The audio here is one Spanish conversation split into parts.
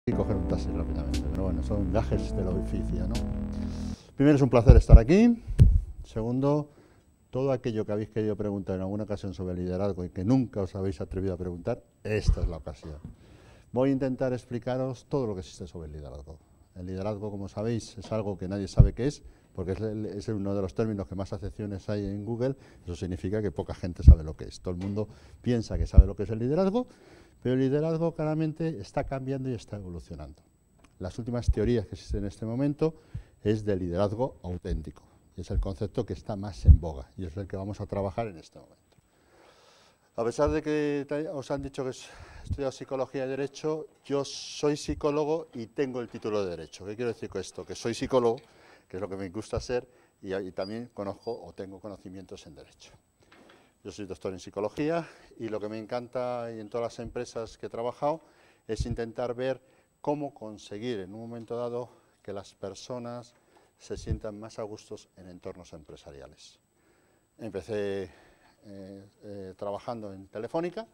y coger un taxi rápidamente, pero bueno, son gajes del oficio, ¿no? Primero, es un placer estar aquí. Segundo, todo aquello que habéis querido preguntar en alguna ocasión sobre liderazgo y que nunca os habéis atrevido a preguntar, esta es la ocasión. Voy a intentar explicaros todo lo que existe sobre el liderazgo. El liderazgo, como sabéis, es algo que nadie sabe qué es, porque es uno de los términos que más acepciones hay en Google. Eso significa que poca gente sabe lo que es. Todo el mundo piensa que sabe lo que es el liderazgo, pero el liderazgo claramente está cambiando y está evolucionando. Las últimas teorías que existen en este momento es de liderazgo auténtico, y es el concepto que está más en boga, y es el que vamos a trabajar en este momento. A pesar de que os han dicho que he estudiado psicología y derecho, yo soy psicólogo y tengo el título de derecho. ¿Qué quiero decir con esto? Que soy psicólogo, que es lo que me gusta ser, y también conozco o tengo conocimientos en derecho. Yo soy doctor en psicología y lo que me encanta y en todas las empresas que he trabajado es intentar ver cómo conseguir en un momento dado que las personas se sientan más a gustos en entornos empresariales. Empecé trabajando en Telefónica,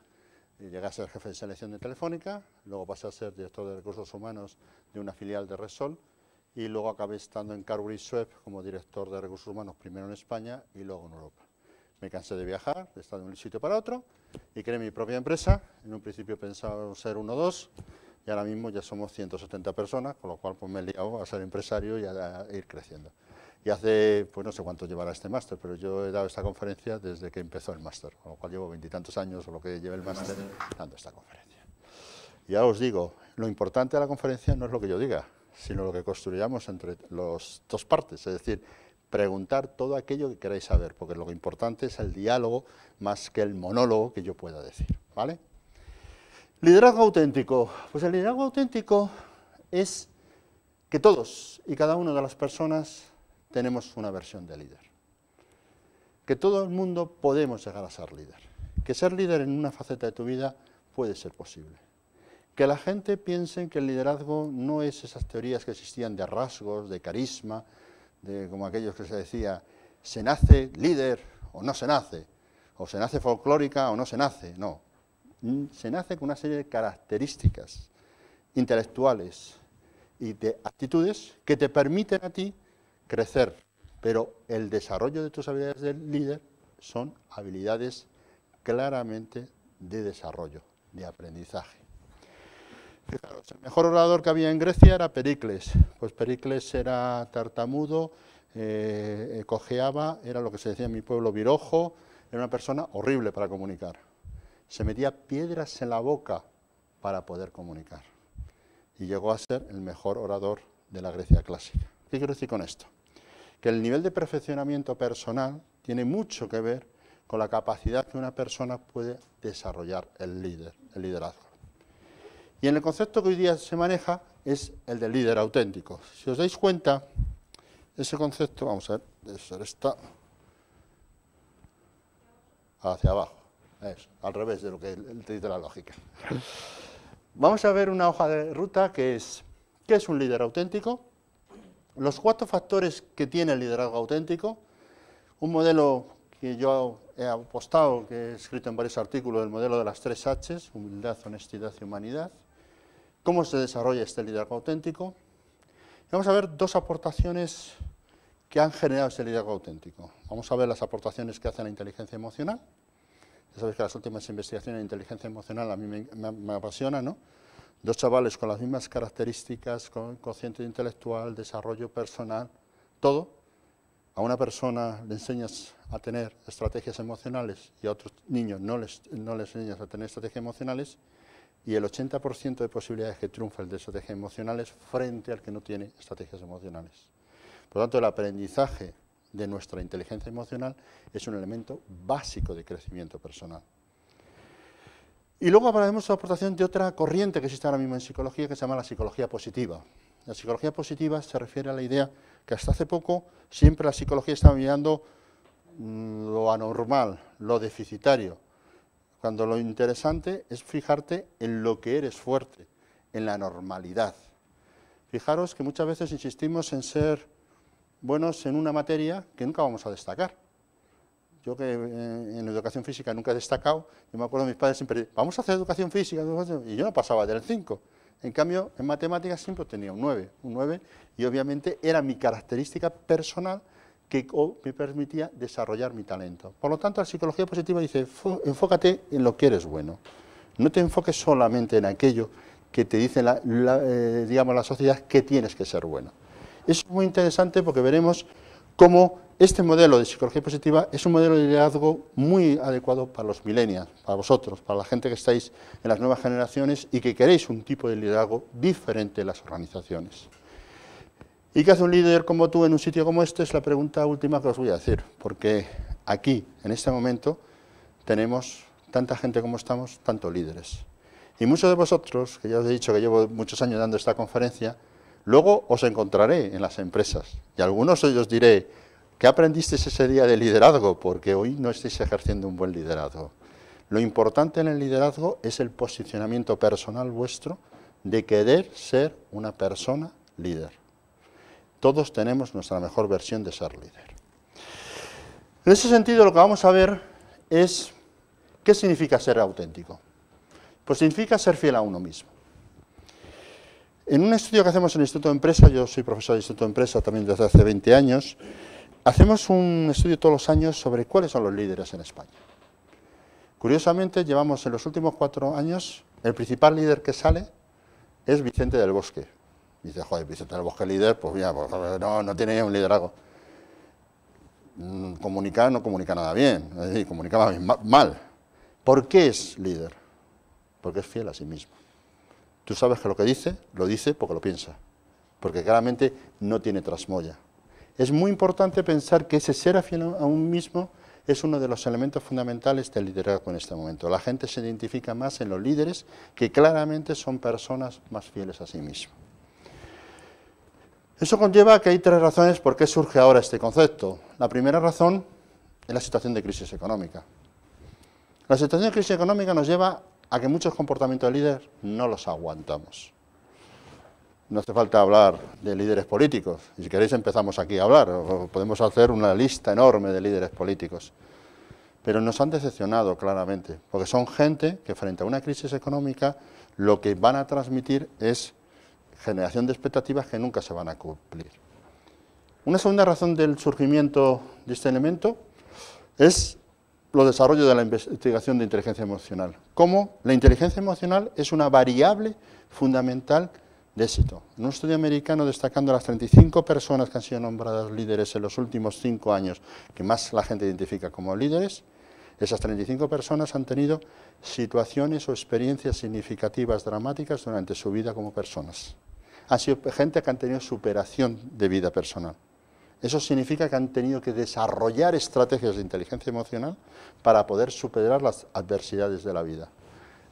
y llegué a ser jefe de selección de Telefónica, luego pasé a ser director de recursos humanos de una filial de Repsol y luego acabé estando en Carbury Suez como director de recursos humanos, primero en España y luego en Europa. Me cansé de viajar, de estar de un sitio para otro y creé mi propia empresa. En un principio pensaba ser 1 o 2 y ahora mismo ya somos 170 personas, con lo cual pues, me he liado a ser empresario y a ir creciendo. Y hace, pues no sé cuánto llevará este máster, pero yo he dado esta conferencia desde que empezó el máster, con lo cual llevo 20 y tantos años o lo que lleve el máster dando esta conferencia. Y ahora os digo, lo importante de la conferencia no es lo que yo diga, sino lo que construyamos entre las dos partes, es decir, preguntar todo aquello que queráis saber, porque lo importante es el diálogo más que el monólogo que yo pueda decir, ¿vale? Liderazgo auténtico. Pues el liderazgo auténtico es que todos y cada una de las personas tenemos una versión de líder. Que todo el mundo podemos llegar a ser líder. Que ser líder en una faceta de tu vida puede ser posible. Que la gente piense que el liderazgo no es esas teorías que existían de rasgos, de carisma, como aquellos que se decía, se nace líder o no se nace, o se nace folclórica o no se nace, no. Se nace con una serie de características intelectuales y de actitudes que te permiten a ti crecer, pero el desarrollo de tus habilidades de líder son habilidades claramente de desarrollo, de aprendizaje. Fijaros, el mejor orador que había en Grecia era Pericles. Pues Pericles era tartamudo, cojeaba, era lo que se decía en mi pueblo virojo, era una persona horrible para comunicar. Se metía piedras en la boca para poder comunicar. Y llegó a ser el mejor orador de la Grecia clásica. ¿Qué quiero decir con esto? Que el nivel de perfeccionamiento personal tiene mucho que ver con la capacidad que una persona puede desarrollar el liderazgo. Y en el concepto que hoy día se maneja es el del líder auténtico. Si os dais cuenta, ese concepto, vamos a ver, debe ser esta, hacia abajo, eso, al revés de lo que dice la lógica. Vamos a ver una hoja de ruta que es, ¿qué es un líder auténtico? Los 4 factores que tiene el liderazgo auténtico, un modelo que yo he apostado, que he escrito en varios artículos, el modelo de las 3 H's, humildad, honestidad y humanidad. ¿Cómo se desarrolla este liderazgo auténtico? Y vamos a ver 2 aportaciones que han generado ese liderazgo auténtico. Vamos a ver las aportaciones que hace la inteligencia emocional. Ya sabéis que las últimas investigaciones de inteligencia emocional a mí me apasionan, ¿no? 2 chavales con las mismas características, con cociente intelectual, desarrollo personal, todo. A una persona le enseñas a tener estrategias emocionales y a otros niños no les enseñas a tener estrategias emocionales, y el 80% de posibilidades que triunfa el de estrategias emocionales frente al que no tiene estrategias emocionales. Por lo tanto, el aprendizaje de nuestra inteligencia emocional es un elemento básico de crecimiento personal. Y luego hablaremos de la aportación de otra corriente que existe ahora mismo en psicología, que se llama la psicología positiva. La psicología positiva se refiere a la idea que hasta hace poco siempre la psicología estaba mirando lo anormal, lo deficitario, cuando lo interesante es fijarte en lo que eres fuerte, en la normalidad. Fijaros que muchas veces insistimos en ser buenos en una materia que nunca vamos a destacar. Yo que en educación física nunca he destacado, yo me acuerdo de mis padres siempre, vamos a hacer educación física, y yo no pasaba del 5. En cambio, en matemáticas siempre tenía un 9, y obviamente era mi característica personal que me permitía desarrollar mi talento. Por lo tanto, la psicología positiva dice, enfócate en lo que eres bueno. No te enfoques solamente en aquello que te dice digamos, la sociedad que tienes que ser bueno. Es muy interesante porque veremos cómo este modelo de psicología positiva es un modelo de liderazgo muy adecuado para los millennials, para vosotros, para la gente que estáis en las nuevas generaciones y que queréis un tipo de liderazgo diferente en las organizaciones. ¿Y qué hace un líder como tú en un sitio como este? Es la pregunta última que os voy a decir, porque aquí, en este momento, tenemos tanta gente como estamos, tantos líderes. Y muchos de vosotros, que ya os he dicho que llevo muchos años dando esta conferencia, luego os encontraré en las empresas y a algunos os diré, ¿qué aprendisteis ese día de liderazgo? Porque hoy no estáis ejerciendo un buen liderazgo. Lo importante en el liderazgo es el posicionamiento personal vuestro de querer ser una persona líder. Todos tenemos nuestra mejor versión de ser líder. En ese sentido, lo que vamos a ver es qué significa ser auténtico. Pues significa ser fiel a uno mismo. En un estudio que hacemos en el Instituto de Empresa, yo soy profesor del Instituto de Empresa también desde hace 20 años, hacemos un estudio todos los años sobre cuáles son los líderes en España. Curiosamente, llevamos en los últimos 4 años, el principal líder que sale es Vicente del Bosque. Dice, joder, Vicente del Bosque líder, pues mira, pues, no tiene un liderazgo. Comunicar no comunica nada bien, es decir, comunicaba mal. ¿Por qué es líder? Porque es fiel a sí mismo. Tú sabes que lo que dice, lo dice porque lo piensa, porque claramente no tiene trasmoya. Es muy importante pensar que ese ser fiel a uno mismo es uno de los elementos fundamentales del liderazgo en este momento. La gente se identifica más en los líderes que claramente son personas más fieles a sí mismos. Eso conlleva que hay 3 razones por qué surge ahora este concepto. La primera razón es la situación de crisis económica. La situación de crisis económica nos lleva a que muchos comportamientos de líderes no los aguantamos. No hace falta hablar de líderes políticos, y si queréis empezamos aquí a hablar, o podemos hacer una lista enorme de líderes políticos. Pero nos han decepcionado claramente, porque son gente que frente a una crisis económica lo que van a transmitir es generación de expectativas que nunca se van a cumplir. Una segunda razón del surgimiento de este elemento es los desarrollos de la investigación de inteligencia emocional. Cómo la inteligencia emocional es una variable fundamental de éxito. En un estudio americano destacando las 35 personas que han sido nombradas líderes en los últimos 5 años, que más la gente identifica como líderes, esas 35 personas han tenido situaciones o experiencias significativas, dramáticas durante su vida como personas. Han sido gente que han tenido superación de vida personal. Eso significa que han tenido que desarrollar estrategias de inteligencia emocional para poder superar las adversidades de la vida.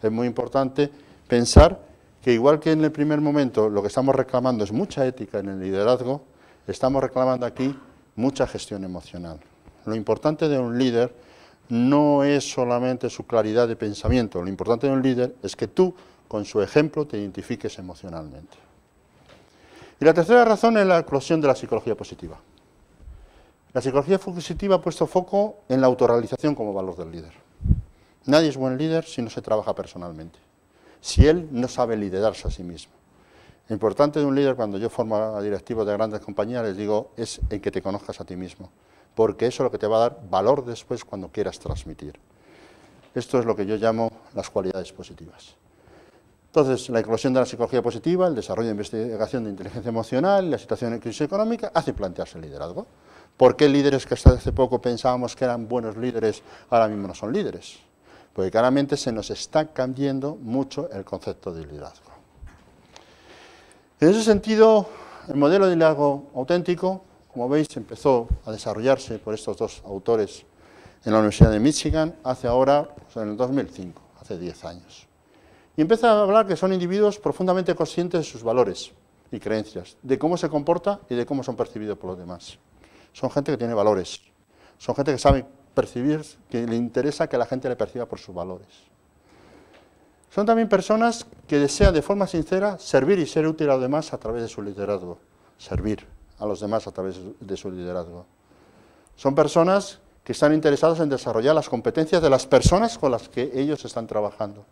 Es muy importante pensar que igual que en el primer momento lo que estamos reclamando es mucha ética en el liderazgo, estamos reclamando aquí mucha gestión emocional. Lo importante de un líder no es solamente su claridad de pensamiento, lo importante de un líder es que tú, con su ejemplo, te identifiques emocionalmente. Y la tercera razón es la eclosión de la psicología positiva. La psicología positiva ha puesto foco en la autorrealización como valor del líder. Nadie es buen líder si no se trabaja personalmente, si él no sabe liderarse a sí mismo. Lo importante de un líder, cuando yo formo a directivos de grandes compañías, les digo, es el que te conozcas a ti mismo, porque eso es lo que te va a dar valor después cuando quieras transmitir. Esto es lo que yo llamo las cualidades positivas. Entonces, la eclosión de la psicología positiva, el desarrollo de investigación de inteligencia emocional, la situación de crisis económica, hace plantearse el liderazgo. ¿Por qué líderes que hasta hace poco pensábamos que eran buenos líderes, ahora mismo no son líderes? Porque claramente se nos está cambiando mucho el concepto de liderazgo. En ese sentido, el modelo de liderazgo auténtico, como veis, empezó a desarrollarse por estos 2 autores en la Universidad de Michigan hace ahora, pues en el 2005, hace 10 años. Y empieza a hablar que son individuos profundamente conscientes de sus valores y creencias, de cómo se comporta y de cómo son percibidos por los demás. Son gente que tiene valores, son gente que sabe percibir, que le interesa que la gente le perciba por sus valores. Son también personas que desean de forma sincera servir y ser útil a los demás a través de su liderazgo, servir a los demás a través de su liderazgo. Son personas que están interesados en desarrollar las competencias de las personas con las que ellos están trabajando.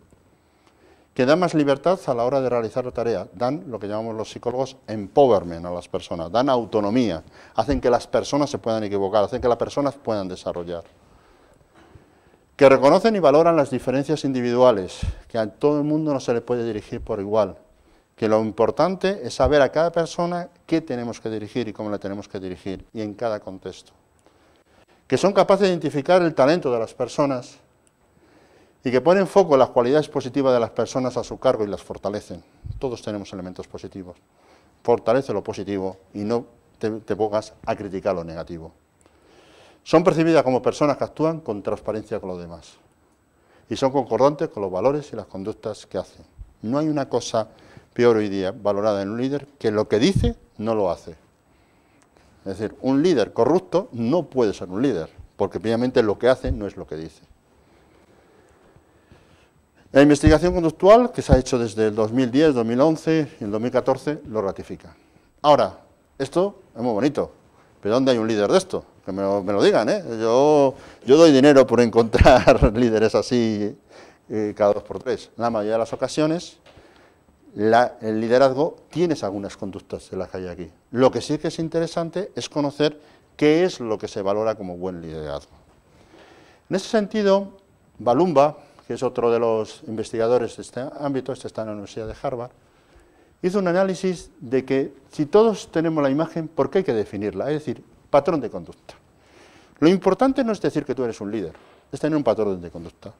que dan más libertad a la hora de realizar la tarea, dan lo que llamamos los psicólogos empowerment a las personas, dan autonomía, hacen que las personas se puedan equivocar, hacen que las personas puedan desarrollar. Que reconocen y valoran las diferencias individuales, que a todo el mundo no se le puede dirigir por igual, que lo importante es saber a cada persona qué tenemos que dirigir y cómo le tenemos que dirigir, y en cada contexto. Que son capaces de identificar el talento de las personas y que ponen foco en las cualidades positivas de las personas a su cargo y las fortalecen. Todos tenemos elementos positivos. Fortalece lo positivo y no te pongas a criticar lo negativo. Son percibidas como personas que actúan con transparencia con los demás y son concordantes con los valores y las conductas que hacen. No hay una cosa peor hoy día valorada en un líder que lo que dice no lo hace. Es decir, un líder corrupto no puede ser un líder, porque previamente lo que hace no es lo que dice. La investigación conductual, que se ha hecho desde el 2010, 2011 y el 2014, lo ratifica. Ahora, esto es muy bonito, pero ¿dónde hay un líder de esto? Que me lo digan, ¿eh? Yo doy dinero por encontrar líderes así cada 2 por 3. En la mayoría de las ocasiones, el liderazgo tienes algunas conductas de las que hay aquí. Lo que sí que es interesante es conocer qué es lo que se valora como buen liderazgo. En ese sentido, Balumba, que es otro de los investigadores de este ámbito, este está en la Universidad de Harvard, hizo un análisis de que si todos tenemos la imagen, ¿por qué hay que definirla? Es decir, patrón de conducta. Lo importante no es decir que tú eres un líder, es tener un patrón de conducta.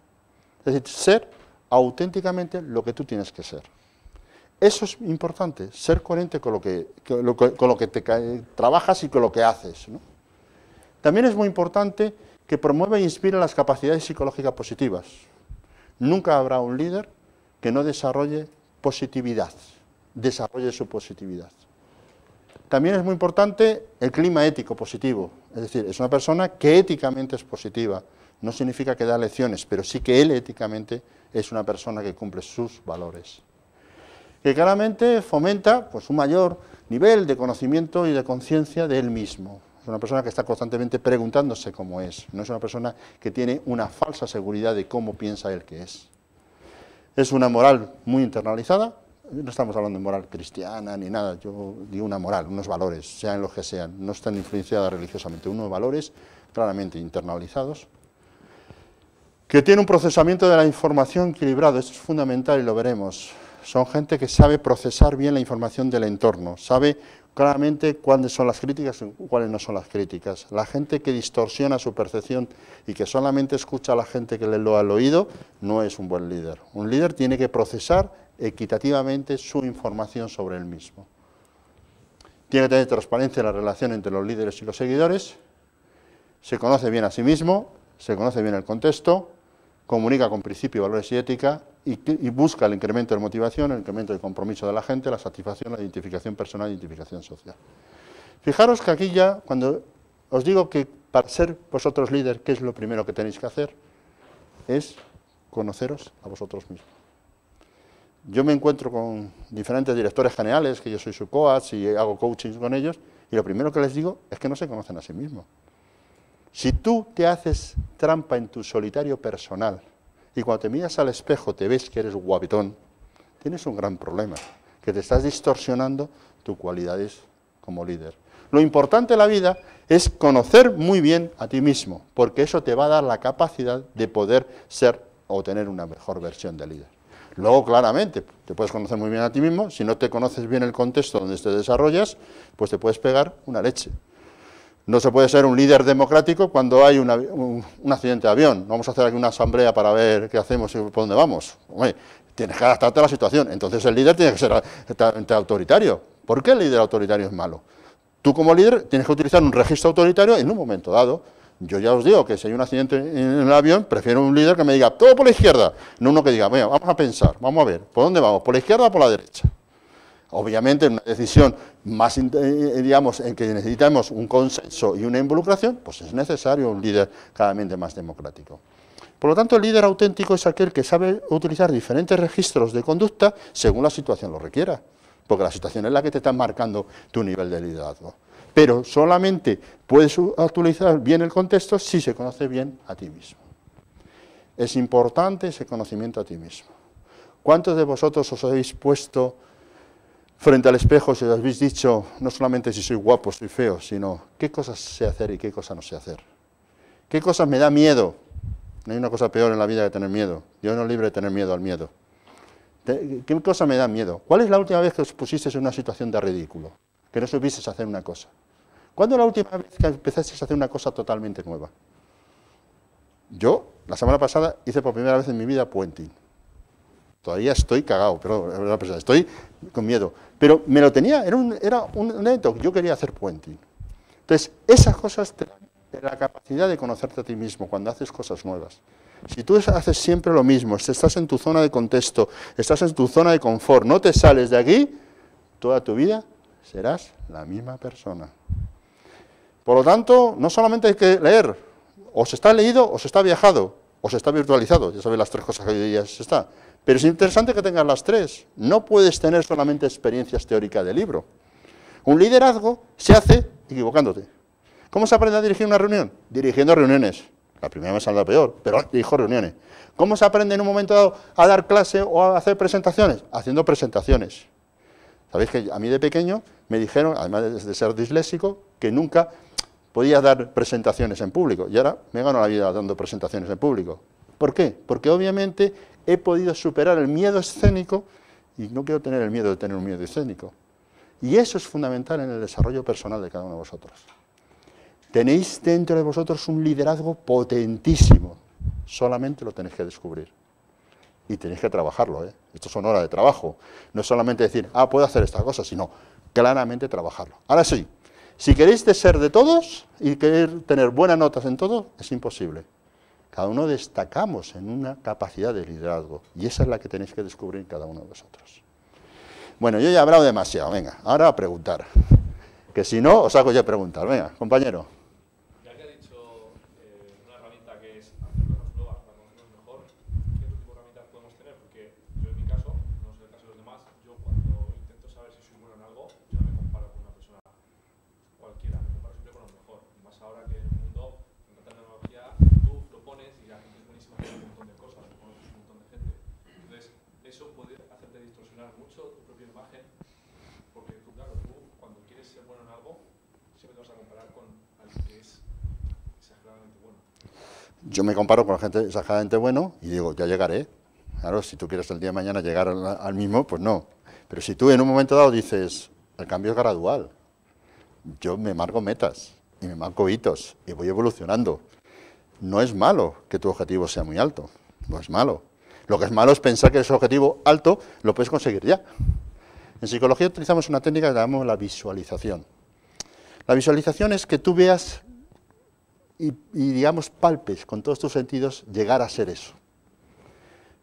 Es decir, ser auténticamente lo que tú tienes que ser. Eso es importante, ser coherente con lo que trabajas y con lo que haces, ¿no? También es muy importante que promueva e inspire las capacidades psicológicas positivas. Nunca habrá un líder que no desarrolle positividad, desarrolle su positividad. También es muy importante el clima ético positivo, es decir, es una persona que éticamente es positiva. No significa que da lecciones, pero sí que él éticamente es una persona que cumple sus valores. Que claramente fomenta pues, un mayor nivel de conocimiento y de conciencia de él mismo. Es una persona que está constantemente preguntándose cómo es, no es una persona que tiene una falsa seguridad de cómo piensa él que es. Es una moral muy internalizada, no estamos hablando de moral cristiana ni nada, yo digo una moral, unos valores, sean los que sean, no están influenciadas religiosamente, unos valores claramente internalizados, que tiene un procesamiento de la información equilibrado, esto es fundamental y lo veremos. Son gente que sabe procesar bien la información del entorno, sabe claramente cuáles son las críticas y cuáles no son las críticas. La gente que distorsiona su percepción y que solamente escucha a la gente que le lo ha oído, no es un buen líder. Un líder tiene que procesar equitativamente su información sobre él mismo. Tiene que tener transparencia en la relación entre los líderes y los seguidores, se conoce bien a sí mismo, se conoce bien el contexto, comunica con principios, valores y ética y busca el incremento de motivación, el incremento de compromiso de la gente, la satisfacción, la identificación personal y la identificación social. Fijaros que aquí ya, cuando os digo que para ser vosotros líder, ¿qué es lo primero que tenéis que hacer? Es conoceros a vosotros mismos. Yo me encuentro con diferentes directores generales, que yo soy su coach y hago coaching con ellos, y lo primero que les digo es que no se conocen a sí mismos. Si tú te haces trampa en tu solitario personal y cuando te miras al espejo te ves que eres guapetón, tienes un gran problema, que te estás distorsionando tus cualidades como líder. Lo importante de la vida es conocer muy bien a ti mismo, porque eso te va a dar la capacidad de poder ser o tener una mejor versión de líder. Luego, claramente, te puedes conocer muy bien a ti mismo, si no te conoces bien el contexto donde te desarrollas, pues te puedes pegar una leche. No se puede ser un líder democrático cuando hay un accidente de avión. Vamos a hacer aquí una asamblea para ver qué hacemos y por dónde vamos. Hombre, tienes que adaptarte a la situación. Entonces el líder tiene que ser autoritario. ¿Por qué el líder autoritario es malo? Tú como líder tienes que utilizar un registro autoritario en un momento dado. Yo ya os digo que si hay un accidente en el avión, prefiero un líder que me diga todo por la izquierda, no uno que diga, bueno, vamos a pensar, vamos a ver, ¿por dónde vamos? ¿Por la izquierda o por la derecha? Obviamente, en una decisión más, digamos, en que necesitamos un consenso y una involucración, pues es necesario un líder claramente más democrático. Por lo tanto, el líder auténtico es aquel que sabe utilizar diferentes registros de conducta según la situación lo requiera, porque la situación es la que te está marcando tu nivel de liderazgo. Pero solamente puedes utilizar bien el contexto si se conoce bien a ti mismo. Es importante ese conocimiento a ti mismo. ¿Cuántos de vosotros os habéis puesto frente al espejo y os habéis dicho, no solamente si soy guapo, soy feo, sino qué cosas sé hacer y qué cosas no sé hacer? ¿Qué cosas me da miedo? No hay una cosa peor en la vida que tener miedo. Dios nos libre de tener miedo al miedo. ¿Qué cosa me da miedo? ¿Cuál es la última vez que os pusisteis en una situación de ridículo? Que no supieseis hacer una cosa. ¿Cuándo es la última vez que empezasteis a hacer una cosa totalmente nueva? Yo, la semana pasada, hice por primera vez en mi vida puenting. Todavía estoy cagado, pero estoy con miedo. Pero me lo tenía, era un evento, yo quería hacer puenting. Entonces, esas cosas te dan la capacidad de conocerte a ti mismo cuando haces cosas nuevas. Si tú haces siempre lo mismo, si estás en tu zona de contexto, estás en tu zona de confort, no te sales de aquí, toda tu vida serás la misma persona. Por lo tanto, no solamente hay que leer, o se está leído, o se está viajado, o se está virtualizado, ya sabéis las tres cosas que hoy día se está. Pero es interesante que tengas las tres, no puedes tener solamente experiencias teóricas de libro. Un liderazgo se hace equivocándote. ¿Cómo se aprende a dirigir una reunión? Dirigiendo reuniones. La primera me saldrá peor, pero dirijo reuniones. ¿Cómo se aprende en un momento dado a dar clase o a hacer presentaciones? Haciendo presentaciones. Sabéis que a mí de pequeño me dijeron, además de ser disléxico, que nunca podía dar presentaciones en público. Y ahora me gano la vida dando presentaciones en público. ¿Por qué? Porque obviamente he podido superar el miedo escénico y no quiero tener el miedo de tener un miedo escénico. Y eso es fundamental en el desarrollo personal de cada uno de vosotros. Tenéis dentro de vosotros un liderazgo potentísimo, solamente lo tenéis que descubrir. Y tenéis que trabajarlo, ¿eh? Esto son horas de trabajo. No es solamente decir, puedo hacer esta cosa, sino claramente trabajarlo. Ahora sí, si queréis ser de todos y querer tener buenas notas en todo, es imposible. Cada uno destacamos en una capacidad de liderazgo, y esa es la que tenéis que descubrir cada uno de vosotros. Bueno, yo ya he hablado demasiado, venga, ahora a preguntar. Que si no, os hago yo preguntar. Venga, compañero. Ya que ha dicho una herramienta que es hacer cosas nuevas para conocernos mejor, ¿qué otro tipo de herramientas podemos tener? Porque yo en mi caso, no sé el caso de los demás, yo cuando intento saber si soy bueno en algo, yo no me comparo con una persona cualquiera, me comparo siempre con lo mejor. Y más ahora que en el mundo, con tanta tecnología, tú propones y la gente es buenísima haciendo un montón de cosas, conoces un montón de gente. Entonces, eso puede hacerte distorsionar mucho tu propia imagen, porque tú, claro, tú cuando quieres ser bueno en algo, siempre te vas a comparar con alguien que es exageradamente bueno. Yo me comparo con la gente exageradamente bueno y digo, ya llegaré. Claro, si tú quieres el día de mañana llegar al mismo, pues no. Pero si tú en un momento dado dices, el cambio es gradual, yo me marco metas y me marco hitos y voy evolucionando. No es malo que tu objetivo sea muy alto, no es malo. Lo que es malo es pensar que ese objetivo alto lo puedes conseguir ya. En psicología utilizamos una técnica que llamamos la visualización. La visualización es que tú veas y digamos, palpes con todos tus sentidos llegar a ser eso.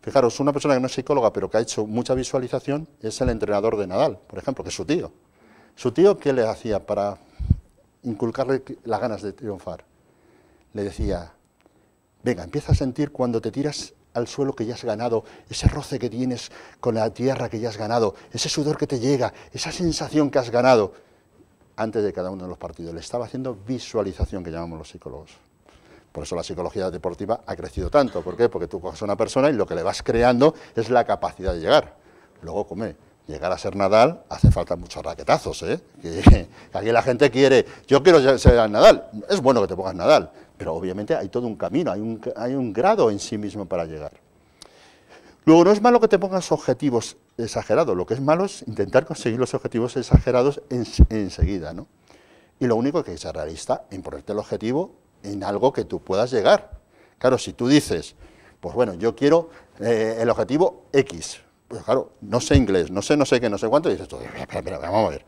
Fijaros, una persona que no es psicóloga, pero que ha hecho mucha visualización, es el entrenador de Nadal, por ejemplo, que es su tío. ¿Su tío qué le hacía para inculcarle las ganas de triunfar? Le decía, venga, empieza a sentir cuando te tiras al suelo que ya has ganado, ese roce que tienes con la tierra que ya has ganado, ese sudor que te llega, esa sensación que has ganado. Antes de cada uno de los partidos, le estaba haciendo visualización, que llamamos los psicólogos. Por eso la psicología deportiva ha crecido tanto. ¿Por qué? Porque tú coges a una persona y lo que le vas creando es la capacidad de llegar. Luego, llegar a ser Nadal hace falta muchos raquetazos, ¿eh? Que aquí la gente quiere, yo quiero ser Nadal. Es bueno que te pongas Nadal, pero obviamente hay todo un camino, hay un grado en sí mismo para llegar. Luego, no es malo que te pongas objetivos exagerados, lo que es malo es intentar conseguir los objetivos exagerados enseguida, ¿no? Y lo único que hay que ser realista en ponerte el objetivo en algo que tú puedas llegar. Claro, si tú dices, pues bueno, yo quiero el objetivo X, pues claro, no sé inglés, no sé qué, no sé cuánto, y dices tú, espera, vamos a ver,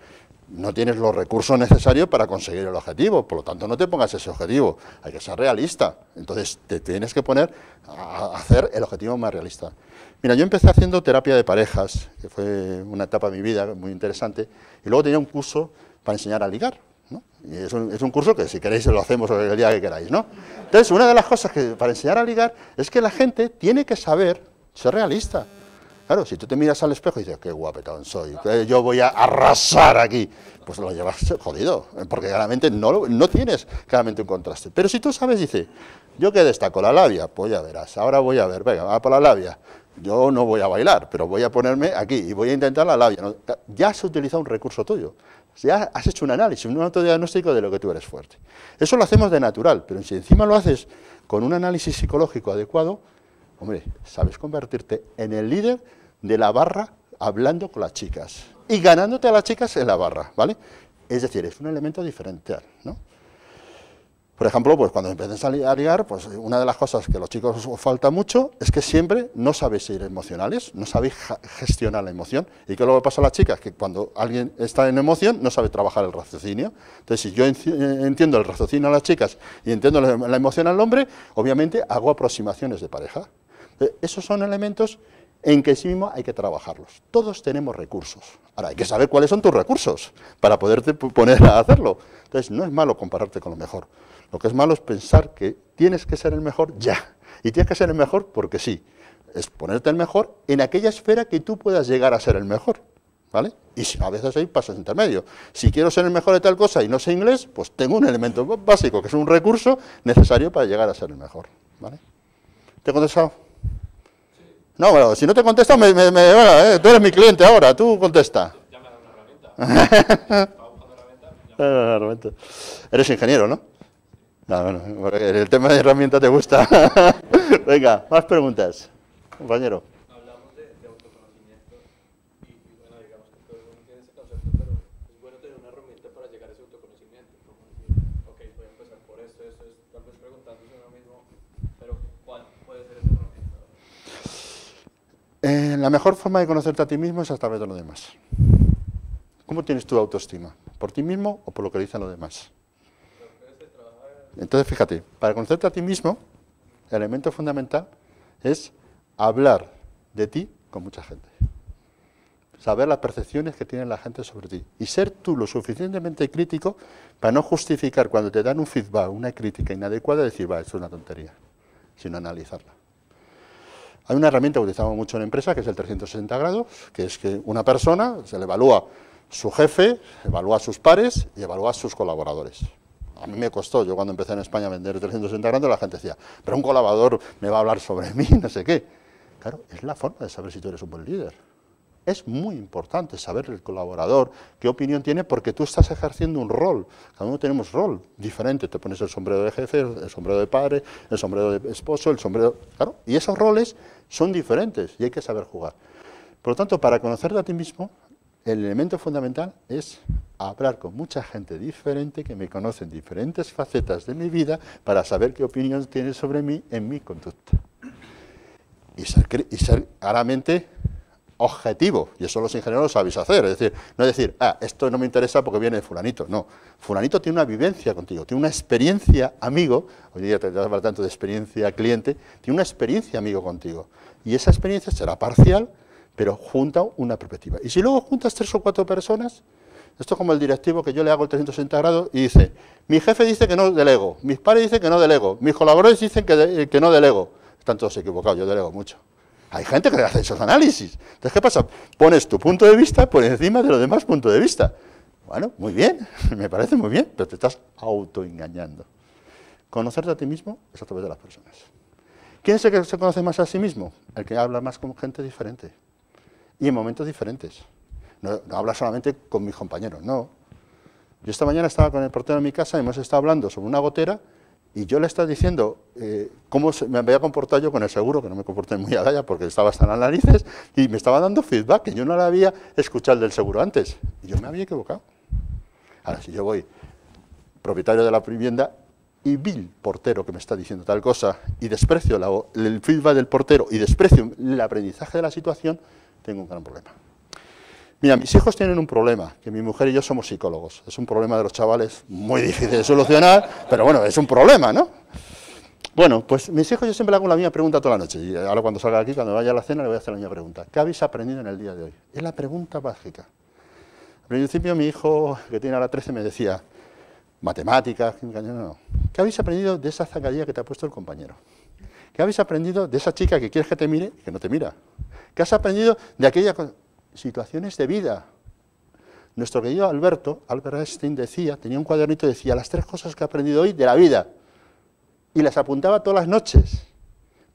no tienes los recursos necesarios para conseguir el objetivo, por lo tanto no te pongas ese objetivo, hay que ser realista, entonces te tienes que poner a hacer el objetivo más realista. Mira, yo empecé haciendo terapia de parejas, que fue una etapa de mi vida muy interesante, y luego tenía un curso para enseñar a ligar, ¿no? Y es un curso que si queréis lo hacemos el día que queráis, ¿no? Entonces, una de las cosas que para enseñar a ligar es que la gente tiene que saber ser realista. Claro, si tú te miras al espejo y dices, qué guapetón soy, que yo voy a arrasar aquí, pues lo llevas jodido, porque claramente no tienes claramente un contraste. Pero si tú sabes, dice, yo que destaco la labia, pues ya verás, ahora voy a ver, venga, va por la labia, yo no voy a bailar, pero voy a ponerme aquí y voy a intentar la labia, ¿no? Ya has utilizado un recurso tuyo, ya has hecho un análisis, un autodiagnóstico de lo que tú eres fuerte. Eso lo hacemos de natural, pero si encima lo haces con un análisis psicológico adecuado, hombre, sabes convertirte en el líder de la barra hablando con las chicas y ganándote a las chicas en la barra, ¿vale? Es decir, es un elemento diferencial, ¿no? Por ejemplo, pues cuando empiezas a ligar, pues una de las cosas que a los chicos os falta mucho es que siempre no sabéis ser emocionales, no sabéis gestionar la emoción. ¿Y qué luego pasa a las chicas? Que cuando alguien está en emoción no sabe trabajar el raciocinio. Entonces, si yo entiendo el raciocinio a las chicas y entiendo la emoción al hombre, obviamente hago aproximaciones de pareja. Esos son elementos en que sí mismo hay que trabajarlos. Todos tenemos recursos. Ahora, hay que saber cuáles son tus recursos para poderte poner a hacerlo. Entonces, no es malo compararte con lo mejor. Lo que es malo es pensar que tienes que ser el mejor ya. Y tienes que ser el mejor porque sí. Es ponerte el mejor en aquella esfera que tú puedas llegar a ser el mejor, ¿vale? Y a veces hay pasos intermedios. Si quiero ser el mejor de tal cosa y no sé inglés, pues tengo un elemento básico, que es un recurso necesario para llegar a ser el mejor, ¿vale? ¿Te he contestado? No, bueno, si no te contesto, tú eres mi cliente ahora, tú contesta. Ya me ha dado una herramienta. Estaba buscando herramientas. Eres ingeniero, ¿no? No, bueno, el tema de herramienta te gusta. Venga, más preguntas, compañero. Hablamos de autoconocimiento y bueno, digamos que todo el mundo tiene ese concepto, pero es bueno tener una herramienta para llegar a ese autoconocimiento. Como decir, ok, voy a empezar por esto, tal vez preguntándose uno mismo, pero ¿cuál puede ser esa herramienta? La mejor forma de conocerte a ti mismo es a través de los demás. ¿Cómo tienes tu autoestima? ¿Por ti mismo o por lo que dicen los demás? Entonces, fíjate, para conocerte a ti mismo, el elemento fundamental es hablar de ti con mucha gente. Saber las percepciones que tiene la gente sobre ti. Y ser tú lo suficientemente crítico para no justificar cuando te dan un feedback, una crítica inadecuada, decir, va, esto es una tontería, sino analizarla. Hay una herramienta que utilizamos mucho en la empresa, que es el 360 grados, que es que una persona se le evalúa su jefe, evalúa a sus pares y evalúa a sus colaboradores. A mí me costó, yo cuando empecé en España a vender 360 grados, la gente decía, pero un colaborador me va a hablar sobre mí, no sé qué. Claro, es la forma de saber si tú eres un buen líder. Es muy importante saber el colaborador, qué opinión tiene, porque tú estás ejerciendo un rol. Cada uno tenemos rol diferente. Te pones el sombrero de jefe, el sombrero de padre, el sombrero de esposo, el sombrero... Claro, y esos roles son diferentes y hay que saber jugar. Por lo tanto, para conocerte a ti mismo, el elemento fundamental es hablar con mucha gente diferente que me conoce en diferentes facetas de mi vida para saber qué opinión tiene sobre mí en mi conducta. Y ser claramente objetivo, y eso los ingenieros lo sabéis hacer, es decir, no decir, esto no me interesa porque viene de fulanito, no, fulanito tiene una vivencia contigo, tiene una experiencia amigo, hoy día te habla tanto de experiencia cliente, tiene una experiencia amigo contigo, y esa experiencia será parcial, pero junta una perspectiva. Y si luego juntas 3 o 4 personas, esto es como el directivo que yo le hago el 360 grados y dice, mi jefe dice que no delego, mis pares dicen que no delego, mis colaboradores dicen que no delego. Están todos equivocados, yo delego mucho. Hay gente que hace esos análisis. Entonces, ¿qué pasa? Pones tu punto de vista por encima de los demás puntos de vista. Bueno, muy bien, me parece muy bien, pero te estás autoengañando. Conocerte a ti mismo es a través de las personas. ¿Quién es el que se conoce más a sí mismo? El que habla más con gente diferente. Y en momentos diferentes. No habla solamente con mis compañeros, no. Yo esta mañana estaba con el portero en mi casa y hemos estado hablando sobre una gotera y yo le estaba diciendo cómo me había comportado yo con el seguro, que no me comporté muy a galla porque estaba hasta en las narices, y me estaba dando feedback, que yo no le había escuchado del seguro antes. Y yo me había equivocado. Ahora, si yo voy, propietario de la vivienda, y vi el portero que me está diciendo tal cosa, y desprecio el feedback del portero, y desprecio el aprendizaje de la situación, tengo un gran problema. Mira, mis hijos tienen un problema, que mi mujer y yo somos psicólogos. Es un problema de los chavales muy difícil de solucionar, pero bueno, es un problema, ¿no? Bueno, pues mis hijos yo siempre le hago la misma pregunta toda la noche, y ahora cuando salga de aquí, cuando vaya a la cena, le voy a hacer la misma pregunta. ¿Qué habéis aprendido en el día de hoy? Es la pregunta básica. Al principio mi hijo, que tiene ahora 13, me decía, matemáticas, no. ¿Qué habéis aprendido de esa zancadilla que te ha puesto el compañero? ¿Qué habéis aprendido de esa chica que quieres que te mire y que no te mira? ¿Qué has aprendido de aquellas situaciones de vida? Nuestro querido Albert Einstein decía, tenía un cuadernito y decía las 3 cosas que he aprendido hoy de la vida. Y las apuntaba todas las noches.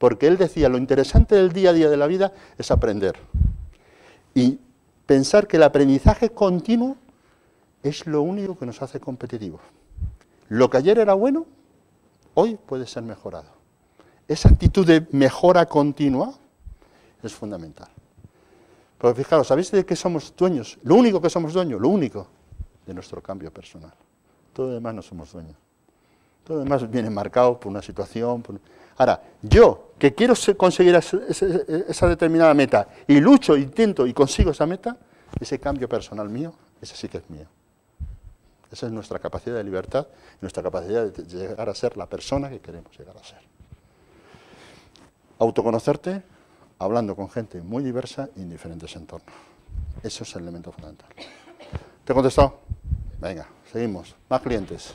porque él decía, lo interesante del día a día de la vida es aprender. Y pensar que el aprendizaje continuo es lo único que nos hace competitivos. Lo que ayer era bueno, hoy puede ser mejorado. Esa actitud de mejora continua es fundamental. Porque fijaros, ¿sabéis de qué somos dueños? Lo único que somos dueños, lo único, de nuestro cambio personal. Todo lo demás no somos dueños. Todo lo demás viene marcado por una situación. Ahora, yo, que quiero conseguir esa determinada meta, y lucho, intento y consigo esa meta, ese cambio personal mío, ese sí que es mío. Esa es nuestra capacidad de libertad, nuestra capacidad de llegar a ser la persona que queremos llegar a ser. Autoconocerte, hablando con gente muy diversa y en diferentes entornos. Eso es el elemento fundamental. ¿Te he contestado? Venga, seguimos. Más clientes.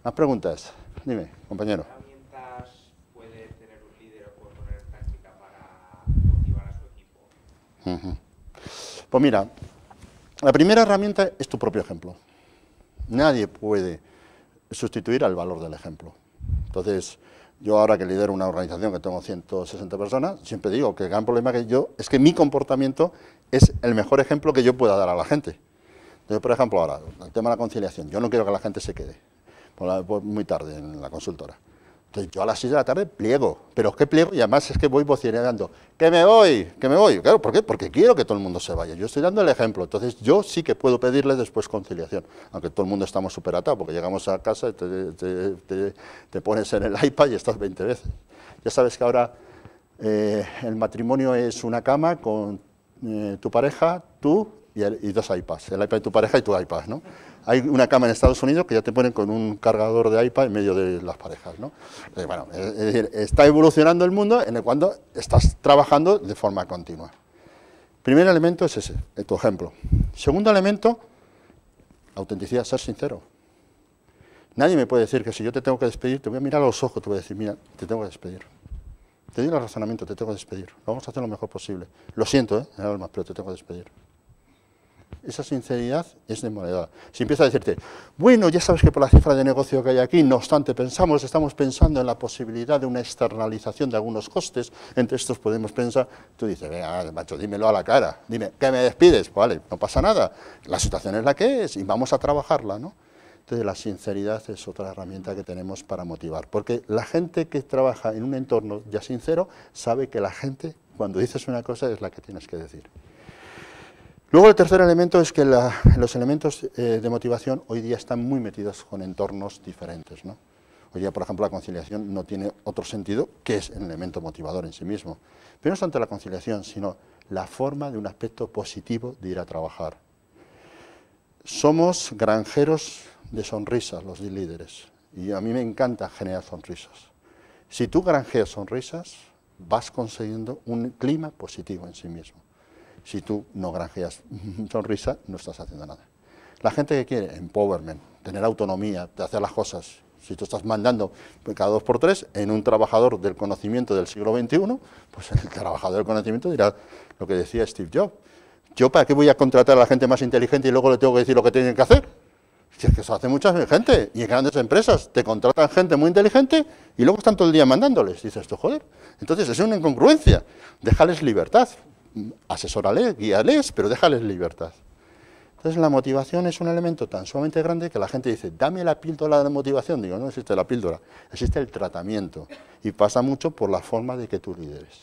Más preguntas. Dime, compañero. ¿Qué herramientas puede tener un líder o puede poner en práctica para motivar a su equipo? Pues mira, la primera herramienta es tu propio ejemplo. Nadie puede sustituir al valor del ejemplo. Entonces, yo ahora que lidero una organización que tengo 160 personas, siempre digo que el gran problema que yo es que mi comportamiento es el mejor ejemplo que yo pueda dar a la gente. Entonces, por ejemplo, ahora, el tema de la conciliación. Yo no quiero que la gente se quede muy tarde en la consultora. Entonces, yo a las 6 de la tarde pliego. Pero es que pliego y además es que voy vociferando. ¡Que me voy! ¡Que me voy! Claro, ¿por qué? Porque quiero que todo el mundo se vaya. Yo estoy dando el ejemplo. Entonces, yo sí que puedo pedirle después conciliación. Aunque todo el mundo estamos súper atados, porque llegamos a casa y te pones en el iPad y estás 20 veces. Ya sabes que ahora el matrimonio es una cama con tu pareja, tú y dos iPads. El iPad de tu pareja y tu iPad, ¿no? Hay una cama en Estados Unidos que ya te ponen con un cargador de iPad en medio de las parejas, ¿no? Bueno, es decir, está evolucionando el mundo en el cual estás trabajando de forma continua. Primer elemento es ese, tu ejemplo. Segundo elemento, autenticidad, ser sincero. Nadie me puede decir que si yo te tengo que despedir, te voy a mirar a los ojos, te voy a decir, mira, te tengo que despedir. Te doy el razonamiento, te tengo que despedir. Lo vamos a hacer lo mejor posible. Lo siento, en el alma, pero te tengo que despedir. Esa sinceridad es demoledora. Si empieza a decirte, bueno, ya sabes que por la cifra de negocio que hay aquí, no obstante, estamos pensando en la posibilidad de una externalización de algunos costes, entre estos podemos pensar, tú dices, venga, macho, dímelo a la cara, dime, ¿que me despides? Pues vale, no pasa nada, la situación es la que es y vamos a trabajarla, ¿no? Entonces la sinceridad es otra herramienta que tenemos para motivar, porque la gente que trabaja en un entorno ya sincero sabe que la gente, cuando dices una cosa, es la que tienes que decir. Luego el tercer elemento es que los elementos de motivación hoy día están muy metidos con entornos diferentes, ¿no? Hoy día, por ejemplo, la conciliación no tiene otro sentido que es el elemento motivador en sí mismo. Pero no es tanto la conciliación, sino la forma de un aspecto positivo de ir a trabajar. Somos granjeros de sonrisas, los líderes, y a mí me encanta generar sonrisas. Si tú granjeas sonrisas, vas consiguiendo un clima positivo en sí mismo. Si tú no granjeas sonrisa, no estás haciendo nada. La gente que quiere empowerment, tener autonomía, de hacer las cosas, si tú estás mandando cada 2 por 3 en un trabajador del conocimiento del siglo XXI, pues el trabajador del conocimiento dirá lo que decía Steve Jobs. ¿Yo para qué voy a contratar a la gente más inteligente y luego le tengo que decir lo que tienen que hacer? Si es que eso hace mucha gente, y en grandes empresas te contratan gente muy inteligente y luego están todo el día mandándoles. Dices tú, joder, entonces es una incongruencia. Déjales libertad. Asesórales, guíales, pero déjales libertad. Entonces la motivación es un elemento tan sumamente grande que la gente dice, dame la píldora de motivación. Digo, no existe la píldora, existe el tratamiento. Y pasa mucho por la forma de que tú lideres.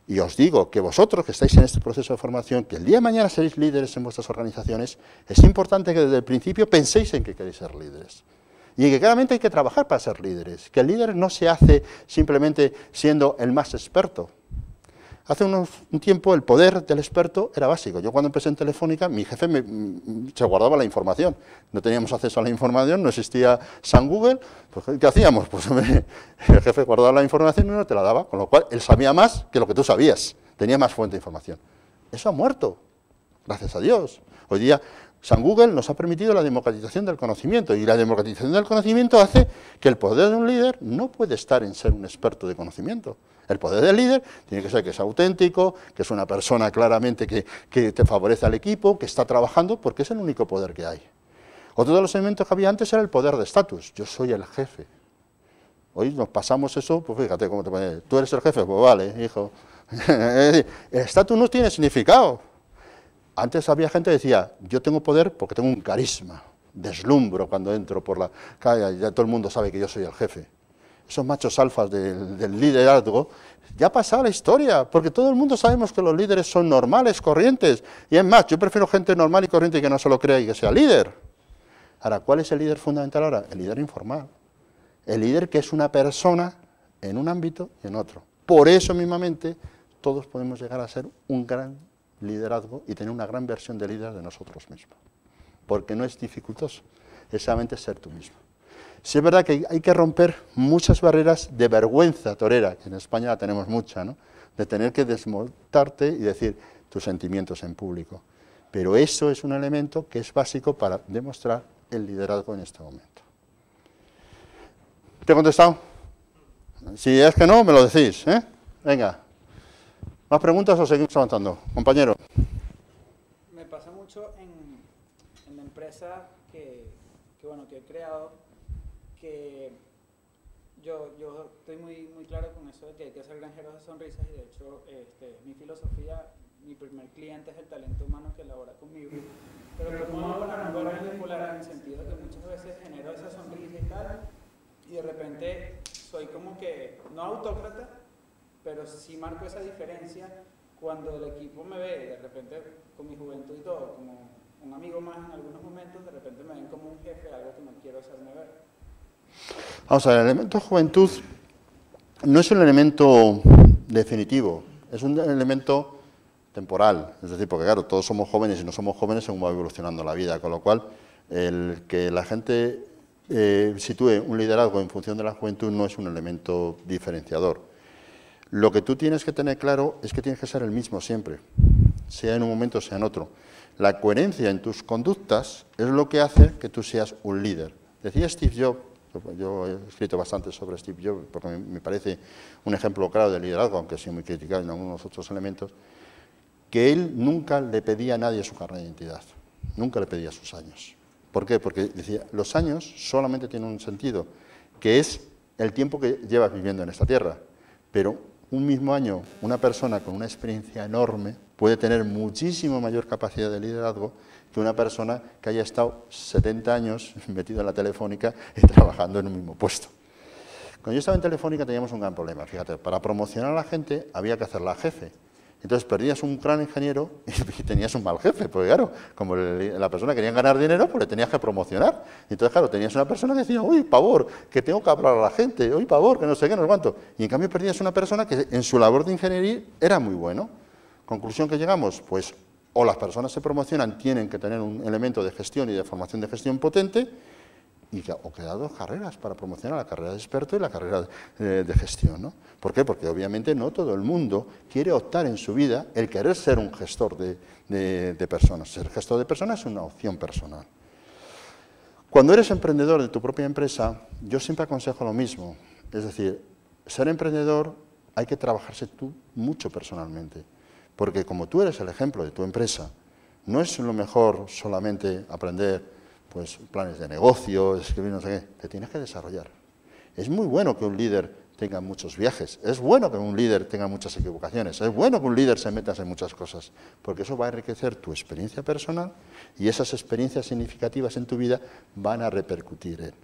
Y os digo que vosotros que estáis en este proceso de formación, que el día de mañana seréis líderes en vuestras organizaciones, es importante que desde el principio penséis en que queréis ser líderes. Y que claramente hay que trabajar para ser líderes. Que el líder no se hace simplemente siendo el más experto. Hace un tiempo el poder del experto era básico. Yo cuando empecé en Telefónica, mi jefe se guardaba la información. No teníamos acceso a la información, no existía San Google. Pues, ¿qué hacíamos? Pues el jefe guardaba la información y no te la daba, con lo cual él sabía más que lo que tú sabías. Tenía más fuente de información. Eso ha muerto, gracias a Dios. Hoy día San Google nos ha permitido la democratización del conocimiento, y la democratización del conocimiento hace que el poder de un líder no puede estar en ser un experto de conocimiento. El poder del líder tiene que ser que es auténtico, que es una persona claramente que te favorece al equipo, que está trabajando, porque es el único poder que hay. Otro de los elementos que había antes era el poder de estatus. Yo soy el jefe. Hoy nos pasamos eso, pues fíjate cómo te pones. ¿Tú eres el jefe? Pues vale, hijo. El estatus no tiene significado. Antes había gente que decía, yo tengo poder porque tengo un carisma, deslumbro cuando entro por la calle, ya todo el mundo sabe que yo soy el jefe. Esos machos alfas del liderazgo, ya ha pasado la historia, porque todo el mundo sabemos que los líderes son normales, corrientes, y es más, yo prefiero gente normal y corriente que no se lo crea y que sea líder. Ahora, ¿cuál es el líder fundamental ahora? El líder informal, el líder que es una persona en un ámbito y en otro. Por eso mismamente todos podemos llegar a ser un gran liderazgo y tener una gran versión de líder de nosotros mismos, porque no es dificultoso, es solamente ser tú mismo. Sí es verdad que hay que romper muchas barreras de vergüenza torera, que en España la tenemos mucha, ¿no? De tener que desmontarte y decir tus sentimientos en público, pero eso es un elemento que es básico para demostrar el liderazgo en este momento. ¿Te he contestado? Si es que no, me lo decís, ¿eh? Venga. ¿Más preguntas o seguimos avanzando? Compañero. Me pasa mucho en la empresa que he creado, que yo estoy muy claro con eso de que hay que ser granjeros de sonrisas, y de hecho mi filosofía, mi primer cliente es el talento humano que labora conmigo, pero ¿cómo hago para no volver bipolar, en el sentido de que muchas veces genero esa sonrisa y tal, y de repente soy como que, no autócrata, pero sí marco esa diferencia cuando el equipo me ve, de repente con mi juventud y todo, como un amigo más en algunos momentos, de repente me ven como un jefe, algo que no quiero hacerme ver. Vamos a ver, el elemento juventud no es un elemento definitivo, es un elemento temporal, es decir, porque claro, todos somos jóvenes y no somos jóvenes según va evolucionando la vida, con lo cual el que la gente sitúe un liderazgo en función de la juventud no es un elemento diferenciador. Lo que tú tienes que tener claro es que tienes que ser el mismo siempre, sea en un momento, sea en otro. La coherencia en tus conductas es lo que hace que tú seas un líder. Decía Steve Jobs, yo he escrito bastante sobre Steve Jobs porque me parece un ejemplo claro de liderazgo, aunque ha sido muy criticado en algunos otros elementos, que él nunca le pedía a nadie su carnet de identidad, nunca le pedía sus años. ¿Por qué? Porque decía, los años solamente tienen un sentido, que es el tiempo que llevas viviendo en esta tierra, pero un mismo año, una persona con una experiencia enorme puede tener muchísimo mayor capacidad de liderazgo que una persona que haya estado 70 años metido en la Telefónica y trabajando en un mismo puesto. Cuando yo estaba en Telefónica teníamos un gran problema, fíjate, para promocionar a la gente había que hacerla jefe. Entonces perdías un gran ingeniero y tenías un mal jefe, porque claro, como la persona quería ganar dinero, pues le tenías que promocionar. Entonces claro, tenías una persona que decía, uy, pavor, que tengo que hablar a la gente, uy, pavor, que no sé qué, no sé cuánto. Y en cambio perdías una persona que en su labor de ingeniería era muy bueno. ¿Conclusión que llegamos? Pues o las personas se promocionan, tienen que tener un elemento de gestión y de formación de gestión potente, o queda dos carreras para promocionar, la carrera de experto y la carrera de gestión, ¿no? ¿Por qué? Porque obviamente no todo el mundo quiere optar en su vida el querer ser un gestor de personas. Ser gestor de personas es una opción personal. Cuando eres emprendedor de tu propia empresa, yo siempre aconsejo lo mismo. Es decir, ser emprendedor hay que trabajarse tú mucho personalmente. Porque como tú eres el ejemplo de tu empresa, no es lo mejor solamente aprender pues planes de negocio, escribir no sé qué, te tienes que desarrollar. Es muy bueno que un líder tenga muchos viajes, es bueno que un líder tenga muchas equivocaciones, es bueno que un líder se meta en muchas cosas, porque eso va a enriquecer tu experiencia personal y esas experiencias significativas en tu vida van a repercutir en.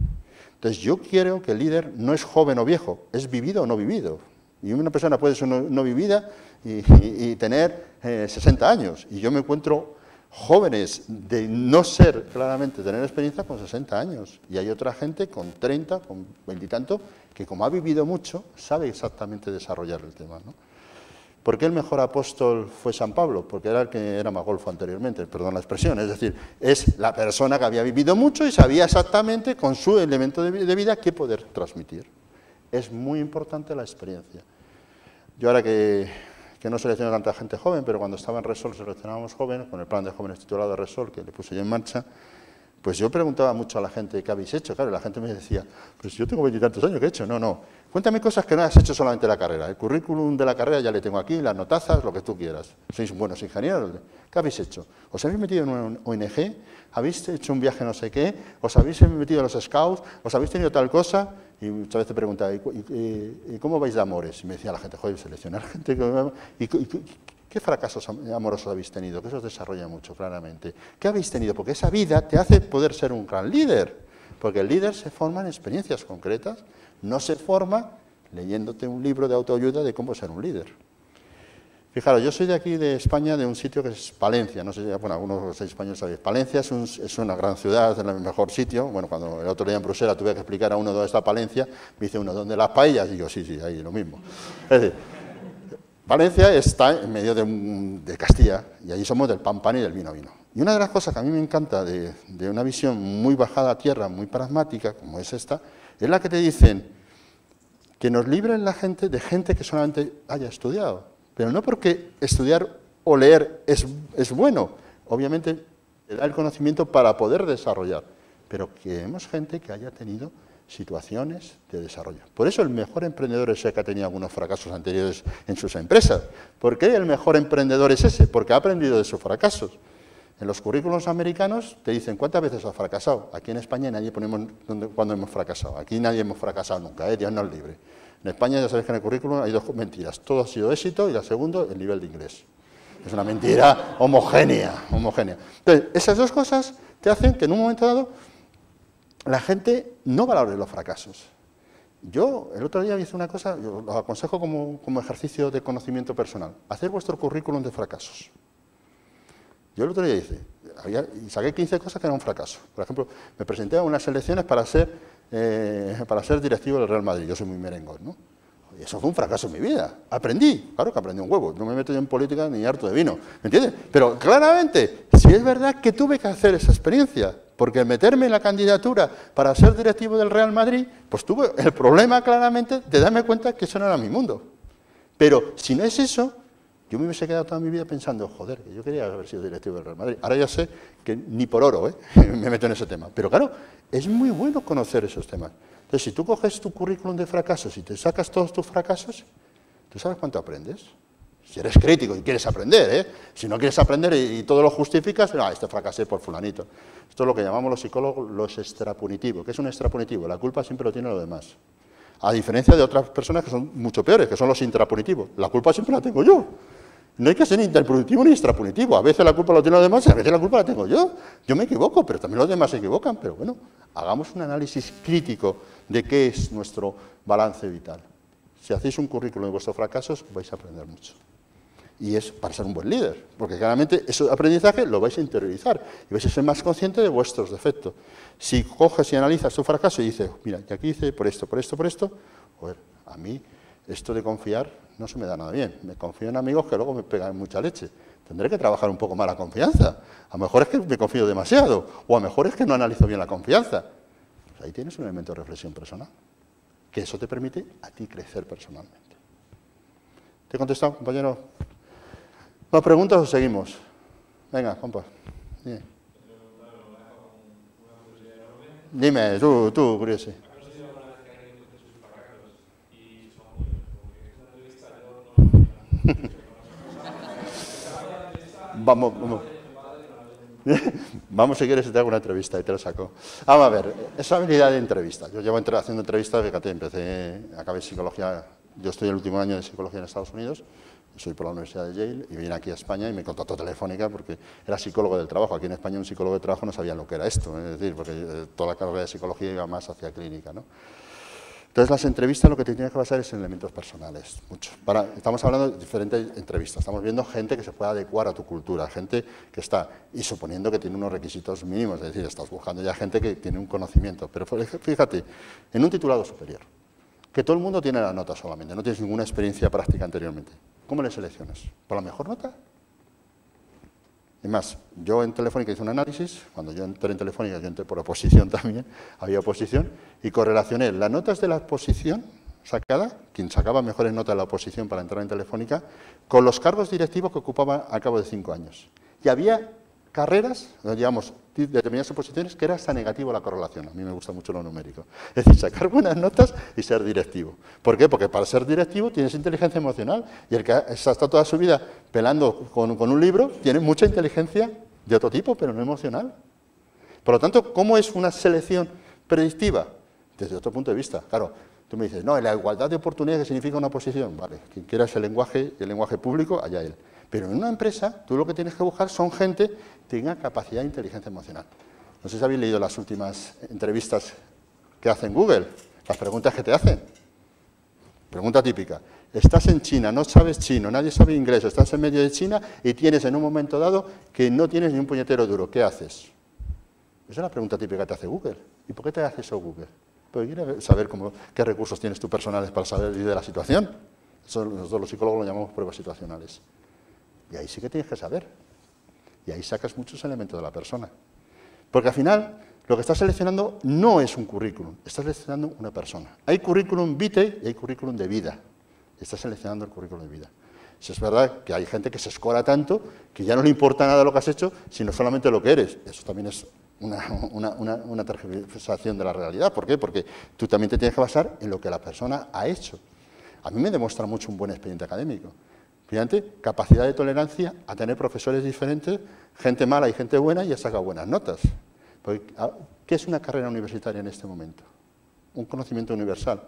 Entonces yo creo que el líder no es joven o viejo, es vivido o no vivido. Y una persona puede ser no vivida y tener 60 años, y yo me encuentro jóvenes de no ser, claramente, tener experiencia con 60 años. Y hay otra gente con 30, con 20 y tanto, que como ha vivido mucho, sabe exactamente desarrollar el tema, ¿no? ¿Por qué el mejor apóstol fue San Pablo? Porque era el que era más golfo anteriormente, perdón la expresión. Es decir, es la persona que había vivido mucho y sabía exactamente con su elemento de vida qué poder transmitir. Es muy importante la experiencia. Yo ahora que no selecciono tanta gente joven, pero cuando estaba en Resol seleccionábamos jóvenes, con el plan de jóvenes titulado Resol, que le puse yo en marcha, pues yo preguntaba mucho a la gente qué habéis hecho. Claro, la gente me decía, pues yo tengo 20 y tantos años, ¿qué he hecho? No. Cuéntame cosas que no has hecho solamente en la carrera. El currículum de la carrera ya le tengo aquí, las notazas, lo que tú quieras. Sois buenos ingenieros. ¿Qué habéis hecho? ¿Os habéis metido en una ONG? ¿Habéis hecho un viaje no sé qué? ¿Os habéis metido en los scouts? ¿Os habéis tenido tal cosa? Y muchas veces preguntaba, ¿y cómo vais de amores? Y me decía la gente, joder, seleccionar gente que... ¿Qué fracasos amorosos habéis tenido? Que eso os desarrolla mucho, claramente. ¿Qué habéis tenido? Porque esa vida te hace poder ser un gran líder. Porque el líder se forma en experiencias concretas, no se forma leyéndote un libro de autoayuda de cómo ser un líder. Fijaros, yo soy de aquí, de España, de un sitio que es Palencia. No sé si, bueno, algunos españoles sabéis. Palencia es una gran ciudad, es el mejor sitio. Bueno, cuando el otro día en Bruselas tuve que explicar a uno dónde está Palencia, me dice uno, ¿dónde las paellas? Y yo, sí, ahí lo mismo. Es decir, Valencia está en medio de Castilla, y allí somos del pan y del vino. Y una de las cosas que a mí me encanta de una visión muy bajada a tierra, muy pragmática, como es esta, es la que te dicen que nos libren la gente de gente que solamente haya estudiado. Pero no porque estudiar o leer es bueno, obviamente te da el conocimiento para poder desarrollar, pero queremos gente que haya tenido situaciones de desarrollo. Por eso el mejor emprendedor es el que ha tenido algunos fracasos anteriores en sus empresas. ¿Por qué el mejor emprendedor es ese? Porque ha aprendido de sus fracasos. En los currículos americanos te dicen cuántas veces has fracasado. Aquí en España nadie ponemos cuándo hemos fracasado. Aquí nadie hemos fracasado nunca, Dios nos libre. En España ya sabéis que en el currículum hay dos mentiras. Todo ha sido éxito y la segunda, el nivel de inglés. Es una mentira homogénea. Entonces, esas dos cosas te hacen que en un momento dado la gente no valore los fracasos. Yo el otro día hice una cosa, yo lo aconsejo como ejercicio de conocimiento personal. Hacer vuestro currículum de fracasos. Yo el otro día hice, y saqué 15 cosas que eran un fracaso. Por ejemplo, me presenté a unas elecciones para ser directivo del Real Madrid. Yo soy muy merengón, ¿no? Y eso fue un fracaso en mi vida. Aprendí, claro que aprendí un huevo. No me meto yo en política ni harto de vino, ¿me entiendes? Pero claramente, si es verdad que tuve que hacer esa experiencia, porque meterme en la candidatura para ser directivo del Real Madrid, pues tuve el problema claramente de darme cuenta que eso no era mi mundo. Pero si no es eso, yo me hubiese quedado toda mi vida pensando, joder, que yo quería haber sido directivo del Real Madrid. Ahora ya sé que ni por oro me meto en ese tema. Pero claro, es muy bueno conocer esos temas. Entonces, si tú coges tu currículum de fracasos y te sacas todos tus fracasos, ¿tú sabes cuánto aprendes? Si eres crítico y quieres aprender, Si no quieres aprender y todo lo justificas, este fracasé por fulanito. Esto es lo que llamamos los psicólogos los extrapunitivos. ¿Qué es un extrapunitivo? La culpa siempre lo tiene lo demás. A diferencia de otras personas que son mucho peores, que son los intrapunitivos. La culpa siempre la tengo yo. No hay que ser ni interpunitivo ni extrapunitivo. A veces la culpa la tiene los demás y a veces la culpa la tengo yo. Yo me equivoco, pero también los demás se equivocan. Pero bueno, hagamos un análisis crítico de qué es nuestro balance vital. Si hacéis un currículum de vuestros fracasos, vais a aprender mucho. Y es para ser un buen líder, porque claramente ese aprendizaje lo vais a interiorizar y vais a ser más consciente de vuestros defectos. Si coges y analizas tu fracaso y dices, mira, que aquí hice por esto, joder, a mí esto de confiar no se me da nada bien. Me confío en amigos que luego me pegan mucha leche. Tendré que trabajar un poco más la confianza. A lo mejor es que me confío demasiado, o a lo mejor es que no analizo bien la confianza. Pues ahí tienes un elemento de reflexión personal, que eso te permite a ti crecer personalmente. ¿Te he contestado, compañero? ¿Más preguntas o seguimos? Venga, compa. Dime, tú, curioso. Vamos, si quieres, te hago una entrevista y te lo saco. Vamos a ver, esa habilidad de entrevista. Yo llevo haciendo entrevistas, fíjate, acabé psicología, yo estoy el último año de psicología en Estados Unidos, soy por la Universidad de Yale y vine aquí a España y me contrató Telefónica porque era psicólogo del trabajo. Aquí en España un psicólogo de trabajo no sabía lo que era esto, es decir, porque toda la carrera de psicología iba más hacia clínica, ¿no? Entonces, las entrevistas lo que te tienes que basar es en elementos personales, mucho. Estamos hablando de diferentes entrevistas, estamos viendo gente que se puede adecuar a tu cultura, gente que está, y suponiendo que tiene unos requisitos mínimos, es decir, estás buscando ya gente que tiene un conocimiento. Pero fíjate, en un titulado superior, que todo el mundo tiene la nota solamente, no tienes ninguna experiencia práctica anteriormente. ¿Cómo le seleccionas? ¿Por la mejor nota? Y más, yo en Telefónica hice un análisis, cuando yo entré en Telefónica, yo entré por oposición también, había oposición, y correlacioné las notas de la oposición sacada, quien sacaba mejores notas de la oposición para entrar en Telefónica, con los cargos directivos que ocupaba al cabo de 5 años. Y había carreras, digamos, determinadas oposiciones, que era hasta negativo la correlación. A mí me gusta mucho lo numérico. Es decir, sacar buenas notas y ser directivo. ¿Por qué? Porque para ser directivo tienes inteligencia emocional, y el que ha estado toda su vida pelando con un libro tiene mucha inteligencia de otro tipo, pero no emocional. Por lo tanto, ¿cómo es una selección predictiva? Desde otro punto de vista. Claro, tú me dices, no, la igualdad de oportunidades que significa una oposición. Vale, quien quiera el lenguaje público, allá él. Pero en una empresa, tú lo que tienes que buscar son gente que tenga capacidad de inteligencia emocional. No sé si habéis leído las últimas entrevistas que hacen Google, las preguntas que te hacen. Pregunta típica. Estás en China, no sabes chino, nadie sabe inglés, estás en medio de China y tienes en un momento dado que no tienes ni un puñetero duro. ¿Qué haces? Esa es la pregunta típica que te hace Google. ¿Y por qué te hace eso Google? Porque quiere saber qué recursos tienes tú personales para salir de la situación. Eso nosotros los psicólogos lo llamamos pruebas situacionales. Y ahí sí que tienes que saber. Y ahí sacas muchos elementos de la persona. Porque al final, lo que estás seleccionando no es un currículum, estás seleccionando una persona. Hay currículum vitae y hay currículum de vida. Estás seleccionando el currículum de vida. Si es verdad que hay gente que se escora tanto que ya no le importa nada lo que has hecho, sino solamente lo que eres. Eso también es una tergiversación de la realidad. ¿Por qué? Porque tú también te tienes que basar en lo que la persona ha hecho. A mí me demuestra mucho un buen expediente académico. Fíjate, capacidad de tolerancia a tener profesores diferentes, gente mala y gente buena, y ha sacado buenas notas. Porque, ¿qué es una carrera universitaria en este momento? Un conocimiento universal.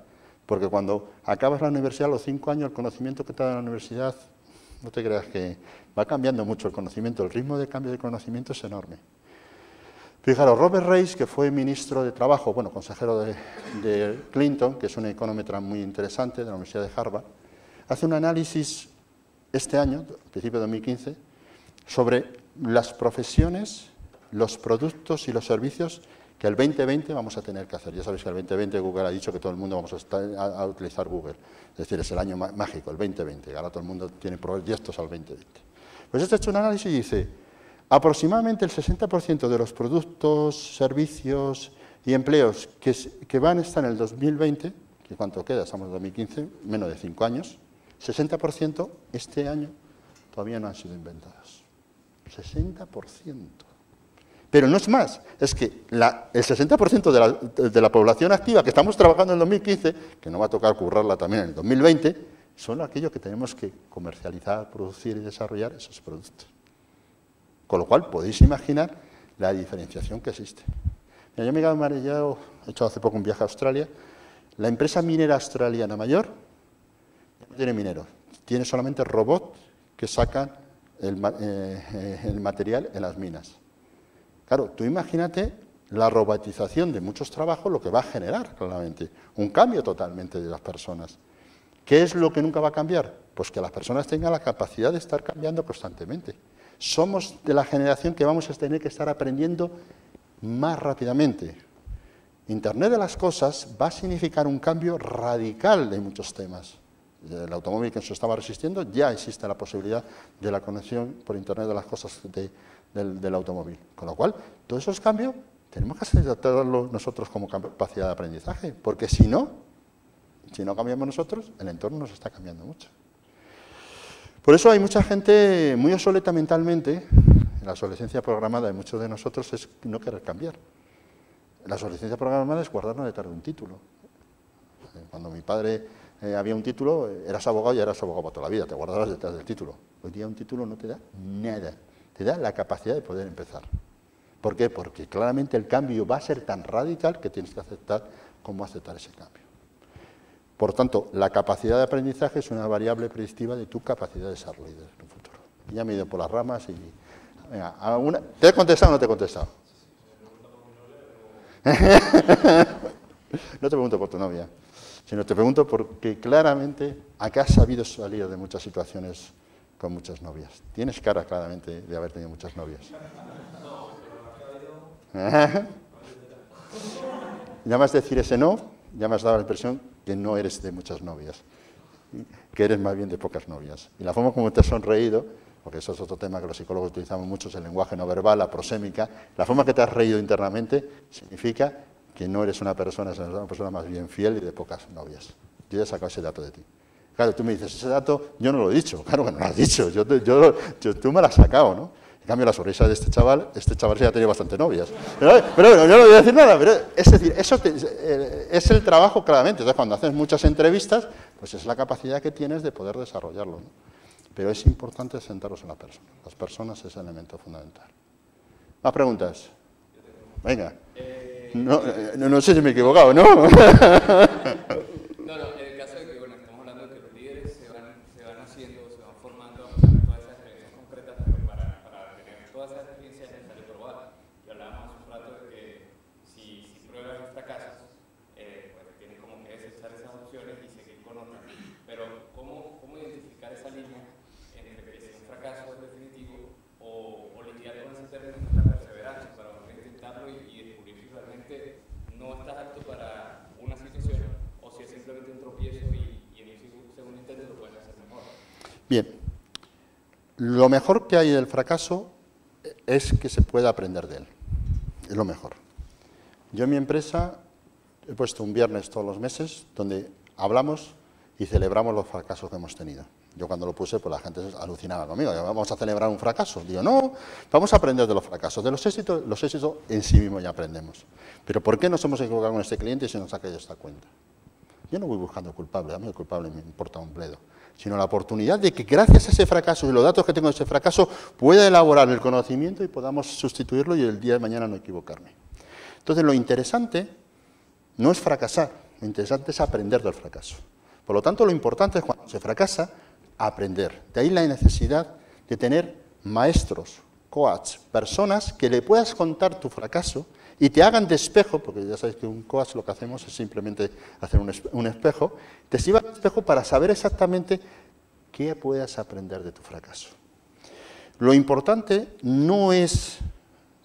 Porque cuando acabas la universidad, a los 5 años, el conocimiento que te da la universidad, no te creas que va cambiando mucho el conocimiento. El ritmo de cambio de conocimiento es enorme. Fijaros, Robert Reich, que fue ministro de Trabajo, bueno, consejero de Clinton, que es un económetra muy interesante de la Universidad de Harvard, hace un análisis este año, a principios de 2015, sobre las profesiones, los productos y los servicios que el 2020 vamos a tener que hacer. Ya sabéis que el 2020 Google ha dicho que todo el mundo vamos a utilizar Google. Es decir, es el año mágico, el 2020. Ahora todo el mundo tiene proyectos al 2020. Pues este ha hecho un análisis y dice, aproximadamente el 60% de los productos, servicios y empleos que van a estar en el 2020, que cuánto queda, estamos en 2015, menos de 5 años, 60% este año todavía no han sido inventados. 60%. Pero no es más, es que el 60% de la población activa que estamos trabajando en 2015, que no va a tocar currarla también en el 2020, son aquellos que tenemos que comercializar, producir y desarrollar esos productos. Con lo cual podéis imaginar la diferenciación que existe. Mira, yo me he maravillado, he hecho hace poco un viaje a Australia. La empresa minera australiana mayor no tiene mineros, tiene solamente robots que sacan el material en las minas. Claro, tú imagínate la robotización de muchos trabajos, lo que va a generar claramente, un cambio totalmente de las personas. ¿Qué es lo que nunca va a cambiar? Pues que las personas tengan la capacidad de estar cambiando constantemente. Somos de la generación que vamos a tener que estar aprendiendo más rápidamente. Internet de las cosas va a significar un cambio radical de muchos temas. El automóvil que se estaba resistiendo, ya existe la posibilidad de la conexión por Internet de las cosas del automóvil. Con lo cual, todos esos cambios tenemos que aceptarlos nosotros como capacidad de aprendizaje, porque si no cambiamos nosotros, el entorno nos está cambiando mucho. Por eso hay mucha gente muy obsoleta mentalmente. La obsolescencia programada de muchos de nosotros es no querer cambiar. La obsolescencia programada es guardarnos detrás de un título. Cuando mi padre había un título, eras abogado y eras abogado para toda la vida, te guardabas detrás del título. Hoy día un título no te da nada, te da la capacidad de poder empezar. ¿Por qué? Porque claramente el cambio va a ser tan radical que tienes que aceptar cómo aceptar ese cambio. Por tanto, la capacidad de aprendizaje es una variable predictiva de tu capacidad de ser líder en un futuro. Ya me he ido por las ramas y... Venga, ¿te he contestado o no te he contestado? No te pregunto por tu novia, sino te pregunto porque claramente acá has sabido salir de muchas situaciones con muchas novias. Tienes cara claramente de haber tenido muchas novias. Ya más decir ese no, ya me has dado la impresión que no eres de muchas novias, que eres más bien de pocas novias. Y la forma como te has sonreído, porque eso es otro tema que los psicólogos utilizamos mucho, es el lenguaje no verbal, la prosémica, la forma que te has reído internamente significa que no eres una persona más bien fiel y de pocas novias. Yo ya he sacado ese dato de ti. Claro, tú me dices, ese dato yo no lo he dicho. Claro que no lo has dicho, tú me lo has sacado, ¿no? cambio, la sonrisa de este chaval sí ha tenido bastante novias. Pero yo no voy a decir nada, pero es decir, eso es el trabajo claramente. Entonces, cuando haces muchas entrevistas, pues es la capacidad que tienes de poder desarrollarlo, ¿no? Pero es importante centrarnos en la persona. Las personas es el elemento fundamental. ¿Más preguntas? Venga. No sé si me he equivocado, ¿no? No, en el caso de que, bueno, estamos hablando de que los líderes se van haciendo, se van formando a pasar todas esas experiencias concretas para tener todas esas experiencias necesarias y probar. Y hablábamos hace un rato de que si pruebas y fracasas, pues tienes como que desechar esas opciones y seguir con otras. Pero, ¿cómo identificar esa línea entre que si un fracaso es definitivo o lidiar con ese término de la perseverancia para volver a intentarlo y descubrir si realmente no estás apto para una situación o si es simplemente un tropiezo y en un segundo intento lo puedes hacer mejor? Bien, lo mejor que hay del fracaso es que se pueda aprender de él, es lo mejor. Yo en mi empresa he puesto un viernes todos los meses donde hablamos y celebramos los fracasos que hemos tenido. Yo cuando lo puse, pues la gente alucinaba conmigo, vamos a celebrar un fracaso. Digo, no, vamos a aprender de los fracasos, de los éxitos en sí mismos ya aprendemos. Pero ¿por qué nos hemos equivocado con este cliente y se nos ha caído esta cuenta? Yo no voy buscando culpable, a mí el culpable me importa un bledo, sino la oportunidad de que gracias a ese fracaso y los datos que tengo de ese fracaso pueda elaborar el conocimiento y podamos sustituirlo y el día de mañana no equivocarme. Entonces lo interesante no es fracasar, lo interesante es aprender del fracaso. Por lo tanto, lo importante es cuando se fracasa, aprender. De ahí la necesidad de tener maestros, coach, personas que le puedas contar tu fracaso y te hagan de espejo, porque ya sabéis que un coach lo que hacemos es simplemente hacer un espejo, te sirva de espejo para saber exactamente qué puedas aprender de tu fracaso. Lo importante no es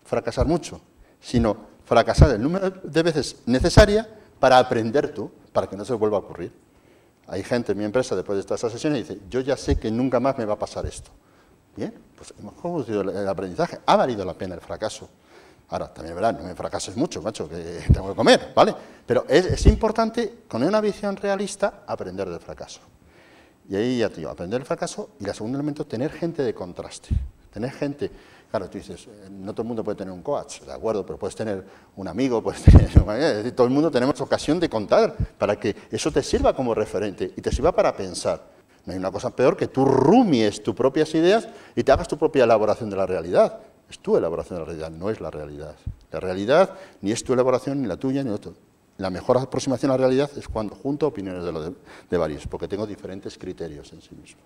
fracasar mucho, sino fracasar el número de veces necesaria para aprender tú, para que no se vuelva a ocurrir. Hay gente en mi empresa, después de estas sesiones, y dice, yo ya sé que nunca más me va a pasar esto. Bien, pues hemos conocido el aprendizaje, ha valido la pena el fracaso. Ahora, también es verdad, no me fracases mucho, macho, que tengo que comer, ¿vale? Pero es importante, con una visión realista, aprender del fracaso. Y ahí ya te digo, aprender del fracaso, y el segundo elemento, tener gente de contraste. Tener gente, claro, tú dices, no todo el mundo puede tener un coach, de acuerdo, pero puedes tener un amigo, puedes tener, es decir, todo el mundo tenemos ocasión de contar para que eso te sirva como referente y te sirva para pensar. No hay una cosa peor que tú rumies tus propias ideas y te hagas tu propia elaboración de la realidad. Es tu elaboración de la realidad, no es la realidad. La realidad ni es tu elaboración, ni la tuya, ni la otra. La mejor aproximación a la realidad es cuando junto opiniones de varios, porque tengo diferentes criterios en sí mismo.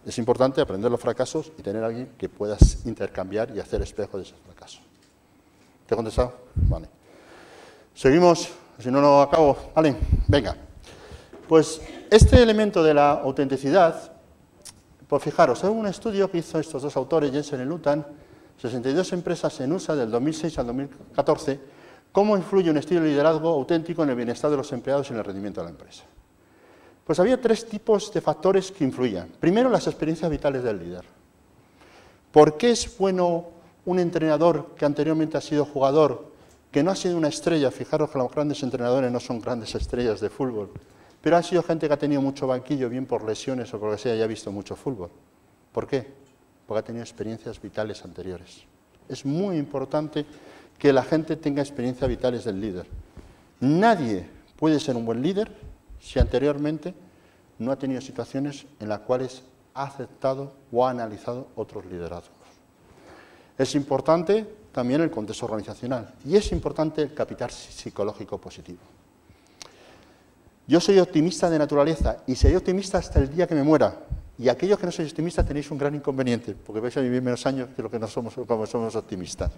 Es importante aprender los fracasos y tener a alguien que puedas intercambiar y hacer espejo de esos fracasos. ¿Te he contestado? Vale. Seguimos, si no, no acabo. Vale, venga. Pues este elemento de la autenticidad, pues fijaros, hay un estudio que hizo estos dos autores, Jensen y Lutan, 62 empresas en USA del 2006 al 2014, cómo influye un estilo de liderazgo auténtico en el bienestar de los empleados y en el rendimiento de la empresa. Pues había tres tipos de factores que influían. Primero, las experiencias vitales del líder. ¿Por qué es bueno un entrenador que anteriormente ha sido jugador, que no ha sido una estrella? Fijaros que los grandes entrenadores no son grandes estrellas de fútbol, pero ha sido gente que ha tenido mucho banquillo, bien por lesiones o por lo que sea, y ha visto mucho fútbol. ¿Por qué? Porque ha tenido experiencias vitales anteriores. Es muy importante que la gente tenga experiencias vitales del líder. Nadie puede ser un buen líder si anteriormente no ha tenido situaciones en las cuales ha aceptado o ha analizado otros liderazgos. Es importante también el contexto organizacional y es importante el capital psicológico positivo. Yo soy optimista de naturaleza y seré optimista hasta el día que me muera. Y aquellos que no sois optimistas tenéis un gran inconveniente, porque vais a vivir menos años que los que no somos, como somos optimistas.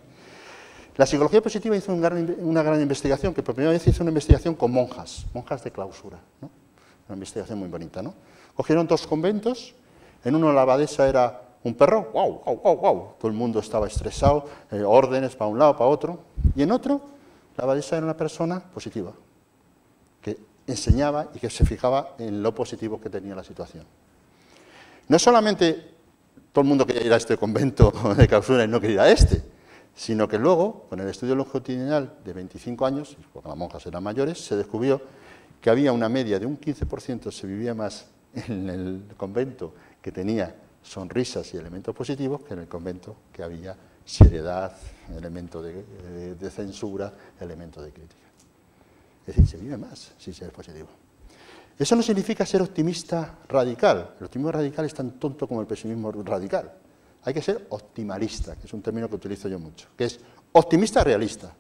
La psicología positiva hizo una gran investigación, que por primera vez hizo una investigación con monjas de clausura, ¿no? Una investigación muy bonita, ¿no? Cogieron dos conventos, en uno la abadesa era un perro, guau, guau, guau, guau, todo el mundo estaba estresado, órdenes para un lado, para otro, y en otro la abadesa era una persona positiva, que enseñaba y que se fijaba en lo positivo que tenía la situación. No solamente todo el mundo quería ir a este convento de clausura y no quería ir a este, sino que luego, con el estudio longitudinal de 25 años, porque las monjas eran mayores, se descubrió que había una media de un 15% se vivía más en el convento que tenía sonrisas y elementos positivos que en el convento, que había seriedad, elemento de censura, elemento de crítica. Es decir, se vive más si se es positivo. Eso no significa ser optimista radical. El optimismo radical es tan tonto como el pesimismo radical. Hay que ser optimalista, que es un término que utilizo yo mucho, que es optimista realista.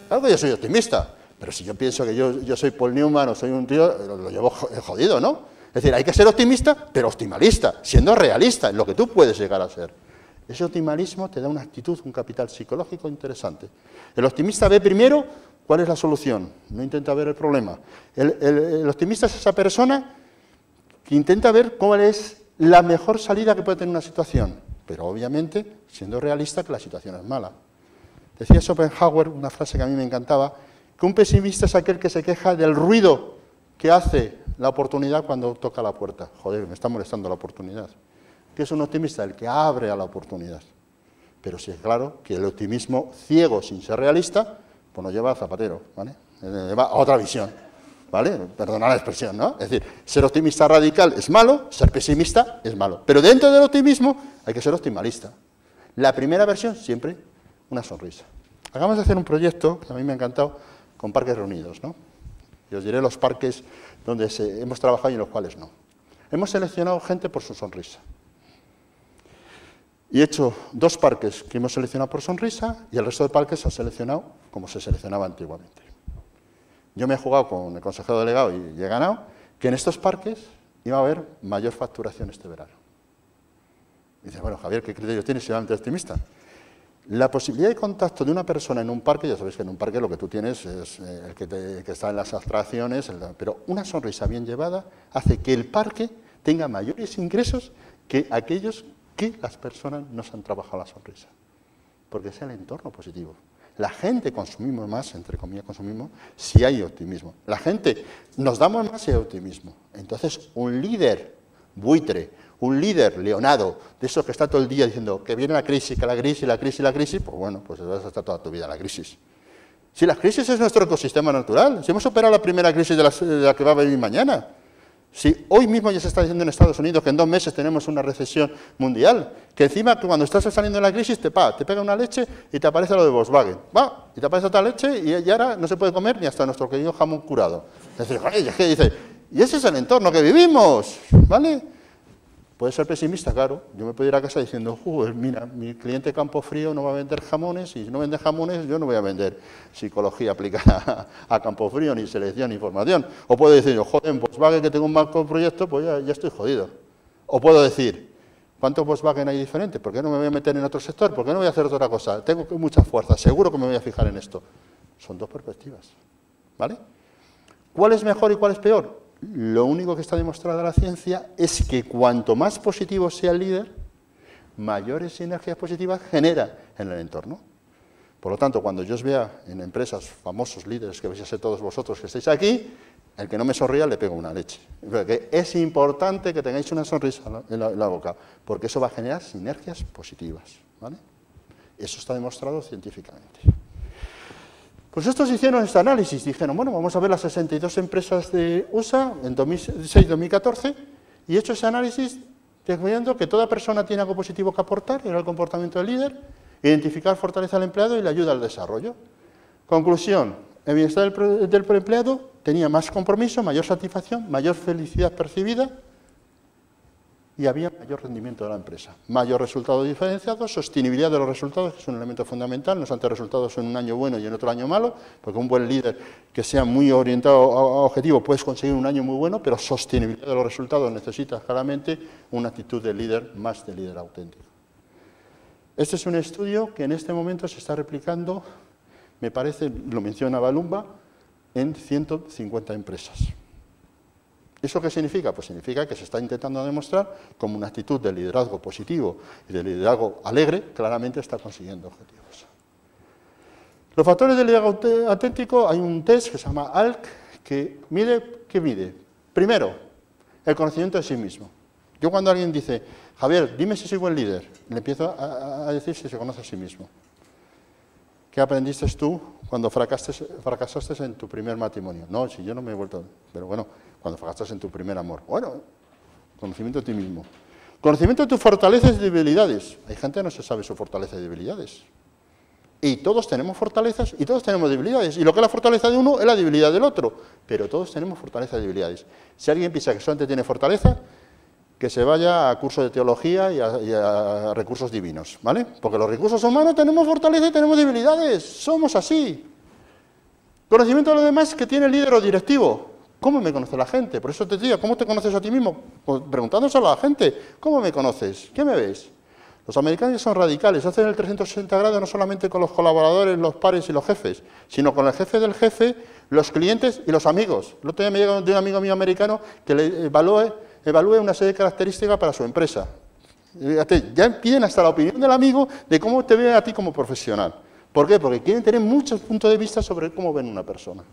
Claro que yo soy optimista, pero si yo pienso que yo soy Paul Newman o soy un tío, lo llevo jodido, ¿no? Es decir, hay que ser optimista, pero optimalista, siendo realista en lo que tú puedes llegar a ser. Ese optimalismo te da una actitud, un capital psicológico interesante. El optimista ve primero cuál es la solución, no intenta ver el problema. El optimista es esa persona que intenta ver cuál es la mejor salida que puede tener una situación, pero obviamente siendo realista que la situación es mala. Decía Schopenhauer, una frase que a mí me encantaba, que un pesimista es aquel que se queja del ruido que hace la oportunidad cuando toca la puerta. Joder, me está molestando la oportunidad. ¿Qué es un optimista? El que abre a la oportunidad. Pero sí es claro que el optimismo ciego, sin ser realista, pues nos lleva a Zapatero, ¿vale? Lleva a otra visión, ¿vale? Perdona la expresión, ¿no? Es decir, ser optimista radical es malo, ser pesimista es malo. Pero dentro del optimismo hay que ser optimalista. La primera versión, siempre una sonrisa. Acabamos de hacer un proyecto, que a mí me ha encantado, con Parques Reunidos, ¿no? Y os diré los parques donde hemos trabajado y en los cuales no. Hemos seleccionado gente por su sonrisa. Y he hecho 2 parques que hemos seleccionado por sonrisa y el resto de parques se han seleccionado como se seleccionaba antiguamente. Yo me he jugado con el consejero delegado y he ganado que en estos parques iba a haber mayor facturación este verano. Y dice, bueno, Javier, ¿qué criterio tienes si realmente optimista? La posibilidad de contacto de una persona en un parque, ya sabéis que en un parque lo que tú tienes es el que está en las atracciones, pero una sonrisa bien llevada hace que el parque tenga mayores ingresos que aquellos que las personas no se han trabajado la sonrisa, porque es el entorno positivo. La gente consumimos más, entre comillas consumimos, si hay optimismo. La gente nos damos más si hay optimismo. Entonces, un líder buitre, un líder leonado, de esos que está todo el día diciendo que viene la crisis, que la crisis, la crisis, la crisis, pues bueno, pues vas a estar toda tu vida en la crisis. Si la crisis es nuestro ecosistema natural, si hemos superado la primera crisis de la que va a venir mañana, si hoy mismo ya se está diciendo en Estados Unidos que en 2 meses tenemos una recesión mundial, que encima que cuando estás saliendo de la crisis te pega una leche y te aparece lo de Volkswagen, y te aparece otra leche y ahora no se puede comer ni hasta nuestro querido jamón curado. Es decir, es que dice, y ese es el entorno que vivimos, ¿vale? Puede ser pesimista, claro. Yo me puedo ir a casa diciendo, mira, mi cliente Campofrío no va a vender jamones, y si no vende jamones, yo no voy a vender psicología aplicada a Campofrío, ni selección, ni formación. O puedo decir, joder, en Volkswagen que tengo un mal proyecto, pues ya estoy jodido. O puedo decir, ¿cuántos Volkswagen hay diferentes? ¿Por qué no me voy a meter en otro sector? ¿Por qué no voy a hacer otra cosa? Tengo mucha fuerza, seguro que me voy a fijar en esto. Son 2 perspectivas, ¿vale? ¿Cuál es mejor y cuál es peor? Lo único que está demostrado en la ciencia es que cuanto más positivo sea el líder, mayores sinergias positivas genera en el entorno. Por lo tanto, cuando yo os vea en empresas, famosos líderes, que vais a ser todos vosotros que estáis aquí, el que no me sonría le pego una leche. Porque es importante que tengáis una sonrisa en la boca, porque eso va a generar sinergias positivas, ¿vale? Eso está demostrado científicamente. Pues estos hicieron este análisis, dijeron, bueno, vamos a ver las 62 empresas de USA en 2006-2014, y he hecho ese análisis descubriendo que toda persona tiene algo positivo que aportar, era el comportamiento del líder, identificar fortaleza al empleado y le ayuda al desarrollo. Conclusión, el bienestar del empleado tenía más compromiso, mayor satisfacción, mayor felicidad percibida, y había mayor rendimiento de la empresa. Mayor resultado diferenciado, sostenibilidad de los resultados, que es un elemento fundamental, no son resultados en un año bueno y en otro año malo, porque un buen líder que sea muy orientado a objetivo puedes conseguir un año muy bueno, pero sostenibilidad de los resultados necesitas claramente una actitud de líder más de líder auténtico. Este es un estudio que en este momento se está replicando, me parece, lo menciona Balumba, en 150 empresas. ¿Eso qué significa? Pues significa que se está intentando demostrar cómo una actitud de liderazgo positivo y de liderazgo alegre claramente está consiguiendo objetivos. Los factores del liderazgo auténtico, hay un test que se llama ALC que mide, ¿qué mide? Primero, el conocimiento de sí mismo. Yo cuando alguien dice, Javier, dime si soy buen líder, le empiezo a decir si se conoce a sí mismo. ¿Qué aprendiste tú cuando fracasaste en tu primer matrimonio? No, si yo no me he vuelto, pero bueno, cuando fracasaste en tu primer amor. Bueno, conocimiento de ti mismo. Conocimiento de tus fortalezas y debilidades. Hay gente que no se sabe sus fortalezas y debilidades. Y todos tenemos fortalezas y todos tenemos debilidades. Y lo que es la fortaleza de uno es la debilidad del otro. Pero todos tenemos fortalezas y debilidades. Si alguien piensa que solamente tiene fortaleza, que se vaya a curso de teología y a recursos divinos, ¿vale? Porque los recursos humanos tenemos fortaleza y tenemos debilidades. Somos así. Conocimiento de lo demás que tiene el líder o directivo. ¿Cómo me conoce la gente? Por eso te digo, ¿cómo te conoces a ti mismo? Pues preguntándoselo a la gente. ¿Cómo me conoces? ¿Qué me ves? Los americanos son radicales, hacen el 360 grados no solamente con los colaboradores, los pares y los jefes, sino con el jefe del jefe, los clientes y los amigos. El otro día me llega de un amigo mío americano que le evalúe una serie de características para su empresa. Fíjate, ya piden hasta la opinión del amigo de cómo te ve a ti como profesional. ¿Por qué? Porque quieren tener muchos puntos de vista sobre cómo ven una persona.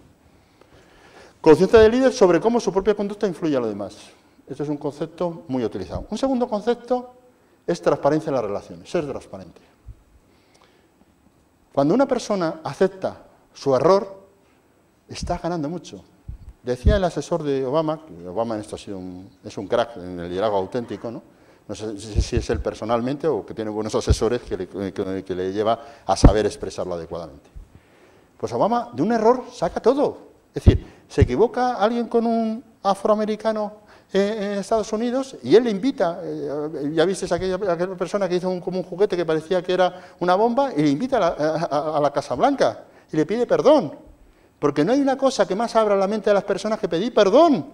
Conciencia del líder sobre cómo su propia conducta influye a los demás. Este es un concepto muy utilizado. Un segundo concepto es transparencia en las relaciones, ser transparente. Cuando una persona acepta su error, está ganando mucho. Decía el asesor de Obama, que Obama en esto es un crack en el liderazgo auténtico, ¿no? No sé si es él personalmente o que tiene buenos asesores que le lleva a saber expresarlo adecuadamente. Pues Obama, de un error, saca todo. Es decir, se equivoca alguien con un afroamericano en Estados Unidos y él le invita, ya viste aquella persona que hizo como un juguete que parecía que era una bomba y le invita a la Casa Blanca y le pide perdón, porque no hay una cosa que más abra la mente de las personas que pedir perdón,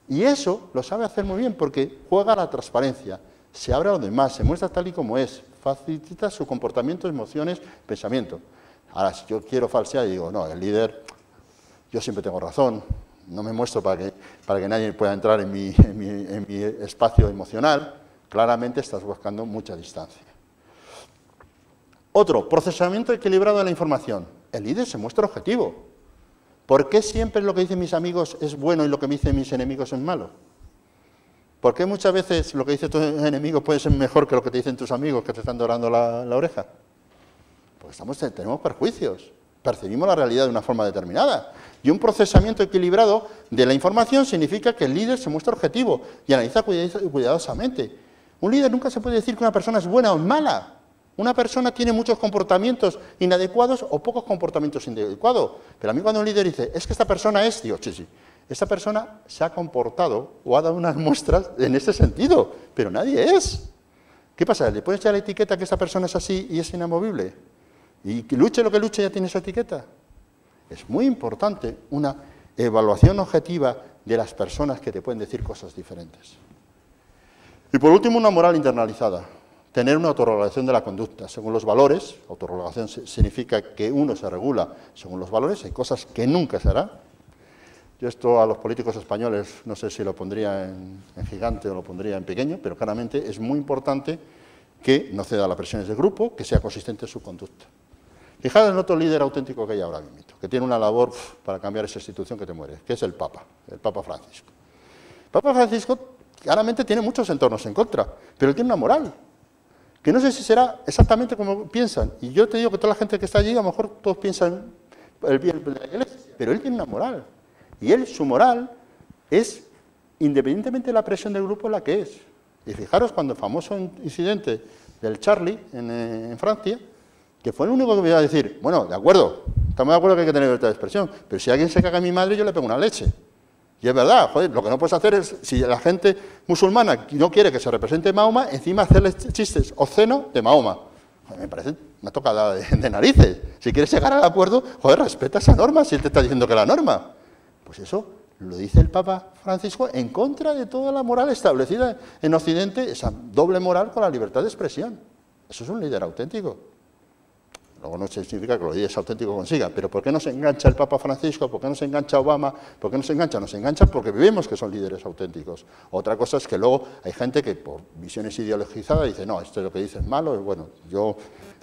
y eso lo sabe hacer muy bien porque juega a la transparencia, se abre a los demás, se muestra tal y como es, facilita su comportamiento, emociones, pensamiento. Ahora, si yo quiero falsear y digo, no, el líder, yo siempre tengo razón, no me muestro para que nadie pueda entrar en mi espacio emocional, claramente estás buscando mucha distancia. Otro, procesamiento equilibrado de la información. El líder se muestra objetivo. ¿Por qué siempre lo que dicen mis amigos es bueno y lo que me dicen mis enemigos es malo? ¿Por qué muchas veces lo que dicen tus enemigos puede ser mejor que lo que te dicen tus amigos que te están dorando la oreja? Porque tenemos perjuicios. Percibimos la realidad de una forma determinada. Y un procesamiento equilibrado de la información significa que el líder se muestra objetivo y analiza cuidadosamente. Un líder nunca se puede decir que una persona es buena o mala. Una persona tiene muchos comportamientos inadecuados o pocos comportamientos inadecuados. Pero a mí cuando un líder dice, es que esta persona es, digo, sí, esta persona se ha comportado o ha dado unas muestras en ese sentido, pero nadie es. ¿Qué pasa? ¿Le puedes echar la etiqueta que esta persona es así y es inamovible? Y que luche lo que luche ya tiene esa etiqueta. Es muy importante una evaluación objetiva de las personas que te pueden decir cosas diferentes. Y por último, una moral internalizada. Tener una autorregulación de la conducta según los valores. Autorregulación significa que uno se regula según los valores. Hay cosas que nunca se harán. Yo esto a los políticos españoles no sé si lo pondría en gigante o lo pondría en pequeño, pero claramente es muy importante que no ceda a las presiones del grupo, que sea consistente en su conducta. Fijaros en otro líder auténtico que hay ahora mismo, que tiene una labor para cambiar esa institución que te muere, que es el Papa Francisco. El Papa Francisco claramente tiene muchos entornos en contra, pero él tiene una moral, que no sé si será exactamente como piensan. Y yo te digo que toda la gente que está allí, a lo mejor todos piensan el bien de la Iglesia, pero él tiene una moral. Y su moral es, independientemente de la presión del grupo, la que es. Y fijaros cuando el famoso incidente del Charlie en Francia, que fue el único que me iba a decir, bueno, de acuerdo, estamos de acuerdo que hay que tener libertad de expresión, pero si alguien se caga en mi madre, yo le pego una leche. Y es verdad, joder, lo que no puedes hacer es, si la gente musulmana no quiere que se represente Mahoma, encima hacerles chistes obscenos de Mahoma. Joder, me parece una tocada de narices. Si quieres llegar al acuerdo, joder, respeta esa norma si él te está diciendo que es la norma. Pues eso lo dice el Papa Francisco en contra de toda la moral establecida en Occidente, esa doble moral con la libertad de expresión. Eso es un líder auténtico. Luego no significa que los líderes auténticos consigan, pero ¿por qué no se engancha el Papa Francisco? ¿Por qué no se engancha Obama? ¿Por qué no se engancha? Nos enganchan porque vemos que son líderes auténticos. Otra cosa es que luego hay gente que por visiones ideologizadas dice, no, esto es lo que dice es malo, y bueno, yo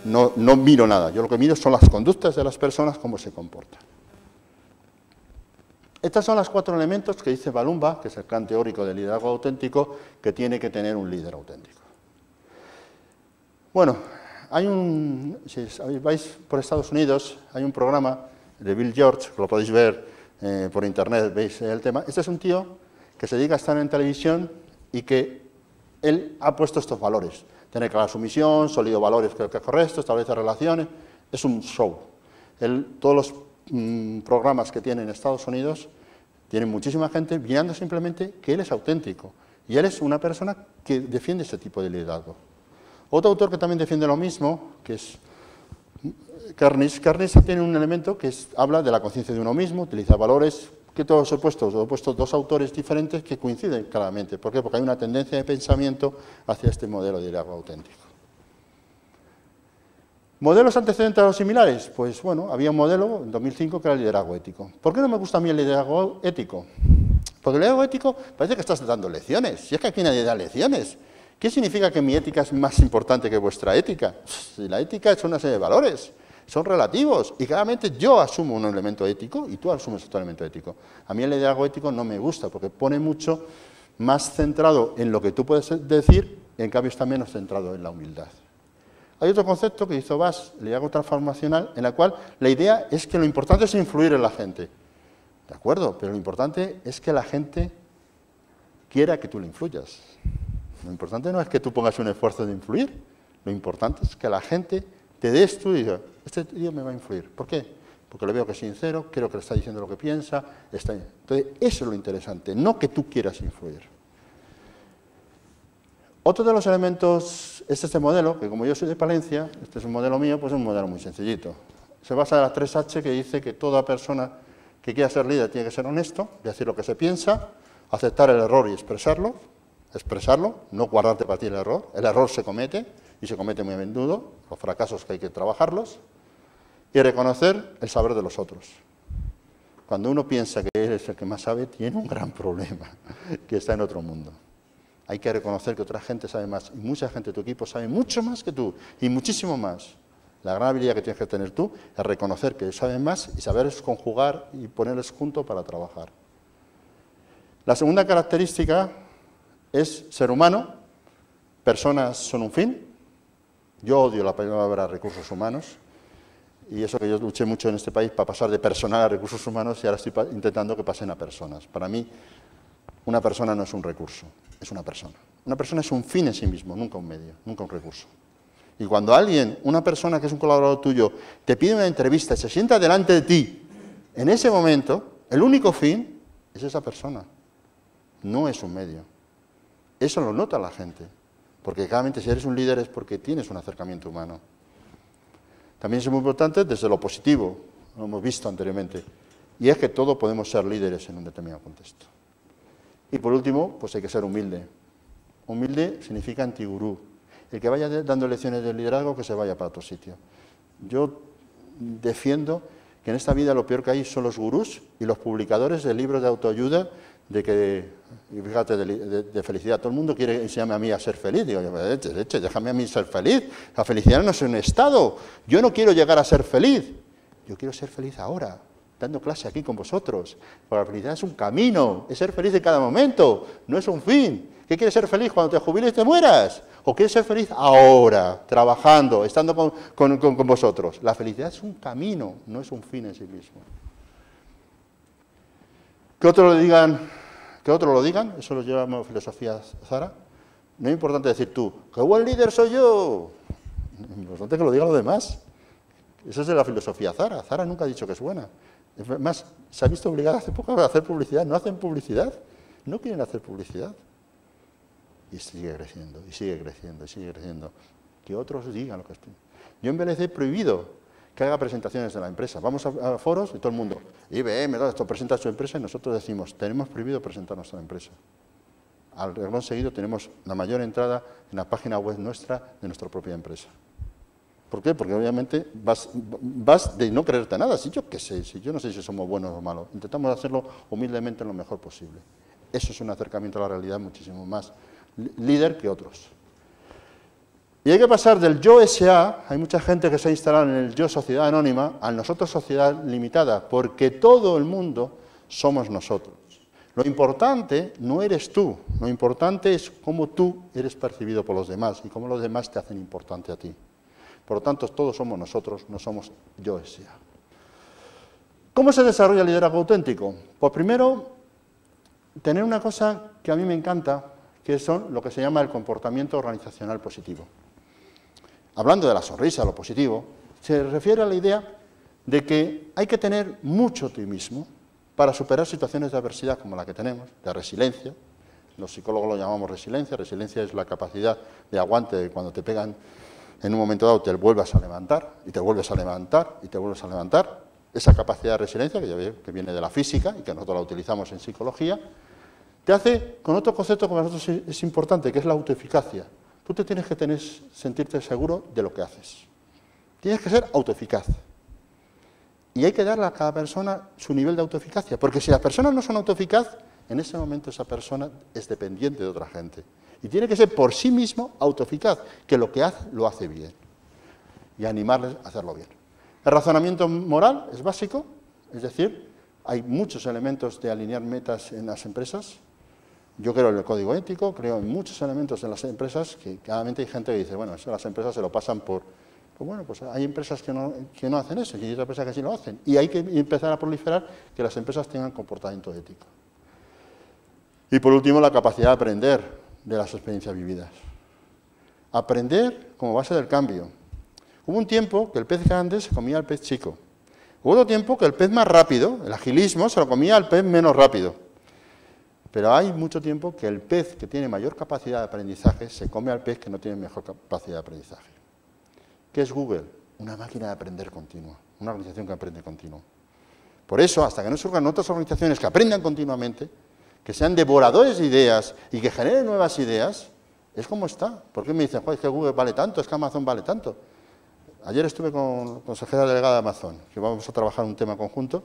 no miro nada, yo lo que miro son las conductas de las personas, cómo se comportan. Estos son los 4 elementos que dice Balumba, que es el plan teórico del liderazgo auténtico, que tiene que tener un líder auténtico. Bueno, si vais por Estados Unidos, hay un programa de Bill George, que lo podéis ver por internet, veis el tema. Este es un tío que se dedica a estar en televisión y que él ha puesto estos valores. Tener clara su misión, sólido valores que es correcto, establece relaciones. Es un show. Todos los programas que tiene en Estados Unidos tienen muchísima gente viendo simplemente que él es auténtico. Y él es una persona que defiende ese tipo de liderazgo. Otro autor que también defiende lo mismo, que es Kernis. Kernis tiene un elemento que habla de la conciencia de uno mismo, utiliza valores que todos he puesto dos autores diferentes que coinciden claramente. ¿Por qué? Porque hay una tendencia de pensamiento hacia este modelo de liderazgo auténtico. ¿Modelos antecedentes a los similares? Pues bueno, había un modelo en 2005 que era el liderazgo ético. ¿Por qué no me gusta a mí el liderazgo ético? Porque el liderazgo ético parece que estás dando lecciones. Si es que aquí nadie da lecciones. ¿Qué significa que mi ética es más importante que vuestra ética? Si la ética es una serie de valores, son relativos, y claramente yo asumo un elemento ético y tú asumes otro elemento ético. A mí el liderazgo ético no me gusta, porque pone mucho más centrado en lo que tú puedes decir, y en cambio está menos centrado en la humildad. Hay otro concepto que hizo Bass, el liderazgo transformacional, en la cual la idea es que lo importante es influir en la gente. De acuerdo, pero lo importante es que la gente quiera que tú le influyas. Lo importante no es que tú pongas un esfuerzo de influir, lo importante es que la gente te des tú y digas, este tío me va a influir. ¿Por qué? Porque le veo que es sincero, creo que le está diciendo lo que piensa. Entonces, eso es lo interesante, no que tú quieras influir. Otro de los elementos es este modelo, que como yo soy de Palencia, este es un modelo mío, pues es un modelo muy sencillito. Se basa en las 3H que dice que toda persona que quiera ser líder tiene que ser honesto, decir lo que se piensa, aceptar el error y expresarlo, no guardarte para ti el error se comete, y se comete muy a menudo, los fracasos que hay que trabajarlos, y reconocer el saber de los otros. Cuando uno piensa que él es el que más sabe, tiene un gran problema, que está en otro mundo. Hay que reconocer que otra gente sabe más, y mucha gente de tu equipo sabe mucho más que tú, y muchísimo más. La gran habilidad que tienes que tener tú es reconocer que saben más y saberles conjugar y ponerles juntos para trabajar. La segunda característica es ser humano. Personas son un fin. Yo odio la palabra recursos humanos, y eso que yo luché mucho en este país para pasar de personal a recursos humanos, y ahora estoy intentando que pasen a personas. Para mí, una persona no es un recurso, es una persona. Una persona es un fin en sí mismo, nunca un medio, nunca un recurso. Y cuando alguien, una persona que es un colaborador tuyo, te pide una entrevista y se sienta delante de ti, en ese momento, el único fin es esa persona, no es un medio. Eso lo nota la gente, porque claramente si eres un líder es porque tienes un acercamiento humano. También es muy importante desde lo positivo, lo hemos visto anteriormente, y es que todos podemos ser líderes en un determinado contexto. Y por último, pues hay que ser humilde. Humilde significa antigurú. El que vaya dando lecciones de liderazgo, que se vaya para otro sitio. Yo defiendo que en esta vida lo peor que hay son los gurús y los publicadores de libros de autoayuda, fíjate, de felicidad. Todo el mundo quiere enseñarme a mí a ser feliz. Digo, déjame a mí ser feliz. La felicidad no es un estado. Yo no quiero llegar a ser feliz. Yo quiero ser feliz ahora, dando clase aquí con vosotros. Porque la felicidad es un camino, es ser feliz en cada momento, no es un fin. ¿Qué quieres ser feliz cuando te jubiles y te mueras? ¿O quieres ser feliz ahora, trabajando, estando con vosotros? La felicidad es un camino, no es un fin en sí mismo. Que otros lo digan, eso lo llamamos filosofía Zara. No es importante decir tú, ¡qué buen líder soy yo! Es importante que lo digan los demás. Eso es de la filosofía Zara. Zara nunca ha dicho que es buena. Es más, se ha visto obligada hace poco a hacer publicidad. No hacen publicidad, no quieren hacer publicidad. Y sigue creciendo, y sigue creciendo, y sigue creciendo. Que otros digan lo que estoy. Yo en BLC he prohibido que haga presentaciones de la empresa. Vamos a foros y todo el mundo, IBM, todo esto presenta su empresa, y nosotros decimos, tenemos prohibido presentar nuestra empresa. Al renglón seguido tenemos la mayor entrada en la página web nuestra de nuestra propia empresa. ¿Por qué? Porque obviamente vas de no creerte nada. Si yo qué sé, si yo no sé si somos buenos o malos. Intentamos hacerlo humildemente lo mejor posible. Eso es un acercamiento a la realidad muchísimo más líder que otros. Y hay que pasar del yo SA, hay mucha gente que se ha instalado en el yo sociedad anónima, al nosotros sociedad limitada, porque todo el mundo somos nosotros. Lo importante no eres tú, lo importante es cómo tú eres percibido por los demás y cómo los demás te hacen importante a ti. Por lo tanto, todos somos nosotros, no somos yo SA. ¿Cómo se desarrolla el liderazgo auténtico? Pues primero, tener una cosa que a mí me encanta, que son lo que se llama el comportamiento organizacional positivo. Hablando de la sonrisa, lo positivo, se refiere a la idea de que hay que tener mucho optimismo para superar situaciones de adversidad como la que tenemos, de resiliencia. Los psicólogos lo llamamos resiliencia. Resiliencia es la capacidad de aguante de cuando te pegan en un momento dado, te vuelvas a levantar, y te vuelves a levantar, y te vuelves a levantar. Esa capacidad de resiliencia, que ya veis que viene de la física y que nosotros la utilizamos en psicología, te hace con otro concepto que para nosotros es importante, que es la autoeficacia. Tú te tienes que sentirte seguro de lo que haces. Tienes que ser autoeficaz. Y hay que darle a cada persona su nivel de autoeficacia, porque si las personas no son autoeficaz, en ese momento esa persona es dependiente de otra gente. Y tiene que ser por sí mismo autoeficaz, que lo que hace, lo hace bien. Y animarles a hacerlo bien. El razonamiento moral es básico, es decir, hay muchos elementos de alinear metas en las empresas. Yo creo en el código ético, creo en muchos elementos en las empresas, que claramente hay gente que dice, bueno, eso las empresas se lo pasan por... Pues bueno, pues hay empresas que no hacen eso, y hay otras empresas que sí lo hacen. Y hay que empezar a proliferar que las empresas tengan comportamiento ético. Y por último, la capacidad de aprender de las experiencias vividas. Aprender como base del cambio. Hubo un tiempo que el pez grande se comía al pez chico. Hubo otro tiempo que el pez más rápido, el agilismo, se lo comía al pez menos rápido. Pero hay mucho tiempo que el pez que tiene mayor capacidad de aprendizaje se come al pez que no tiene mejor capacidad de aprendizaje. ¿Qué es Google? Una máquina de aprender continua, una organización que aprende continuo. Por eso, hasta que no surjan otras organizaciones que aprendan continuamente, que sean devoradores de ideas y que generen nuevas ideas, es como está. ¿Por qué me dicen, joder, es que Google vale tanto, es que Amazon vale tanto? Ayer estuve con la consejera delegada de Amazon, que vamos a trabajar un tema conjunto.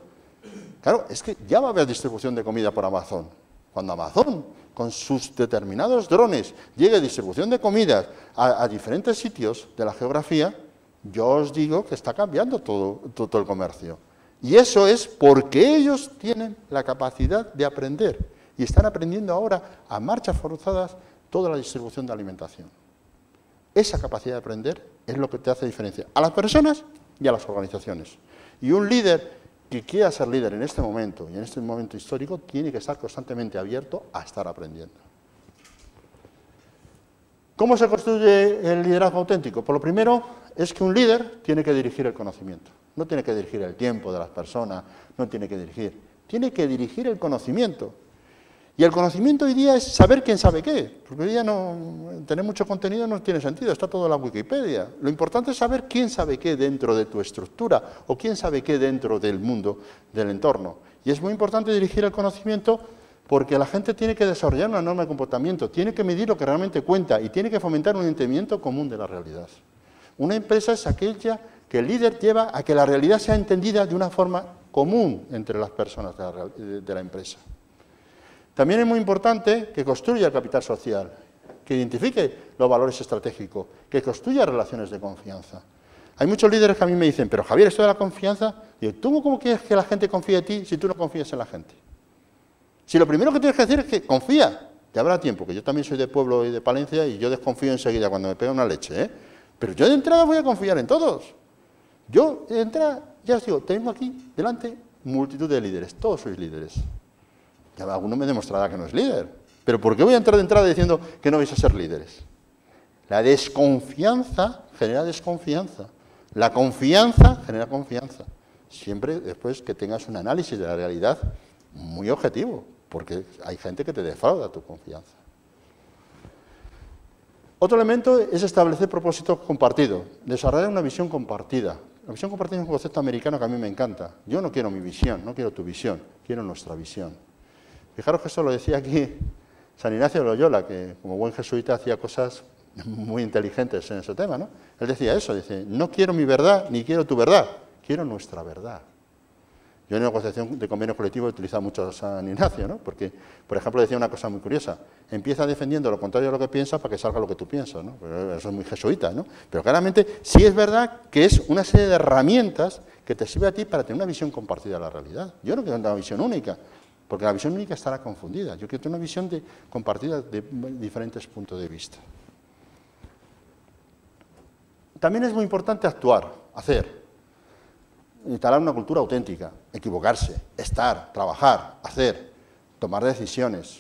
Claro, es que ya va a haber distribución de comida por Amazon. Cuando Amazon, con sus determinados drones, llegue distribución de comidas a diferentes sitios de la geografía, yo os digo que está cambiando todo el comercio. Y eso es porque ellos tienen la capacidad de aprender. Y están aprendiendo ahora a marchas forzadas toda la distribución de alimentación. Esa capacidad de aprender es lo que te hace diferencia a las personas y a las organizaciones. Y un líder que quiera ser líder en este momento y en este momento histórico tiene que estar constantemente abierto a estar aprendiendo. ¿Cómo se construye el liderazgo auténtico? Pues lo primero es que un líder tiene que dirigir el conocimiento. No tiene que dirigir el tiempo de las personas, no tiene que dirigir el conocimiento. Y el conocimiento hoy día es saber quién sabe qué, porque hoy día tener mucho contenido no tiene sentido, está todo en la Wikipedia. Lo importante es saber quién sabe qué dentro de tu estructura o quién sabe qué dentro del mundo, del entorno. Y es muy importante dirigir el conocimiento porque la gente tiene que desarrollar una norma de comportamiento, tiene que medir lo que realmente cuenta y tiene que fomentar un entendimiento común de la realidad. Una empresa es aquella que el líder lleva a que la realidad sea entendida de una forma común entre las personas de la empresa. También es muy importante que construya el capital social, que identifique los valores estratégicos, que construya relaciones de confianza. Hay muchos líderes que a mí me dicen, pero Javier, esto de la confianza, digo, ¿tú cómo quieres que la gente confíe en ti si tú no confías en la gente? Si lo primero que tienes que decir es que confía, ya habrá tiempo, que yo también soy de pueblo y de Palencia y yo desconfío enseguida cuando me pega una leche, ¿eh? Pero yo de entrada voy a confiar en todos. Yo de entrada, ya os digo, tengo aquí delante multitud de líderes, todos sois líderes. Ya alguno me demostrará que no es líder. Pero ¿por qué voy a entrar de entrada diciendo que no vais a ser líderes? La desconfianza genera desconfianza. La confianza genera confianza. Siempre después que tengas un análisis de la realidad muy objetivo, porque hay gente que te defrauda tu confianza. Otro elemento es establecer propósitos compartidos, desarrollar una visión compartida. La visión compartida es un concepto americano que a mí me encanta. Yo no quiero mi visión, no quiero tu visión, quiero nuestra visión. Fijaros que eso lo decía aquí San Ignacio de Loyola, que como buen jesuita hacía cosas muy inteligentes en ese tema, ¿no? Él decía eso, dice, no quiero mi verdad ni quiero tu verdad, quiero nuestra verdad. Yo en negociación de convenios colectivos he utilizado mucho a San Ignacio, ¿no? Porque, por ejemplo, decía una cosa muy curiosa, empieza defendiendo lo contrario a lo que piensas para que salga lo que tú piensas, ¿no? Pero eso es muy jesuita, ¿no? Pero claramente sí es verdad que es una serie de herramientas que te sirve a ti para tener una visión compartida de la realidad. Yo no quiero tener una visión única, porque la visión única estará confundida. Yo quiero tener una visión compartida de diferentes puntos de vista. También es muy importante actuar, hacer, instalar una cultura auténtica, equivocarse, estar, trabajar, hacer, tomar decisiones.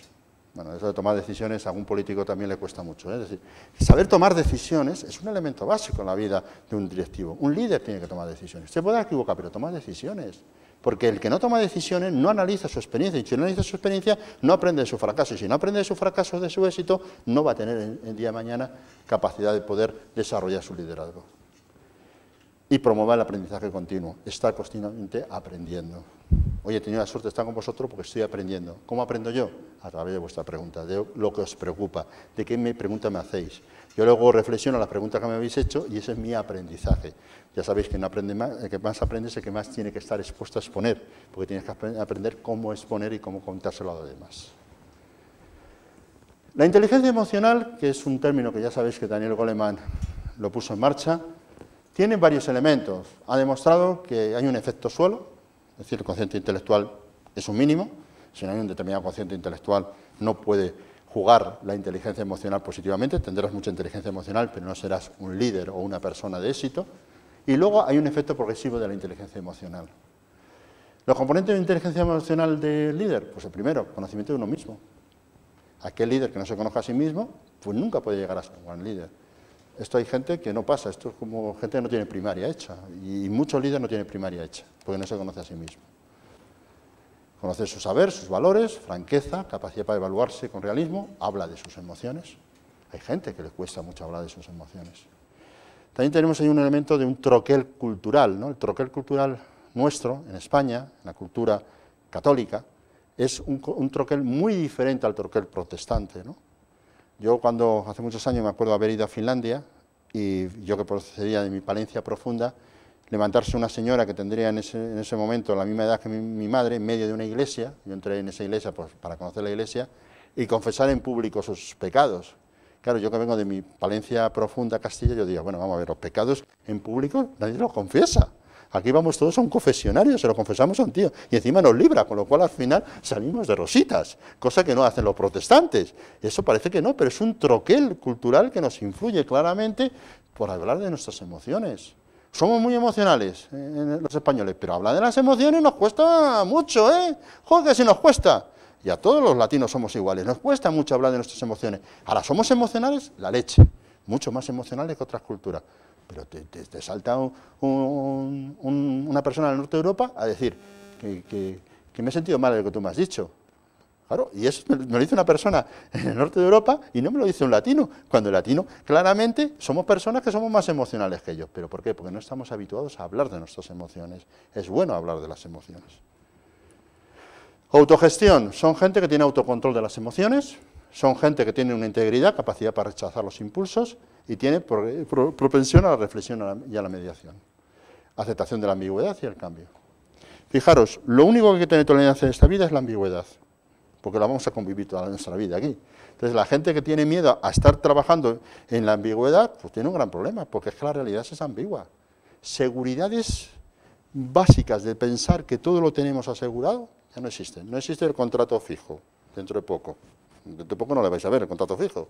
Bueno, eso de tomar decisiones a algún político también le cuesta mucho, ¿eh? Es decir, saber tomar decisiones es un elemento básico en la vida de un directivo. Un líder tiene que tomar decisiones. Se puede equivocar, pero toma decisiones. Porque el que no toma decisiones no analiza su experiencia, y si no analiza su experiencia, no aprende de su fracaso. Y si no aprende de su fracaso, de su éxito, no va a tener el día de mañana capacidad de poder desarrollar su liderazgo. Y promover el aprendizaje continuo, estar continuamente aprendiendo. Hoy he tenido la suerte de estar con vosotros porque estoy aprendiendo. ¿Cómo aprendo yo? A través de vuestra pregunta, de lo que os preocupa, de qué pregunta me hacéis. Yo luego reflexiono las preguntas que me habéis hecho y ese es mi aprendizaje. Ya sabéis que no aprende más, el que más aprende es el que más tiene que estar expuesto a exponer, porque tienes que aprender cómo exponer y cómo contárselo a los demás. La inteligencia emocional, que es un término que ya sabéis que Daniel Goleman lo puso en marcha, tiene varios elementos. Ha demostrado que hay un efecto suelo, es decir, el cociente intelectual es un mínimo. Si no hay un determinado cociente intelectual, no puede jugar la inteligencia emocional positivamente. Tendrás mucha inteligencia emocional, pero no serás un líder o una persona de éxito. Y luego hay un efecto progresivo de la inteligencia emocional. ¿Los componentes de inteligencia emocional del líder? Pues el primero, conocimiento de uno mismo. Aquel líder que no se conozca a sí mismo, pues nunca puede llegar a ser un buen líder. Esto hay gente que no pasa, esto es como gente que no tiene primaria hecha, y muchos líderes no tienen primaria hecha, porque no se conoce a sí mismo. Conocer su saber, sus valores, franqueza, capacidad para evaluarse con realismo, habla de sus emociones. Hay gente que le cuesta mucho hablar de sus emociones. También tenemos ahí un elemento de un troquel cultural, ¿no? El troquel cultural nuestro, en España, en la cultura católica, es un troquel muy diferente al troquel protestante, ¿no? Yo cuando, hace muchos años, me acuerdo haber ido a Finlandia, y yo que procedía de mi Palencia profunda, levantarse una señora que tendría en ese momento la misma edad que mi madre, en medio de una iglesia, yo entré en esa iglesia pues, para conocer la iglesia, y confesar en público sus pecados. Claro, yo que vengo de mi Palencia profunda, Castilla, yo digo, bueno, vamos a ver, los pecados en público nadie los confiesa. Aquí vamos todos a un confesionario, se lo confesamos a un tío, y encima nos libra, con lo cual al final salimos de rositas, cosa que no hacen los protestantes. Eso parece que no, pero es un troquel cultural que nos influye claramente por hablar de nuestras emociones. Somos muy emocionales los españoles, pero hablar de las emociones nos cuesta mucho, ¿eh? Joder, que si nos cuesta. Y a todos los latinos somos iguales, nos cuesta mucho hablar de nuestras emociones. Ahora, ¿somos emocionales? La leche, mucho más emocionales que otras culturas. Pero te salta una persona del norte de Europa a decir que me he sentido mal de lo que tú me has dicho. Claro, y eso me lo dice una persona en el norte de Europa y no me lo dice un latino, cuando el latino, claramente, somos personas que somos más emocionales que ellos. ¿Pero por qué? Porque no estamos habituados a hablar de nuestras emociones. Es bueno hablar de las emociones. Autogestión. Son gente que tiene autocontrol de las emociones, son gente que tiene una integridad, capacidad para rechazar los impulsos y tiene propensión a la reflexión y a la mediación. Aceptación de la ambigüedad y el cambio. Fijaros, lo único que hay que tener tolerancia en esta vida es la ambigüedad, porque la vamos a convivir toda nuestra vida aquí. Entonces, la gente que tiene miedo a estar trabajando en la ambigüedad, pues tiene un gran problema, porque es que la realidad es ambigua. Seguridades básicas de pensar que todo lo tenemos asegurado, ya no existen. No existe el contrato fijo, dentro de poco. Dentro de poco no le vais a ver el contrato fijo.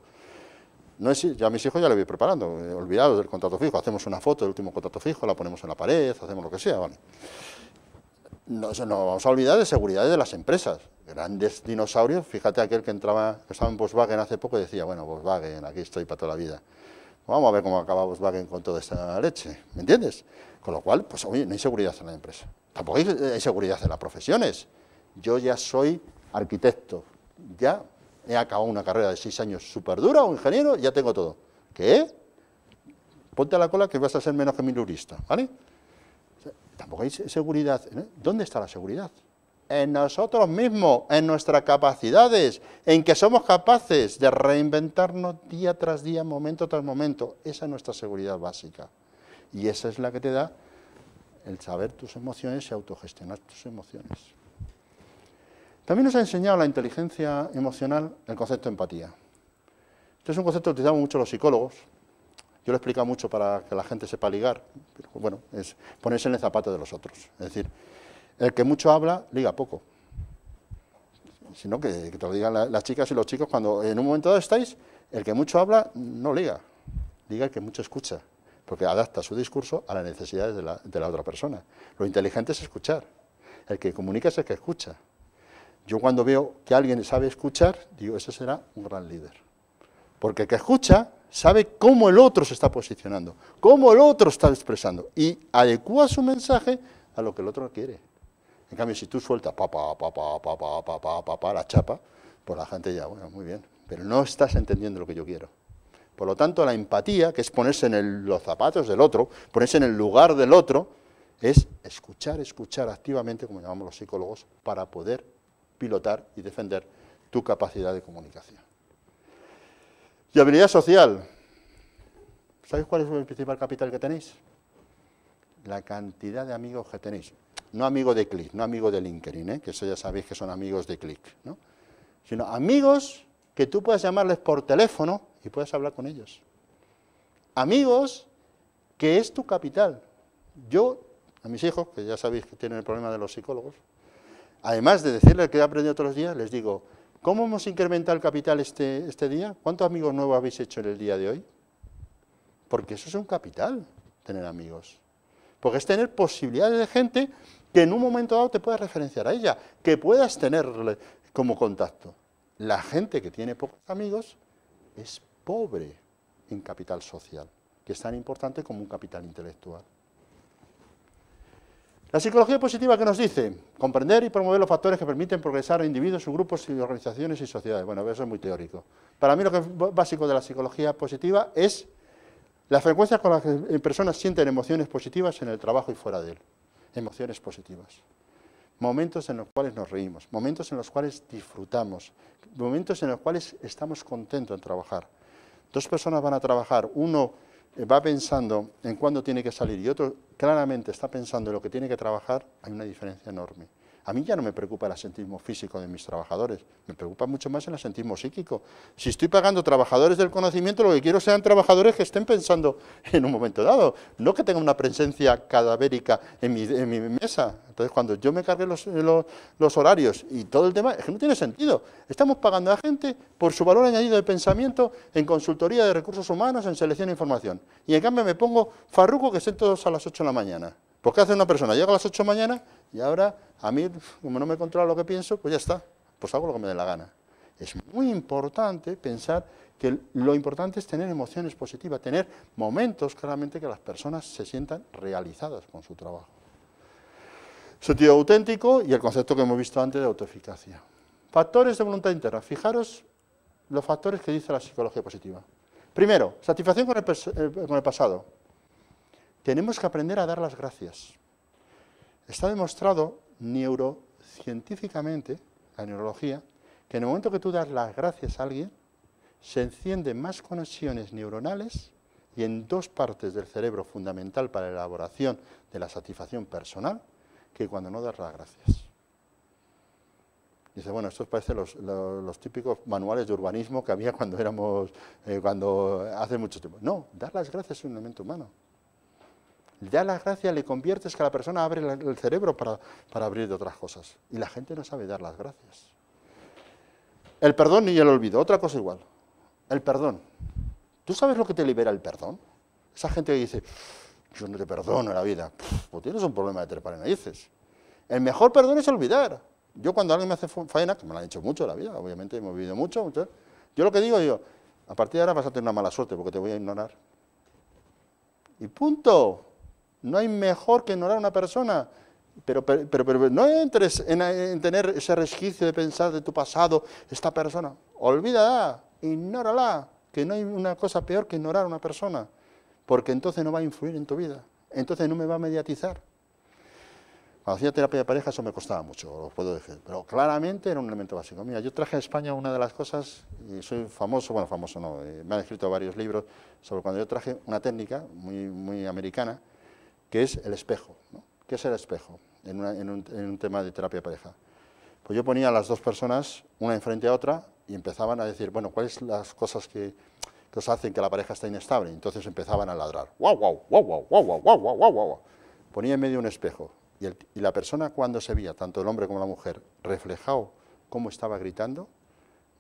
No es, ya a mis hijos ya lo voy preparando, olvidados del contrato fijo. Hacemos una foto del último contrato fijo, la ponemos en la pared, hacemos lo que sea, ¿vale? No vamos a olvidar de seguridad de las empresas. Grandes dinosaurios, fíjate aquel que estaba en Volkswagen hace poco y decía, bueno, Volkswagen, aquí estoy para toda la vida. Vamos a ver cómo acaba Volkswagen con toda esta leche, ¿me entiendes? Con lo cual, pues oye, no hay seguridad en la empresa. Tampoco hay seguridad en las profesiones. Yo ya soy arquitecto, ya he acabado una carrera de 6 años súper dura, o ingeniero, ya tengo todo. ¿Qué? Ponte a la cola que vas a ser menos que milurista, ¿vale? Tampoco hay seguridad. ¿Dónde está la seguridad? En nosotros mismos, en nuestras capacidades, en que somos capaces de reinventarnos día tras día, momento tras momento. Esa es nuestra seguridad básica. Y esa es la que te da el saber tus emociones y autogestionar tus emociones. También nos ha enseñado la inteligencia emocional el concepto de empatía. Este es un concepto que utilizamos mucho los psicólogos. Yo lo he explicado mucho para que la gente sepa ligar, pero bueno, es ponerse en el zapato de los otros. Es decir, el que mucho habla, liga poco. Sino que te lo digan las chicas y los chicos cuando en un momento dado estáis, el que mucho habla no liga, liga el que mucho escucha, porque adapta su discurso a las necesidades de la otra persona. Lo inteligente es escuchar, el que comunica es el que escucha. Yo cuando veo que alguien sabe escuchar, digo, ese será un gran líder. Porque el que escucha sabe cómo el otro se está posicionando, cómo el otro está expresando, y adecúa su mensaje a lo que el otro quiere. En cambio, si tú sueltas la chapa, pues la gente ya, bueno, muy bien, pero no estás entendiendo lo que yo quiero. Por lo tanto, la empatía, que es ponerse en los zapatos del otro, ponerse en el lugar del otro, es escuchar activamente, como llamamos los psicólogos, para poder pilotar y defender tu capacidad de comunicación. Y habilidad social. ¿Sabéis cuál es el principal capital que tenéis? La cantidad de amigos que tenéis. No amigos de clic, no amigos de LinkedIn, que eso ya sabéis que son amigos de clic, ¿no? Sino amigos que tú puedes llamarles por teléfono y puedes hablar con ellos. Amigos que es tu capital. Yo, a mis hijos, que ya sabéis que tienen el problema de los psicólogos, además de decirles que he aprendido todos los días, les digo, ¿cómo hemos incrementado el capital este día? ¿Cuántos amigos nuevos habéis hecho en el día de hoy? Porque eso es un capital, tener amigos. Porque es tener posibilidades de gente que en un momento dado te puedas referenciar a ella, que puedas tenerle como contacto. La gente que tiene pocos amigos es pobre en capital social, que es tan importante como un capital intelectual. La psicología positiva, ¿qué nos dice? Comprender y promover los factores que permiten progresar a individuos, subgrupos, y organizaciones y sociedades. Bueno, eso es muy teórico. Para mí lo que es básico de la psicología positiva es la frecuencia con la que personas sienten emociones positivas en el trabajo y fuera de él. Emociones positivas. Momentos en los cuales nos reímos, momentos en los cuales disfrutamos, momentos en los cuales estamos contentos en trabajar. Dos personas van a trabajar, uno va pensando en cuándo tiene que salir y otro claramente está pensando en lo que tiene que trabajar, hay una diferencia enorme. A mí ya no me preocupa el asentismo físico de mis trabajadores, me preocupa mucho más el asentismo psíquico. Si estoy pagando trabajadores del conocimiento, lo que quiero sean trabajadores que estén pensando en un momento dado, no que tengan una presencia cadavérica en mi mesa. Entonces, cuando yo me cargue los horarios y todo el tema, es que no tiene sentido. Estamos pagando a gente por su valor añadido de pensamiento en consultoría de recursos humanos, en selección e información. Y en cambio me pongo farruco que estén todos a las 8 de la mañana. ¿Por qué hace una persona? Llega a las 8 de la mañana y ahora a mí, como no me controla lo que pienso, pues ya está, pues hago lo que me dé la gana. Es muy importante pensar que lo importante es tener emociones positivas, tener momentos claramente que las personas se sientan realizadas con su trabajo. Sentido auténtico y el concepto que hemos visto antes de autoeficacia. Factores de voluntad interna. Fijaros los factores que dice la psicología positiva. Primero, satisfacción con el pasado. Tenemos que aprender a dar las gracias. Está demostrado neurocientíficamente, la neurología, que en el momento que tú das las gracias a alguien, se encienden más conexiones neuronales y en dos partes del cerebro fundamental para la elaboración de la satisfacción personal, que cuando no das las gracias. Dice, bueno, esto parece los típicos manuales de urbanismo que había cuando hace mucho tiempo. No, dar las gracias es un elemento humano. Dar las gracias le conviertes que la persona abre el cerebro para abrir de otras cosas. Y la gente no sabe dar las gracias. El perdón y el olvido, otra cosa igual. El perdón. ¿Tú sabes lo que te libera el perdón? Esa gente que dice, yo no te perdono en la vida. Pues tienes un problema de trepar en narices. El mejor perdón es olvidar. Yo cuando alguien me hace faena, que me lo han hecho mucho en la vida, obviamente hemos vivido mucho, yo lo que digo, a partir de ahora vas a tener una mala suerte porque te voy a ignorar. Y punto. No hay mejor que ignorar a una persona, pero no entres en tener ese resquicio de pensar de tu pasado, esta persona, olvídala, ignórala, que no hay una cosa peor que ignorar a una persona, porque entonces no va a influir en tu vida, entonces no me va a mediatizar. Cuando hacía terapia de pareja eso me costaba mucho, os puedo decir, pero claramente era un elemento básico. Mira, yo traje a España una de las cosas, y soy famoso, bueno, famoso no, me han escrito varios libros sobre cuando yo traje una técnica muy americana, que es el espejo, ¿no? ¿Qué es el espejo en un tema de terapia de pareja? Pues yo ponía a las dos personas, una enfrente a otra, y empezaban a decir, bueno, ¿cuáles son las cosas que os hacen que la pareja esté inestable? Entonces empezaban a ladrar, guau, guau, guau, guau, guau, guau, guau, guau, guau, guau. Ponía en medio un espejo, y la persona cuando se veía, tanto el hombre como la mujer, reflejado cómo estaba gritando,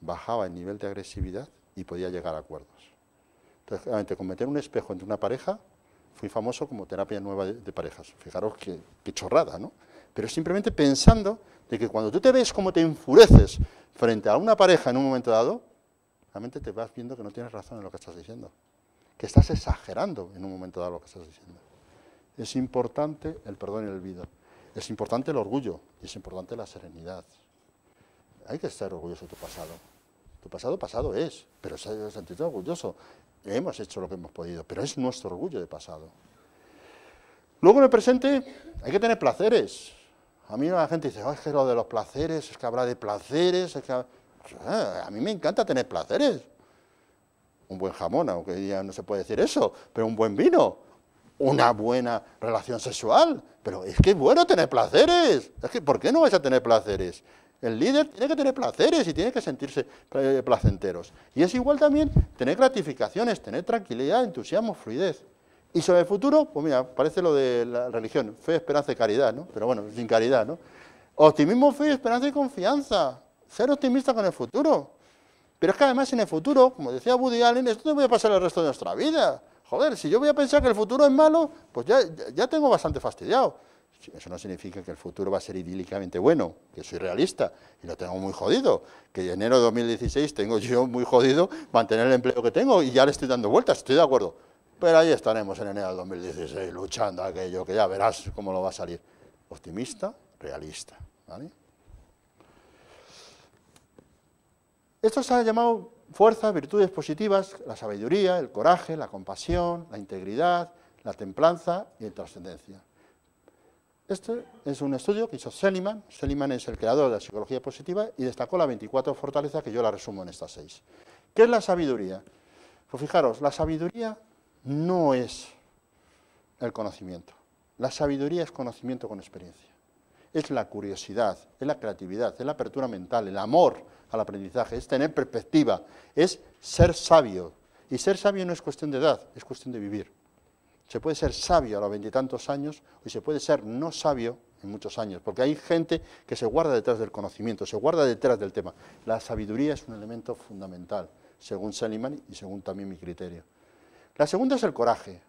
bajaba el nivel de agresividad y podía llegar a acuerdos. Entonces, realmente, con meter un espejo entre una pareja, fui famoso como terapia nueva de parejas. Fijaros qué chorrada, ¿no? Pero simplemente pensando de que cuando tú te ves como te enfureces frente a una pareja en un momento dado, realmente te vas viendo que no tienes razón en lo que estás diciendo, que estás exagerando en un momento dado lo que estás diciendo. Es importante el perdón y el olvido, es importante el orgullo y es importante la serenidad. Hay que estar orgulloso de tu pasado. Tu pasado, pasado es, pero sentirte orgulloso. Hemos hecho lo que hemos podido, pero es nuestro orgullo de pasado. Luego en el presente hay que tener placeres. A mí la gente dice, es que lo de los placeres, es que habrá de placeres, es que... A mí me encanta tener placeres. Un buen jamón, aunque hoy día no se puede decir eso, pero un buen vino, una buena relación sexual. Pero es que es bueno tener placeres. Es que, ¿por qué no vais a tener placeres? El líder tiene que tener placeres y tiene que sentirse placenteros. Y es igual también tener gratificaciones, tener tranquilidad, entusiasmo, fluidez. Y sobre el futuro, pues mira, parece lo de la religión, fe, esperanza y caridad, ¿no? Pero bueno, sin caridad, ¿no? Optimismo, fe, esperanza y confianza. Ser optimista con el futuro. Pero es que además en el futuro, como decía Woody Allen, esto no voy a pasar el resto de nuestra vida. Joder, si yo voy a pensar que el futuro es malo, pues ya tengo bastante fastidiado. Eso no significa que el futuro va a ser idílicamente bueno, que soy realista y lo tengo muy jodido, que en enero de 2016 tengo yo muy jodido mantener el empleo que tengo y ya le estoy dando vueltas, estoy de acuerdo. Pero ahí estaremos en enero de 2016 luchando aquello, que ya verás cómo lo va a salir. Optimista, realista, ¿vale? Esto se ha llamado fuerzas, virtudes positivas, la sabiduría, el coraje, la compasión, la integridad, la templanza y la trascendencia. Este es un estudio que hizo Seligman. Seligman es el creador de la psicología positiva y destacó las 24 fortalezas que yo la resumo en estas 6. ¿Qué es la sabiduría? Pues fijaros, la sabiduría no es el conocimiento. La sabiduría es conocimiento con experiencia. Es la curiosidad, es la creatividad, es la apertura mental, el amor al aprendizaje, es tener perspectiva, es ser sabio. Y ser sabio no es cuestión de edad, es cuestión de vivir. Se puede ser sabio a los 20 y tantos años y se puede ser no sabio en muchos años, porque hay gente que se guarda detrás del conocimiento, se guarda detrás del tema. La sabiduría es un elemento fundamental, según Seligman y según también mi criterio. La segunda es el coraje.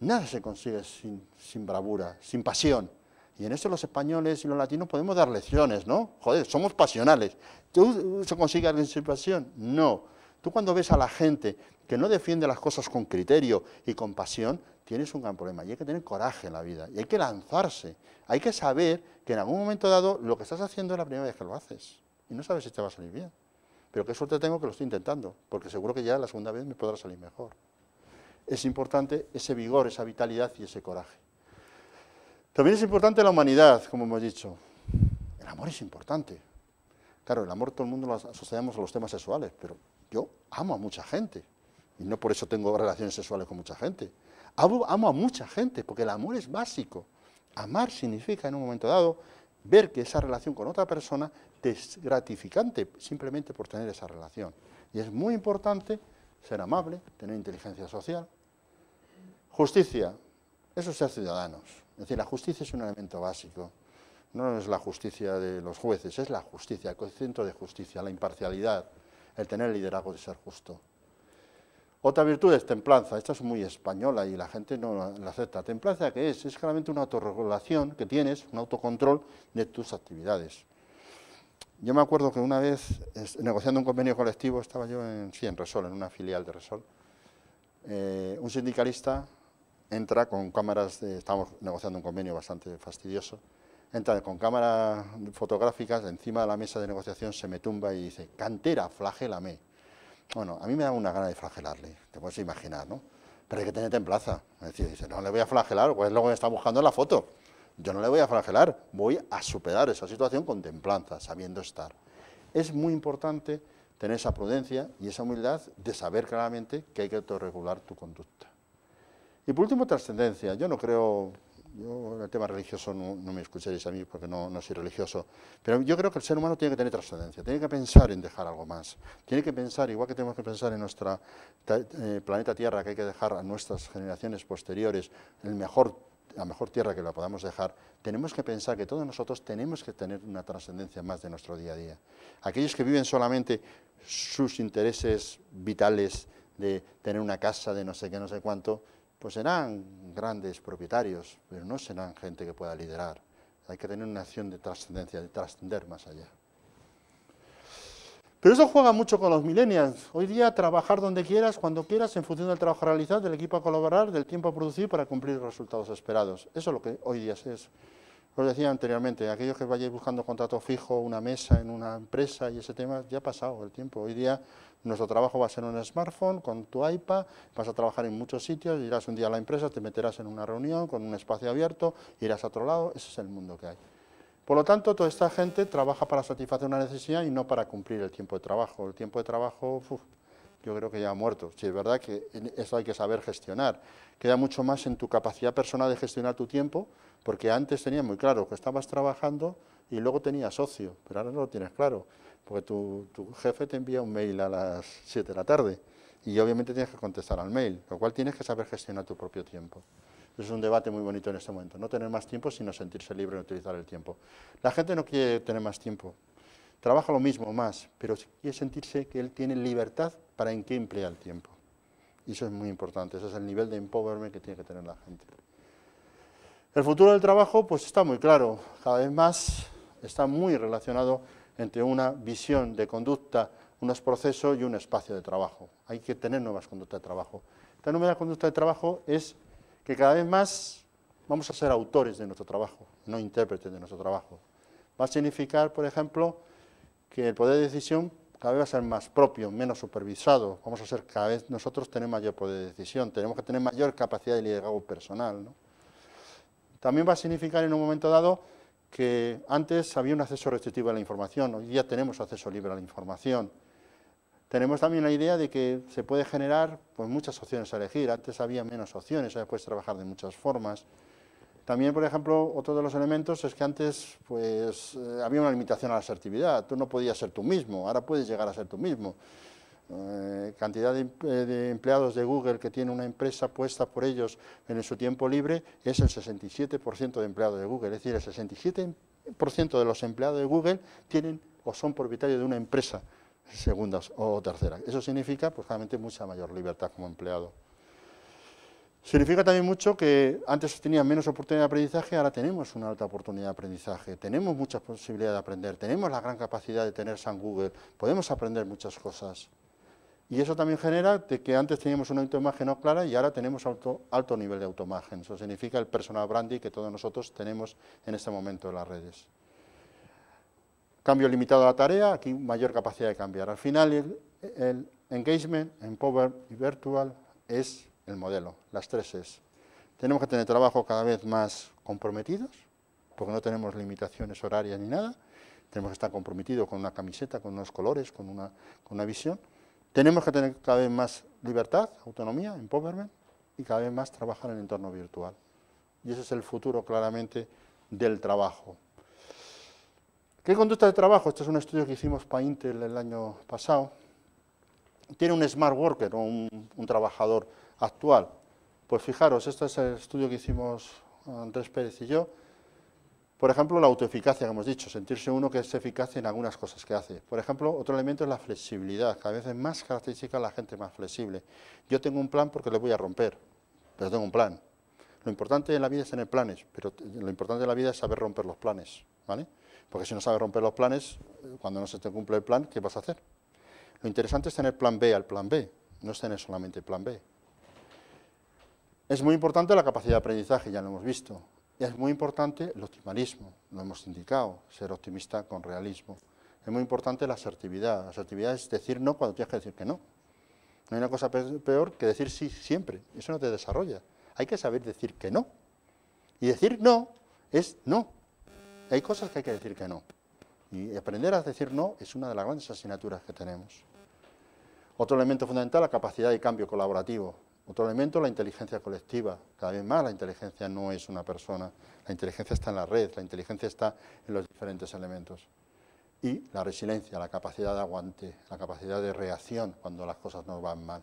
Nada se consigue sin bravura, sin pasión. Y en eso los españoles y los latinos podemos dar lecciones, ¿no? Joder, somos pasionales. ¿Tú se consigue alguien sin pasión? No. Tú cuando ves a la gente que no defiende las cosas con criterio y con pasión, tienes un gran problema. Y hay que tener coraje en la vida. Y hay que lanzarse. Hay que saber que en algún momento dado lo que estás haciendo es la primera vez que lo haces. Y no sabes si te va a salir bien. Pero qué suerte tengo que lo estoy intentando, porque seguro que ya la segunda vez me podrá salir mejor. Es importante ese vigor, esa vitalidad y ese coraje. También es importante la humanidad, como hemos dicho. El amor es importante. Claro, el amor todo el mundo lo asociamos a los temas sexuales, pero yo amo a mucha gente. Y no por eso tengo relaciones sexuales con mucha gente. Amo a mucha gente, porque el amor es básico. Amar significa, en un momento dado, ver que esa relación con otra persona te es gratificante, simplemente por tener esa relación. Y es muy importante ser amable, tener inteligencia social. Justicia, eso es ser ciudadanos. Es decir, la justicia es un elemento básico. No es la justicia de los jueces, es la justicia, el coeficiente de justicia, la imparcialidad, el tener el liderazgo de ser justo. Otra virtud es templanza. Esta es muy española y la gente no la acepta. ¿Templanza qué es? Es claramente una autorregulación que tienes, un autocontrol de tus actividades. Yo me acuerdo que una vez, negociando un convenio colectivo, estaba yo en Resol, en una filial de Resol. Un sindicalista entra con cámaras, estamos negociando un convenio bastante fastidioso, entra con cámaras fotográficas, encima de la mesa de negociación se me tumba y dice, cantera, flagélame. Bueno, a mí me da una gana de flagelarle, te puedes imaginar, ¿no? Pero hay que tener templanza. Es decir, dice, no le voy a flagelar, pues es lo que me está buscando en la foto. Yo no le voy a flagelar, voy a superar esa situación con templanza, sabiendo estar. Es muy importante tener esa prudencia y esa humildad de saber claramente que hay que autorregular tu conducta. Y por último, trascendencia. Yo no creo, yo en el tema religioso no me escuchéis a mí porque no soy religioso, pero yo creo que el ser humano tiene que tener trascendencia, tiene que pensar en dejar algo más, tiene que pensar, igual que tenemos que pensar en nuestro planeta Tierra, que hay que dejar a nuestras generaciones posteriores la mejor tierra que la podamos dejar, tenemos que pensar que todos nosotros tenemos que tener una trascendencia más de nuestro día a día. Aquellos que viven solamente sus intereses vitales de tener una casa, de no sé qué, no sé cuánto, pues serán grandes propietarios, pero no serán gente que pueda liderar. Hay que tener una acción de trascendencia, de trascender más allá. Pero eso juega mucho con los millennials. Hoy día trabajar donde quieras, cuando quieras, en función del trabajo realizado, del equipo a colaborar, del tiempo a producir para cumplir los resultados esperados. Eso es lo que hoy día es. Os decía anteriormente, aquellos que vayáis buscando contrato fijo, una mesa en una empresa y ese tema, ya ha pasado el tiempo. Hoy día nuestro trabajo va a ser un smartphone, con tu iPad, vas a trabajar en muchos sitios, irás un día a la empresa, te meterás en una reunión con un espacio abierto, irás a otro lado, ese es el mundo que hay. Por lo tanto, toda esta gente trabaja para satisfacer una necesidad y no para cumplir el tiempo de trabajo. El tiempo de trabajo, yo creo que ya ha muerto. Sí, es verdad que eso hay que saber gestionar. Queda mucho más en tu capacidad personal de gestionar tu tiempo, porque antes tenías muy claro que estabas trabajando y luego tenías ocio, pero ahora no lo tienes claro, porque tu jefe te envía un mail a las 7 de la tarde y obviamente tienes que contestar al mail, lo cual tienes que saber gestionar tu propio tiempo. Es un debate muy bonito en este momento, no tener más tiempo, sino sentirse libre de utilizar el tiempo. La gente no quiere tener más tiempo, trabaja lo mismo, más, pero quiere sentirse que él tiene libertad para en qué emplea el tiempo. Y eso es muy importante, ese es el nivel de empowerment que tiene que tener la gente. El futuro del trabajo, pues está muy claro, cada vez más está muy relacionado entre una visión de conducta, unos procesos y un espacio de trabajo. Hay que tener nuevas conductas de trabajo. Esta nueva conducta de trabajo es que cada vez más vamos a ser autores de nuestro trabajo, no intérpretes de nuestro trabajo. Va a significar, por ejemplo, que el poder de decisión cada vez va a ser más propio, menos supervisado. Vamos a ser cada vez, nosotros tenemos mayor poder de decisión, tenemos que tener mayor capacidad de liderazgo personal, ¿no? También va a significar en un momento dado que antes había un acceso restrictivo a la información, hoy día tenemos acceso libre a la información. Tenemos también la idea de que se puede generar pues, muchas opciones a elegir, antes había menos opciones, ahora puedes trabajar de muchas formas. También, por ejemplo, otro de los elementos es que antes pues, había una limitación a la asertividad, tú no podías ser tú mismo, ahora puedes llegar a ser tú mismo. Cantidad de empleados de Google que tiene una empresa puesta por ellos en su tiempo libre es el 67% de empleados de Google, es decir, el 67% de los empleados de Google tienen o son propietarios de una empresa segunda o tercera. Eso significa, pues, claramente mucha mayor libertad como empleado. Significa también mucho que antes tenían menos oportunidad de aprendizaje, ahora tenemos una alta oportunidad de aprendizaje, tenemos muchas posibilidades de aprender, tenemos la gran capacidad de tener San Google, podemos aprender muchas cosas. Y eso también genera de que antes teníamos una autoimagen no clara y ahora tenemos alto nivel de autoimagen. Eso significa el personal branding que todos nosotros tenemos en este momento en las redes. Cambio limitado a la tarea, aquí mayor capacidad de cambiar. Al final el engagement, empower y virtual es el modelo, las 3 Es. Tenemos que tener trabajo cada vez más comprometidos, porque no tenemos limitaciones horarias ni nada. Tenemos que estar comprometidos con una camiseta, con unos colores, con una visión. Tenemos que tener cada vez más libertad, autonomía, empowerment, y cada vez más trabajar en el entorno virtual. Y ese es el futuro, claramente, del trabajo. ¿Qué conducta de trabajo? Este es un estudio que hicimos para Intel el año pasado. ¿Tiene un smart worker o un trabajador actual? Pues fijaros, este es el estudio que hicimos Andrés Pérez y yo. Por ejemplo, la autoeficacia, que hemos dicho, sentirse uno que es eficaz en algunas cosas que hace. Por ejemplo, otro elemento es la flexibilidad, cada vez es más característica la gente más flexible. Yo tengo un plan porque le voy a romper, pero tengo un plan. Lo importante en la vida es tener planes, pero lo importante de la vida es saber romper los planes, ¿vale? Porque si no sabes romper los planes, cuando no se te cumple el plan, ¿qué vas a hacer? Lo interesante es tener plan B al plan B, no es tener solamente plan B. Es muy importante la capacidad de aprendizaje, ya lo hemos visto. Y es muy importante el optimismo, lo hemos indicado, ser optimista con realismo. Es muy importante la asertividad. La asertividad es decir no cuando tienes que decir que no. No hay una cosa peor que decir sí siempre, eso no te desarrolla. Hay que saber decir que no. Y decir no es no. Hay cosas que hay que decir que no. Y aprender a decir no es una de las grandes asignaturas que tenemos. Otro elemento fundamental, la capacidad de cambio colaborativo. Otro elemento, la inteligencia colectiva. Cada vez más la inteligencia no es una persona, la inteligencia está en la red, la inteligencia está en los diferentes elementos. Y la resiliencia, la capacidad de aguante, la capacidad de reacción cuando las cosas no van mal.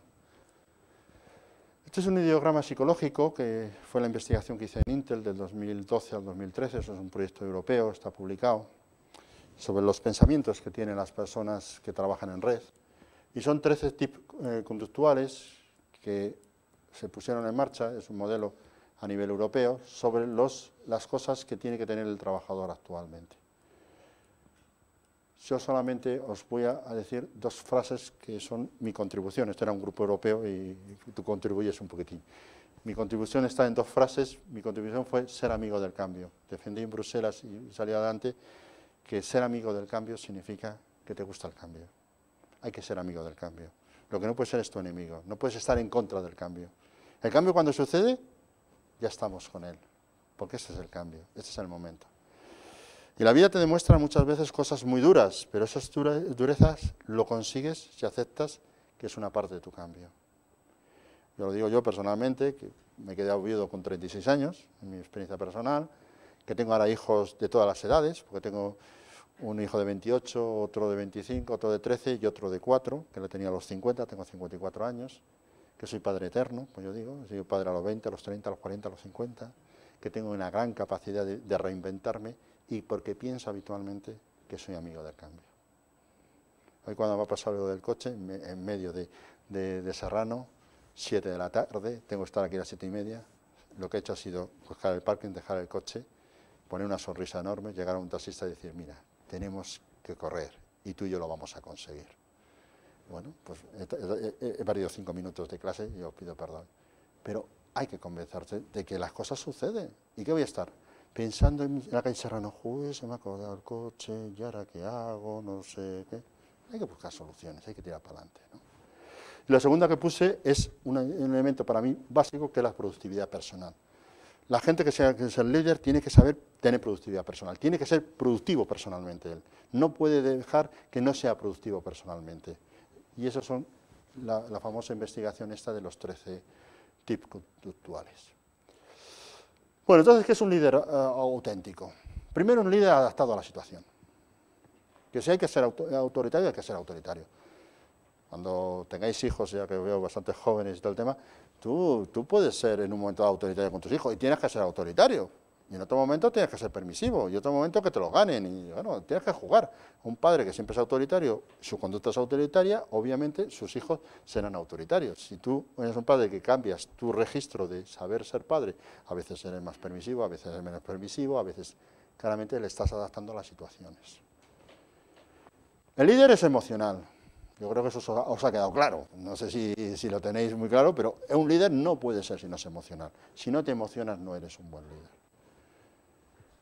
Este es un ideograma psicológico que fue la investigación que hice en Intel del 2012 al 2013, eso es un proyecto europeo, está publicado, sobre los pensamientos que tienen las personas que trabajan en red. Y son 13 tipos conductuales que se pusieron en marcha, es un modelo a nivel europeo, sobre las cosas que tiene que tener el trabajador actualmente. Yo solamente os voy a decir 2 frases que son mi contribución. Este era un grupo europeo y tú contribuyes un poquitín. Mi contribución está en 2 frases. Mi contribución fue ser amigo del cambio. Defendí en Bruselas y salí adelante que ser amigo del cambio significa que te gusta el cambio. Hay que ser amigo del cambio. Lo que no puede ser es tu enemigo. No puedes estar en contra del cambio. El cambio cuando sucede, ya estamos con él. Porque este es el cambio, este es el momento. Y la vida te demuestra muchas veces cosas muy duras, pero esas durezas lo consigues si aceptas que es una parte de tu cambio. Yo lo digo yo personalmente, que me he quedado viudo con 36 años, en mi experiencia personal, que tengo ahora hijos de todas las edades, porque tengo un hijo de 28, otro de 25, otro de 13 y otro de 4, que lo tenía a los 50, tengo 54 años, que soy padre eterno, pues yo digo, soy padre a los 20, a los 30, a los 40, a los 50, que tengo una gran capacidad de reinventarme y porque pienso habitualmente que soy amigo del cambio. Hoy cuando va a pasar lo del coche, en medio de Serrano, 7 de la tarde, tengo que estar aquí a las 7:30, lo que he hecho ha sido coger el parking, dejar el coche, poner una sonrisa enorme, llegar a un taxista y decir, mira, tenemos que correr y tú y yo lo vamos a conseguir. Bueno, pues he perdido 5 minutos de clase y os pido perdón. Pero hay que convencerse de que las cosas suceden. ¿Y qué voy a estar? Pensando en la calle Serrano, joder, se me ha acordado el coche, ¿y ahora qué hago? No sé qué. Hay que buscar soluciones, hay que tirar para adelante, ¿no? Y la segunda que puse es un elemento para mí básico, que es la productividad personal. La gente que sea el líder tiene que saber tener productividad personal, tiene que ser productivo personalmente él. No puede dejar que no sea productivo personalmente. Y esas son la famosa investigación esta de los 13 tips conductuales. Bueno, entonces, ¿qué es un líder auténtico? Primero, un líder adaptado a la situación. Que si hay que ser autoritario, hay que ser autoritario. Cuando tengáis hijos, ya que veo bastante jóvenes y todo el tema, tú puedes ser en un momento autoritario con tus hijos y tienes que ser autoritario. Y en otro momento tienes que ser permisivo, y en otro momento que te lo ganen, y bueno, tienes que jugar. Un padre que siempre es autoritario, su conducta es autoritaria, obviamente sus hijos serán autoritarios. Si tú eres un padre que cambias tu registro de saber ser padre, a veces eres más permisivo, a veces eres menos permisivo, a veces claramente le estás adaptando a las situaciones. El líder es emocional. Yo creo que eso os ha quedado claro. No sé si lo tenéis muy claro, pero un líder no puede ser si no es emocional. Si no te emocionas, no eres un buen líder.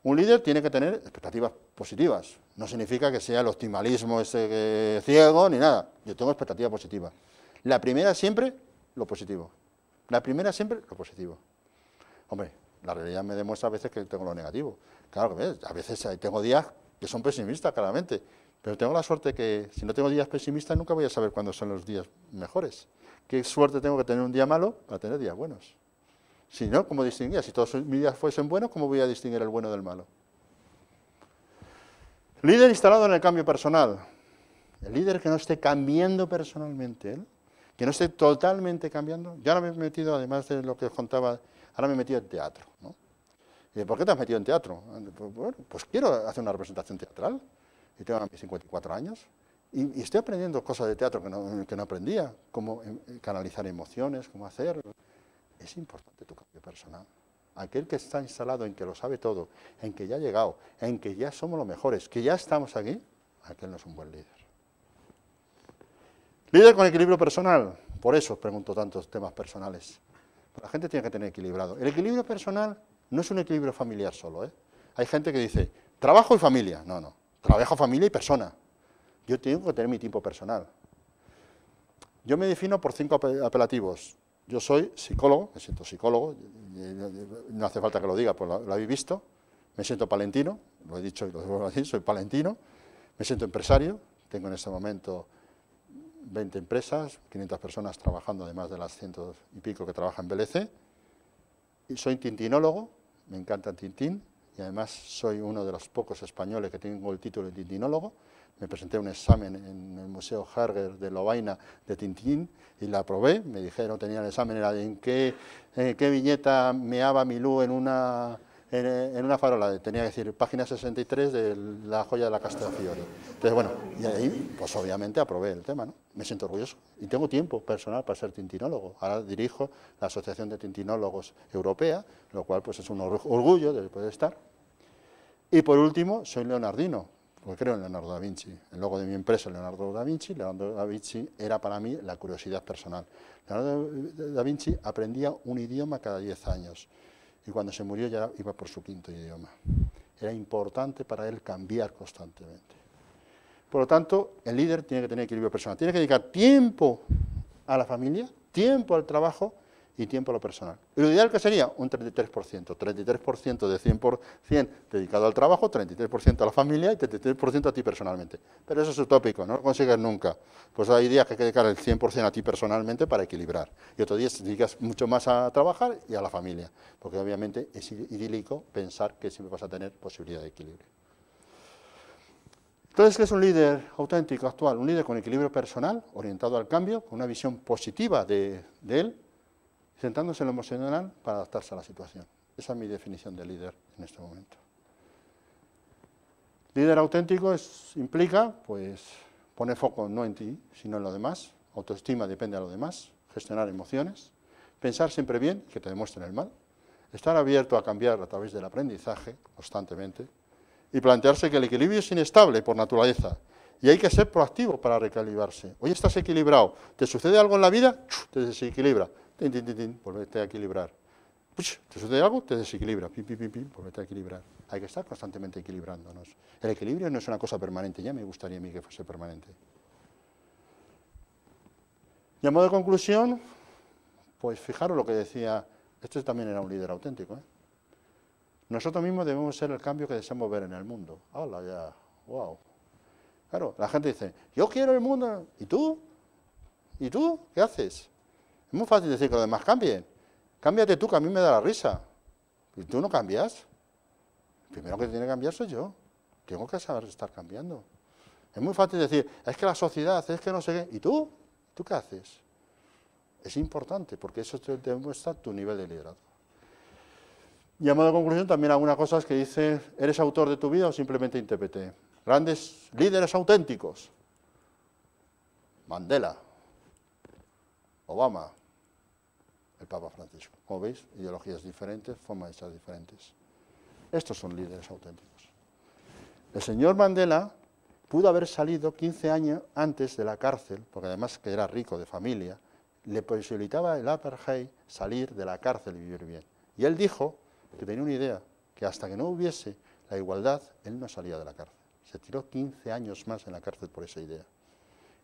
Un líder tiene que tener expectativas positivas. No significa que sea el optimalismo ese ciego ni nada. Yo tengo expectativas positivas. La primera siempre, lo positivo. La primera siempre, lo positivo. Hombre, la realidad me demuestra a veces que tengo lo negativo. Claro que a veces tengo días que son pesimistas, claramente. Pero tengo la suerte que si no tengo días pesimistas nunca voy a saber cuándo son los días mejores. Qué suerte tengo que tener un día malo para tener días buenos. Si no, ¿cómo distinguía? Si todos mis días fuesen buenos, ¿cómo voy a distinguir el bueno del malo? Líder instalado en el cambio personal. El líder que no esté cambiando personalmente, que no esté totalmente cambiando. Yo ahora me he metido, además de lo que os contaba, ahora me he metido en teatro, ¿no? ¿Y por qué te has metido en teatro? Bueno, pues quiero hacer una representación teatral. Y tengo mis 54 años. Y estoy aprendiendo cosas de teatro que no aprendía. Cómo canalizar emociones, cómo hacer. Es importante tu cambio personal. Aquel que está instalado en que lo sabe todo, en que ya ha llegado, en que ya somos los mejores, que ya estamos aquí, aquel no es un buen líder. Líder con equilibrio personal. Por eso os pregunto tantos temas personales. La gente tiene que tener equilibrado. El equilibrio personal no es un equilibrio familiar solo, ¿eh? Hay gente que dice, trabajo y familia. No, no. Trabajo, familia y persona. Yo tengo que tener mi tiempo personal. Yo me defino por 5 apelativos. Yo soy psicólogo, me siento psicólogo, no hace falta que lo diga, pues lo habéis visto. Me siento palentino, lo he dicho y lo debo decir, soy palentino. Me siento empresario, tengo en este momento 20 empresas, 500 personas trabajando, además de las 100 y pico que trabajan en BLC. Y soy tintinólogo, me encanta Tintín, y además soy uno de los pocos españoles que tengo el título de tintinólogo. Me presenté un examen en el Museo Harger de Lovaina de Tintín y la aprobé. Me dijeron, tenía el examen, era de en qué viñeta meaba Milú en en una farola, tenía que decir página 63 de La joya de la Castellfiore. Entonces, bueno, y ahí, pues obviamente aprobé el tema, ¿no? Me siento orgulloso y tengo tiempo personal para ser tintinólogo. Ahora dirijo la Asociación de Tintinólogos Europea, lo cual pues es un orgullo de poder estar. Y por último, soy leonardino, porque creo en Leonardo da Vinci. El logo de mi empresa es Leonardo da Vinci. Leonardo da Vinci era para mí la curiosidad personal. Leonardo da Vinci aprendía un idioma cada 10 años. Y cuando se murió ya iba por su 5.º idioma. Era importante para él cambiar constantemente. Por lo tanto, el líder tiene que tener equilibrio personal. Tiene que dedicar tiempo a la familia, tiempo al trabajo y tiempo a lo personal. Y lo ideal que sería un 33%. 33% de 100% dedicado al trabajo, 33% a la familia y 33% a ti personalmente. Pero eso es utópico, no lo consigues nunca. Pues hay días que hay que dedicar el 100% a ti personalmente para equilibrar. Y otros días dedicas mucho más a trabajar y a la familia. Porque obviamente es idílico pensar que siempre vas a tener posibilidad de equilibrio. Entonces, ¿qué es un líder auténtico, actual? Un líder con equilibrio personal, orientado al cambio, con una visión positiva de él, centrándose en lo emocional para adaptarse a la situación. Esa es mi definición de líder en este momento. Líder auténtico implica, pues, poner foco no en ti, sino en lo demás. Autoestima depende de lo demás. Gestionar emociones. Pensar siempre bien, que te demuestren el mal. Estar abierto a cambiar a través del aprendizaje, constantemente. Y plantearse que el equilibrio es inestable por naturaleza. Y hay que ser proactivo para recalibrarse. Hoy estás equilibrado. ¿Te sucede algo en la vida? Te desequilibra. Volvete a equilibrar. ¿Te sucede algo? Te desequilibra. Volvete a equilibrar. Hay que estar constantemente equilibrándonos. El equilibrio no es una cosa permanente, ya me gustaría a mí que fuese permanente. Y a modo de conclusión, pues fijaros lo que decía, este también era un líder auténtico, ¿eh? Nosotros mismos debemos ser el cambio que deseamos ver en el mundo. ¡Hala ya! ¡Wow! Claro, la gente dice, yo quiero el mundo, ¿y tú? ¿Y tú? ¿Qué haces? Es muy fácil decir que los demás cambien. Cámbiate tú, que a mí me da la risa. ¿Y tú no cambias? El primero que tiene que cambiar soy yo. Tengo que saber estar cambiando. Es muy fácil decir, es que la sociedad, es que no sé qué. ¿Y tú? ¿Tú qué haces? Es importante, porque eso te demuestra tu nivel de liderazgo. Y a modo de conclusión, también algunas cosas que dice, ¿eres autor de tu vida o simplemente intérprete? Grandes líderes auténticos. Mandela. Obama. El Papa Francisco. Como veis, ideologías diferentes, formas de ser diferentes. Estos son líderes auténticos. El señor Mandela pudo haber salido 15 años antes de la cárcel, porque además que era rico de familia, le posibilitaba el apartheid salir de la cárcel y vivir bien. Y él dijo que tenía una idea, que hasta que no hubiese la igualdad, él no salía de la cárcel. Se tiró 15 años más en la cárcel por esa idea.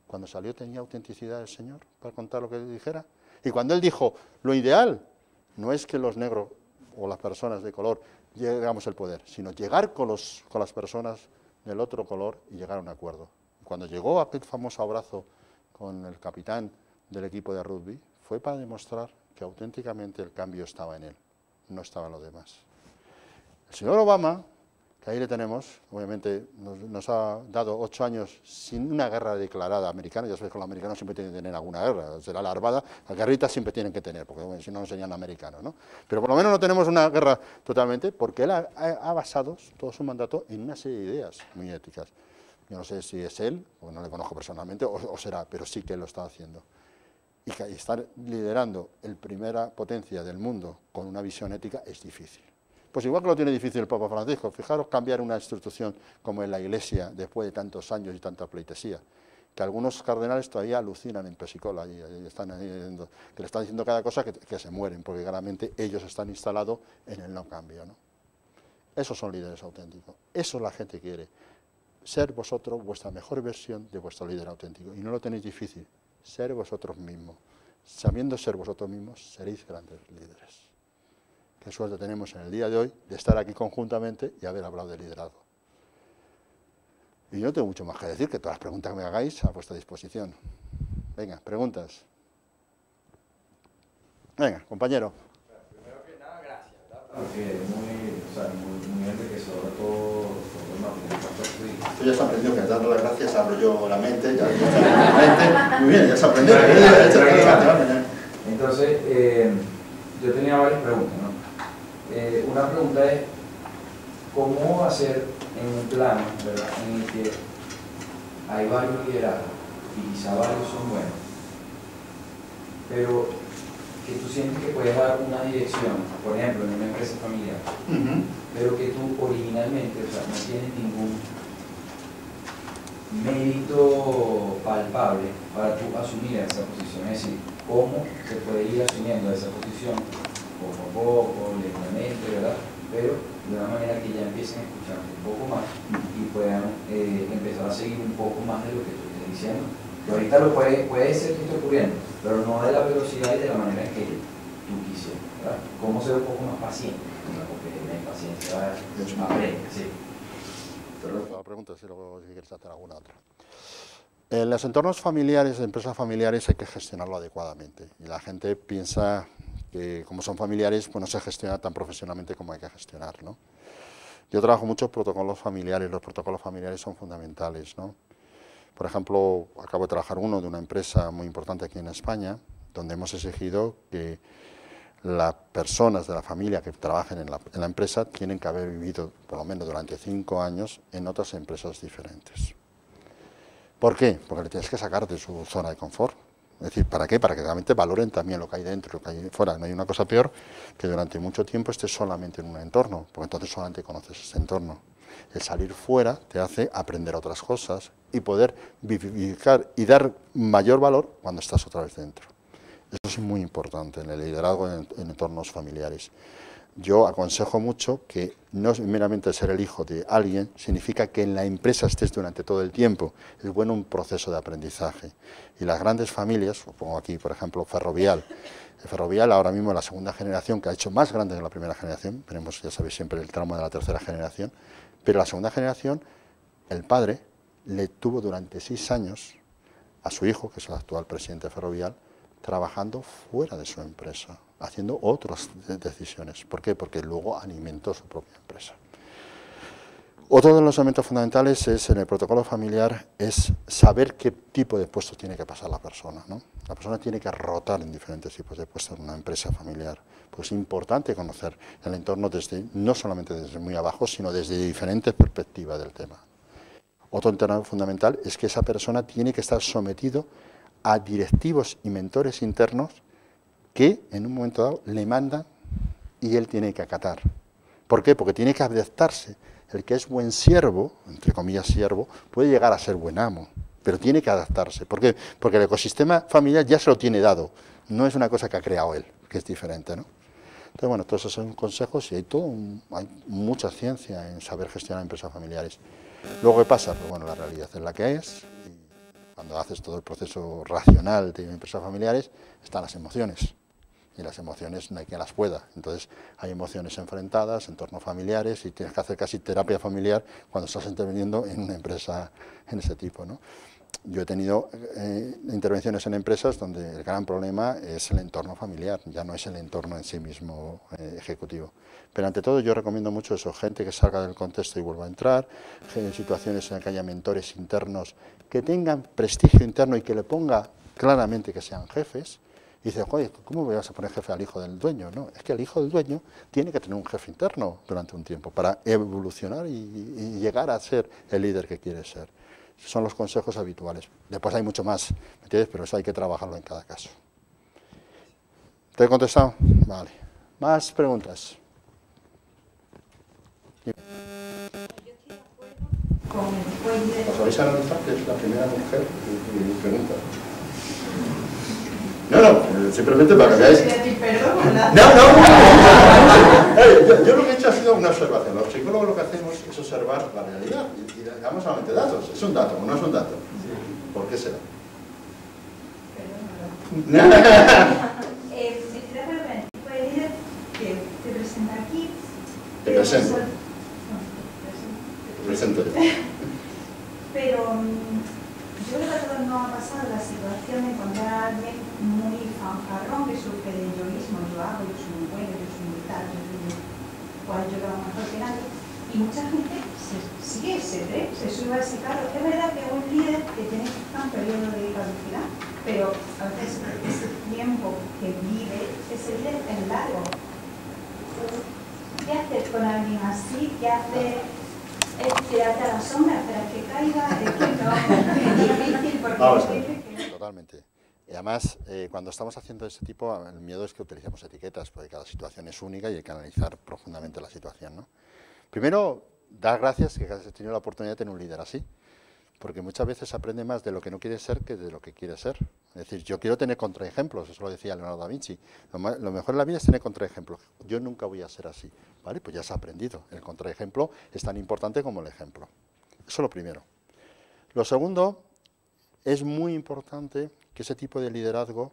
Cuando salió tenía autenticidad el señor para contar lo que dijera. Y cuando él dijo, lo ideal no es que los negros o las personas de color llegamos al poder, sino llegar con las personas del otro color y llegar a un acuerdo. Cuando llegó aquel famoso abrazo con el capitán del equipo de rugby, fue para demostrar que auténticamente el cambio estaba en él, no estaba en los demás. El señor Obama, que ahí le tenemos, obviamente nos ha dado 8 años sin una guerra declarada americana. Ya sabéis que los americanos siempre tienen que tener alguna guerra, será la armada, las guerritas siempre tienen que tener, porque bueno, si no serían americanos, ¿no? Pero por lo menos no tenemos una guerra totalmente, porque él ha basado todo su mandato en una serie de ideas muy éticas. Yo no sé si es él, porque no le conozco personalmente, o será, pero sí que lo está haciendo. Y que estar liderando la primera potencia del mundo con una visión ética es difícil. Pues igual que lo tiene difícil el Papa Francisco. Fijaros cambiar una institución como es la Iglesia después de tantos años y tanta pleitesía, que algunos cardenales todavía alucinan en Pesicola y están que le están diciendo cada cosa que se mueren, porque claramente ellos están instalados en el no cambio, ¿no? Esos son líderes auténticos. Eso la gente quiere. Ser vosotros vuestra mejor versión de vuestro líder auténtico. Y no lo tenéis difícil. Ser vosotros mismos. Sabiendo ser vosotros mismos, seréis grandes líderes. Qué suerte tenemos en el día de hoy de estar aquí conjuntamente y haber hablado de liderazgo. Y yo no tengo mucho más que decir, que todas las preguntas que me hagáis a vuestra disposición. Venga, preguntas. Venga, compañero. Primero que nada, gracias, ¿verdad? Muy enriquecedor todo el material. Tú ya has aprendido que dando las gracias abro yo la mente, ya la mente. Muy bien, ya has aprendido. Entonces, yo tenía varias preguntas, ¿no? Una pregunta es, ¿cómo hacer en un plano, ¿verdad?, en el que hay varios liderazgos y quizá varios son buenos, pero que tú sientes que puedes dar una dirección, por ejemplo, en una empresa familiar, pero que tú originalmente, o sea, no tienes ningún mérito palpable para tú asumir esa posición? Es decir, cómo se puede ir asumiendo esa posición poco a poco, lentamente, ¿verdad?, pero de una manera que ya empiecen a escucharte un poco más y puedan empezar a seguir un poco más de lo que tú estás diciendo. Que ahorita lo puede ser que esté ocurriendo, pero no de la velocidad y de la manera en que tú quisieras, ¿verdad? Cómo ser un poco más paciente, ¿verdad? Porque la impaciencia aprende, sí. La pregunta es si luego si quieres hacer alguna otra. En los entornos familiares, de empresas familiares, hay que gestionarlo adecuadamente. Y la gente piensa que como son familiares, pues no se gestiona tan profesionalmente como hay que gestionar, ¿no? Yo trabajo muchos protocolos familiares, los protocolos familiares son fundamentales, ¿no? Por ejemplo, acabo de trabajar uno de una empresa muy importante aquí en España, donde hemos exigido que las personas de la familia que trabajen en la empresa tienen que haber vivido por lo menos durante 5 años en otras empresas diferentes. ¿Por qué? Porque le tienes que sacar de su zona de confort. Es decir, ¿para qué? Para que realmente valoren también lo que hay dentro, lo que hay fuera. No hay una cosa peor que durante mucho tiempo estés solamente en un entorno, porque entonces solamente conoces ese entorno. El salir fuera te hace aprender otras cosas y poder vivificar y dar mayor valor cuando estás otra vez dentro. Eso es muy importante en el liderazgo en entornos familiares. Yo aconsejo mucho que no meramente ser el hijo de alguien significa que en la empresa estés durante todo el tiempo. Es bueno un proceso de aprendizaje. Y las grandes familias, pongo aquí por ejemplo Ferrovial, Ferrovial ahora mismo es la segunda generación que ha hecho más grande que la primera generación, veremos, ya sabéis siempre el trauma de la tercera generación, pero la segunda generación, el padre le tuvo durante 6 años a su hijo, que es el actual presidente de Ferrovial, trabajando fuera de su empresa, haciendo otras decisiones. ¿Por qué? Porque luego alimentó su propia empresa. Otro de los elementos fundamentales es, en el protocolo familiar, es saber qué tipo de puestos tiene que pasar la persona, ¿no? La persona tiene que rotar en diferentes tipos de puestos en una empresa familiar. Pues es importante conocer el entorno desde, no solamente desde muy abajo, sino desde diferentes perspectivas del tema. Otro tema fundamental es que esa persona tiene que estar sometido a directivos y mentores internos que en un momento dado le mandan y él tiene que acatar. ¿Por qué? Porque tiene que adaptarse. El que es buen siervo, entre comillas siervo, puede llegar a ser buen amo, pero tiene que adaptarse. ¿Por qué? Porque el ecosistema familiar ya se lo tiene dado, no es una cosa que ha creado él, que es diferente, ¿no? Entonces, bueno, todos esos son consejos y hay mucha ciencia en saber gestionar empresas familiares. Luego, ¿qué pasa? Pues bueno, la realidad es la que es. Cuando haces todo el proceso racional de empresas familiares, están las emociones. Y las emociones no hay quien las pueda. Entonces, hay emociones enfrentadas, entornos familiares, y tienes que hacer casi terapia familiar cuando estás interviniendo en una empresa en ese tipo, ¿no? Yo he tenido intervenciones en empresas donde el gran problema es el entorno familiar, ya no es el entorno en sí mismo ejecutivo. Pero ante todo yo recomiendo mucho eso, gente que salga del contexto y vuelva a entrar, en situaciones en las que haya mentores internos que tengan prestigio interno y que le ponga claramente que sean jefes. Y dice, oye, ¿cómo voy a poner jefe al hijo del dueño? No, es que el hijo del dueño tiene que tener un jefe interno durante un tiempo para evolucionar y llegar a ser el líder que quiere ser. Esos son los consejos habituales. Después hay mucho más, ¿me entiendes? Pero eso hay que trabajarlo en cada caso. ¿Te he contestado? Vale. ¿Más preguntas? Yo estoy de acuerdo con el tipo de líder. ¿Os vais a analizar que es la primera mujer que me pregunta? No, simplemente para que veáis. No. Yo lo que he hecho ha sido una observación. Los psicólogos lo que hacemos es observar la realidad y damos solamente datos. ¿Es un dato o no es un dato? ¿Por qué será? Estoy de acuerdo con el tipo de líder que te presenta aquí. Te presento. Presento yo. Pero yo creo que a todos nos ha pasado la situación de encontrar a alguien muy fanfarrón que sufre de yo mismo, yo hago, yo soy muy bueno, yo soy muy tal, yo lo hago mejor que nadie. Y mucha gente se sube a ese carro. Es verdad que un líder que tiene un periodo de caducidad, pero a veces ese tiempo que vive ese líder es largo. ¿Qué hacer? con alguien así, que hace tirarte a la sombra, esperar que caiga, es que no, es difícil porque Vamos, es difícil que... totalmente. Y además, cuando estamos haciendo ese tipo, el miedo es que utilicemos etiquetas, porque cada situación es única y hay que analizar profundamente la situación, ¿no? Primero, dar gracias que has tenido la oportunidad de tener un líder así, porque muchas veces se aprende más de lo que no quiere ser que de lo que quiere ser. Es decir, yo quiero tener contraejemplos, eso lo decía Leonardo da Vinci. Lo mejor en la vida es tener contraejemplos. Yo nunca voy a ser así, ¿vale? Pues ya se ha aprendido. El contraejemplo es tan importante como el ejemplo. Eso es lo primero. Lo segundo, es muy importante que ese tipo de liderazgo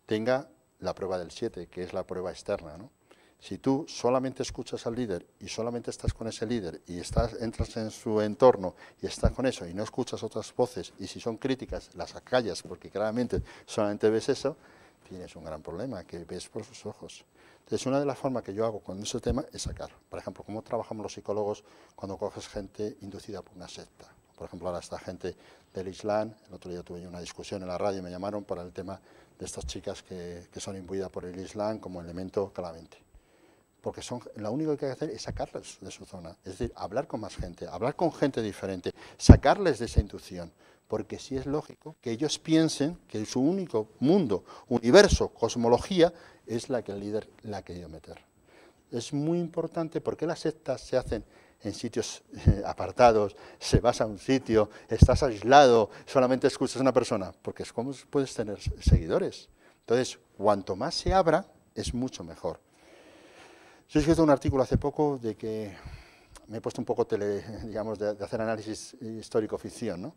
tenga la prueba del 7, que es la prueba externa, ¿no? Si tú solamente escuchas al líder y solamente estás con ese líder y entras en su entorno y estás con eso y no escuchas otras voces y si son críticas las acallas porque claramente solamente ves eso, tienes un gran problema que ves por sus ojos. Entonces, una de las formas que yo hago con ese tema es sacar. Por ejemplo, cómo trabajamos los psicólogos cuando coges gente inducida por una secta. Por ejemplo, ahora esta gente del Islam, el otro día tuve una discusión en la radio y me llamaron para el tema de estas chicas que son imbuidas por el Islam como elemento claramente. Porque lo único que hay que hacer es sacarles de su zona, es decir, hablar con más gente, hablar con gente diferente, sacarles de esa intuición, porque sí es lógico que ellos piensen que su único mundo, universo, cosmología, es la que el líder la ha querido meter. Es muy importante porque las sectas se hacen en sitios apartados, se vas a un sitio, estás aislado, solamente escuchas a una persona, porque es como puedes tener seguidores. Entonces, cuanto más se abra, es mucho mejor. Yo he escrito un artículo hace poco de que me he puesto un poco digamos, de hacer análisis histórico-ficción, ¿no?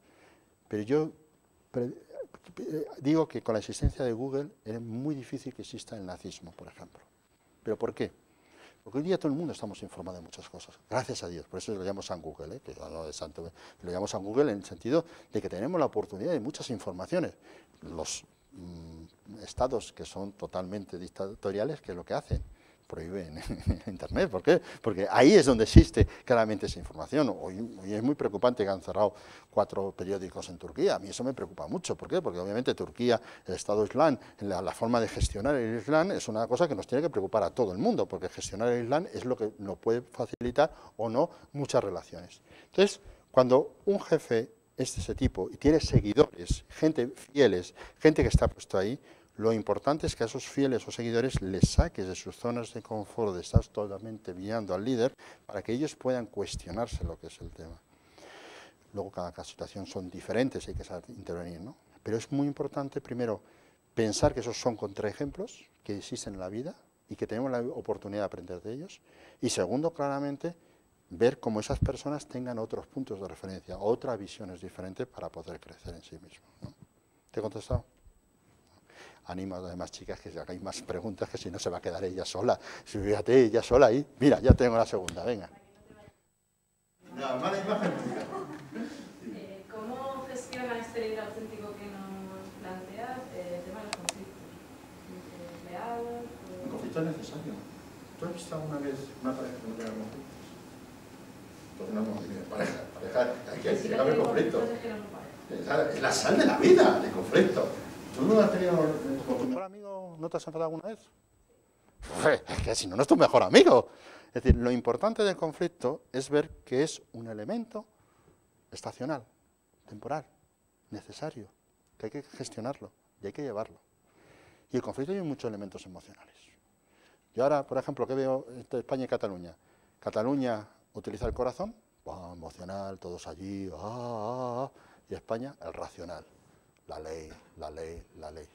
Pero yo digo que con la existencia de Google era muy difícil que exista el nazismo, por ejemplo. ¿Pero por qué? Porque hoy día todo el mundo estamos informados de muchas cosas, gracias a Dios, por eso lo llamo San Google, que no es santo, lo llamo San Google en el sentido de que tenemos la oportunidad de muchas informaciones. Los estados que son totalmente dictatoriales, ¿qué es lo que hacen? Prohíben Internet. ¿Por qué? Porque ahí es donde existe claramente esa información. Hoy es muy preocupante que han cerrado 4 periódicos en Turquía. A mí eso me preocupa mucho. ¿Por qué? Porque obviamente Turquía, el Estado Islam, la forma de gestionar el Islam es una cosa que nos tiene que preocupar a todo el mundo, porque gestionar el Islam es lo que nos puede facilitar o no muchas relaciones. Entonces, cuando un jefe es de ese tipo y tiene seguidores, gente fieles, gente que está puesto ahí, lo importante es que a esos fieles o seguidores les saques de sus zonas de confort, de estar totalmente guiando al líder, para que ellos puedan cuestionarse lo que es el tema. Luego cada situación son diferentes, hay que saber intervenir, ¿no? Pero es muy importante, primero, pensar que esos son contraejemplos que existen en la vida y que tenemos la oportunidad de aprender de ellos. Y segundo, claramente, ver cómo esas personas tengan otros puntos de referencia, otras visiones diferentes para poder crecer en sí mismos, ¿no? ¿Te he contestado? Animo a las demás chicas que si hagáis más preguntas, que si no se va a quedar ella sola. Si fíjate, ella sola ahí. Mira, ya tengo la segunda, venga. La mala imagen. ¿Cómo gestiona este líder auténtico que nos planteas el tema de los conflictos? ¿Real? El conflicto es necesario. ¿Tú has visto alguna vez una pareja que no tenga conflictos? Pues no hemos pareja, hay que haber conflictos. Es la sal de la vida, el conflicto. ¿Tú no has tenido con tu mejor amigo, no te has enfadado alguna vez? Es que si no, no es tu mejor amigo. Es decir, lo importante del conflicto es ver que es un elemento estacional, temporal, necesario, que hay que gestionarlo y hay que llevarlo. Y el conflicto tiene muchos elementos emocionales. Yo ahora, por ejemplo, ¿qué veo entre España y Cataluña? Cataluña utiliza el corazón, emocional, todos allí, y España el racional. La ley, la ley, la ley.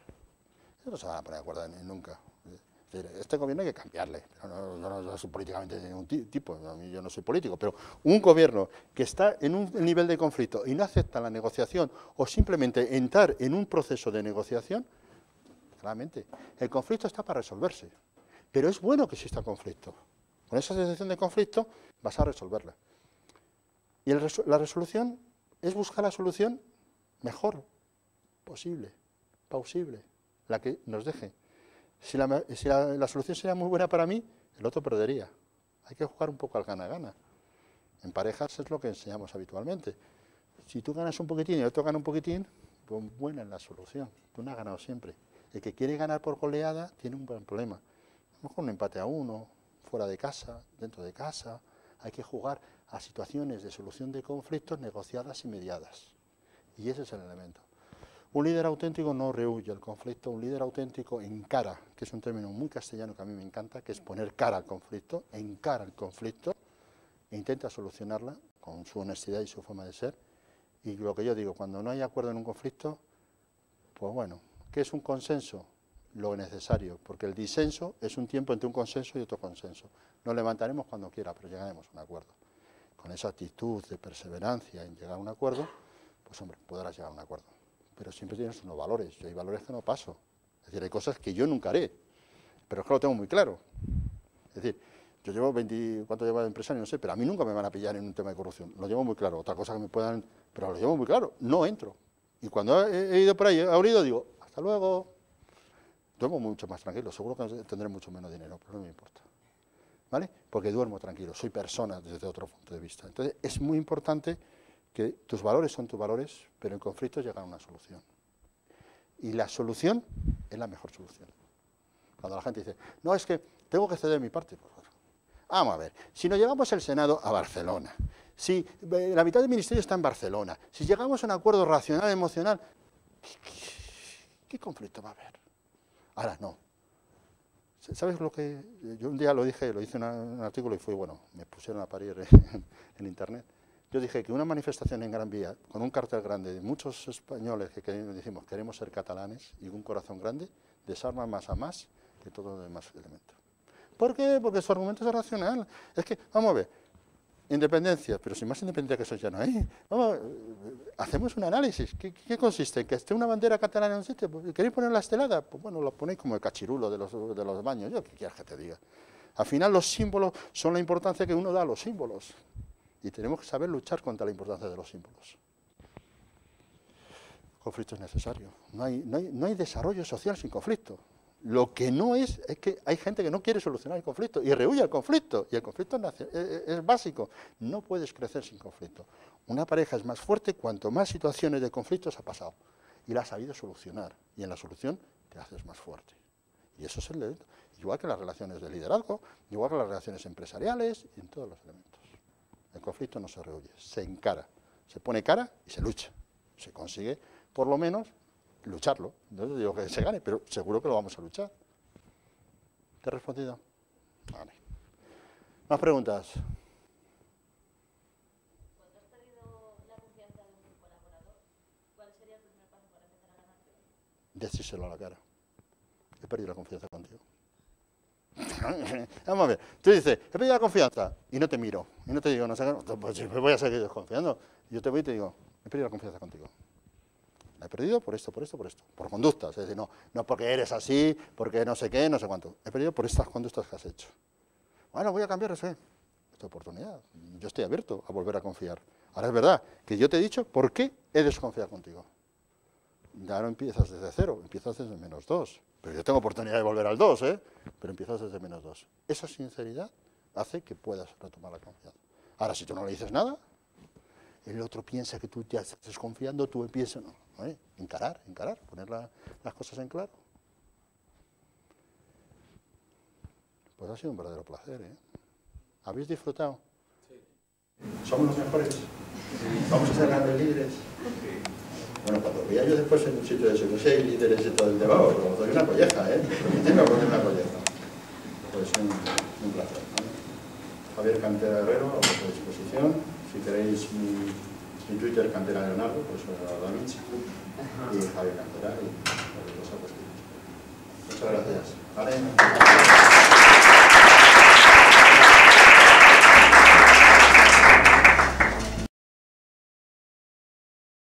No se van a poner de acuerdo nunca. Es decir, este gobierno hay que cambiarle. Yo no soy políticamente de ningún tipo, yo no soy político, pero un gobierno que está en un nivel de conflicto y no acepta la negociación o simplemente entrar en un proceso de negociación, claramente, el conflicto está para resolverse. Pero es bueno que exista conflicto. Con esa sensación de conflicto vas a resolverla. Y la resolución es buscar la solución mejor posible, plausible, la que nos deje. Si la solución sería muy buena para mí, el otro perdería. Hay que jugar un poco al gana-gana. En parejas es lo que enseñamos habitualmente. Si tú ganas un poquitín y el otro gana un poquitín, pues buena es la solución. Tú no has ganado siempre. El que quiere ganar por goleada tiene un buen problema. A lo mejor un empate a 1, fuera de casa, dentro de casa. Hay que jugar a situaciones de solución de conflictos negociadas y mediadas. Y ese es el elemento. Un líder auténtico no rehúye el conflicto, un líder auténtico encara, que es un término muy castellano que a mí me encanta, que es poner cara al conflicto, encara el conflicto e intenta solucionarla con su honestidad y su forma de ser. Y lo que yo digo, cuando no hay acuerdo en un conflicto, pues bueno, ¿qué es un consenso? Lo necesario, porque el disenso es un tiempo entre un consenso y otro consenso. Nos levantaremos cuando quiera, pero llegaremos a un acuerdo. Con esa actitud de perseverancia en llegar a un acuerdo, pues hombre, podrás llegar a un acuerdo. Pero siempre tienes unos valores. Yo hay valores que no paso. Es decir, hay cosas que yo nunca haré, pero es que lo tengo muy claro. Es decir, yo llevo 20, ¿cuánto llevo de empresario? No sé, pero a mí nunca me van a pillar en un tema de corrupción. Lo llevo muy claro. Otra cosa que me puedan, pero lo llevo muy claro. No entro. Y cuando he ido por ahí, he oído, digo, hasta luego. Duermo mucho más tranquilo. Seguro que tendré mucho menos dinero, pero no me importa. ¿Vale? Porque duermo tranquilo. Soy persona desde otro punto de vista. Entonces, es muy importante que tus valores son tus valores, pero en conflictos llegan a una solución. Y la solución es la mejor solución. Cuando la gente dice, no, es que tengo que ceder mi parte, por favor. Vamos a ver, si nos llevamos el Senado a Barcelona, si la mitad del ministerio está en Barcelona, si llegamos a un acuerdo racional, emocional, ¿qué conflicto va a haber? Ahora no. ¿Sabes lo que...? Yo un día lo dije, lo hice en un artículo y fue, bueno, me pusieron a parir en internet. Yo dije que una manifestación en Gran Vía, con un cartel grande de muchos españoles que decimos queremos ser catalanes y un corazón grande, desarma más a más que todos los demás elementos. ¿Por qué? Porque su argumento es racional. Es que, vamos a ver, independencia, pero si más independencia que eso ya no hay. Vamos, hacemos un análisis. ¿Qué consiste? ¿En que esté una bandera catalana en un sitio? ¿Queréis poner la estelada? Pues bueno, lo ponéis como el cachirulo de los baños. Yo, ¿qué quieres que te diga? Al final los símbolos son la importancia que uno da a los símbolos. Y tenemos que saber luchar contra la importancia de los símbolos. El conflicto es necesario. No hay desarrollo social sin conflicto. Lo que no es que hay gente que no quiere solucionar el conflicto y rehúye al conflicto. Y el conflicto es básico. No puedes crecer sin conflicto. Una pareja es más fuerte cuanto más situaciones de conflictos ha pasado. Y la has sabido solucionar. Y en la solución te haces más fuerte. Y eso es el elemento. Igual que las relaciones de liderazgo, igual que las relaciones empresariales y en todos los elementos. El conflicto no se rehuye, se encara, se pone cara y se lucha. Se consigue, por lo menos, lucharlo. No digo que se gane, pero seguro que lo vamos a luchar. ¿Te he respondido? Vale. ¿Más preguntas? Cuando has perdido la confianza de un colaborador, ¿cuál sería el primer paso para empezar a ganarte? Decírselo a la cara. He perdido la confianza contigo. Vamos a ver, tú dices, he perdido la confianza y no te miro, y no te digo, no sé, pues me voy a seguir desconfiando. Yo te voy y te digo, he perdido la confianza contigo. La he perdido por esto, por conductas. Es decir, no porque eres así, porque no sé qué, no sé cuánto. He perdido por estas conductas que has hecho. Bueno, voy a cambiar esta oportunidad. Yo estoy abierto a volver a confiar. Ahora es verdad que yo te he dicho por qué he desconfiado contigo. Ya no empiezas desde 0, empiezas desde -2. Pero yo tengo oportunidad de volver al 2, pero empiezas desde -2. Esa sinceridad hace que puedas retomar la confianza. Ahora, si tú no le dices nada, el otro piensa que tú ya estás desconfiando, tú empiezas, no, encarar, poner las cosas en claro. Pues ha sido un verdadero placer, ¿Habéis disfrutado? Sí. ¿Somos los mejores? Sí. ¿Vamos a ser grandes líderes? Sí. Bueno, cuando veía yo después en un sitio de eso, no sé, hay líderes y todo el tema, os doy una colleja, permitidme a poner una colleja. Pues un placer. Javier Cantera Herrero, a vuestra disposición. Si queréis mi Twitter, Cantera Leonardo, pues Da Vinci, y Javier Cantera, y cualquier cosa, pues muchas gracias. ¿Vale?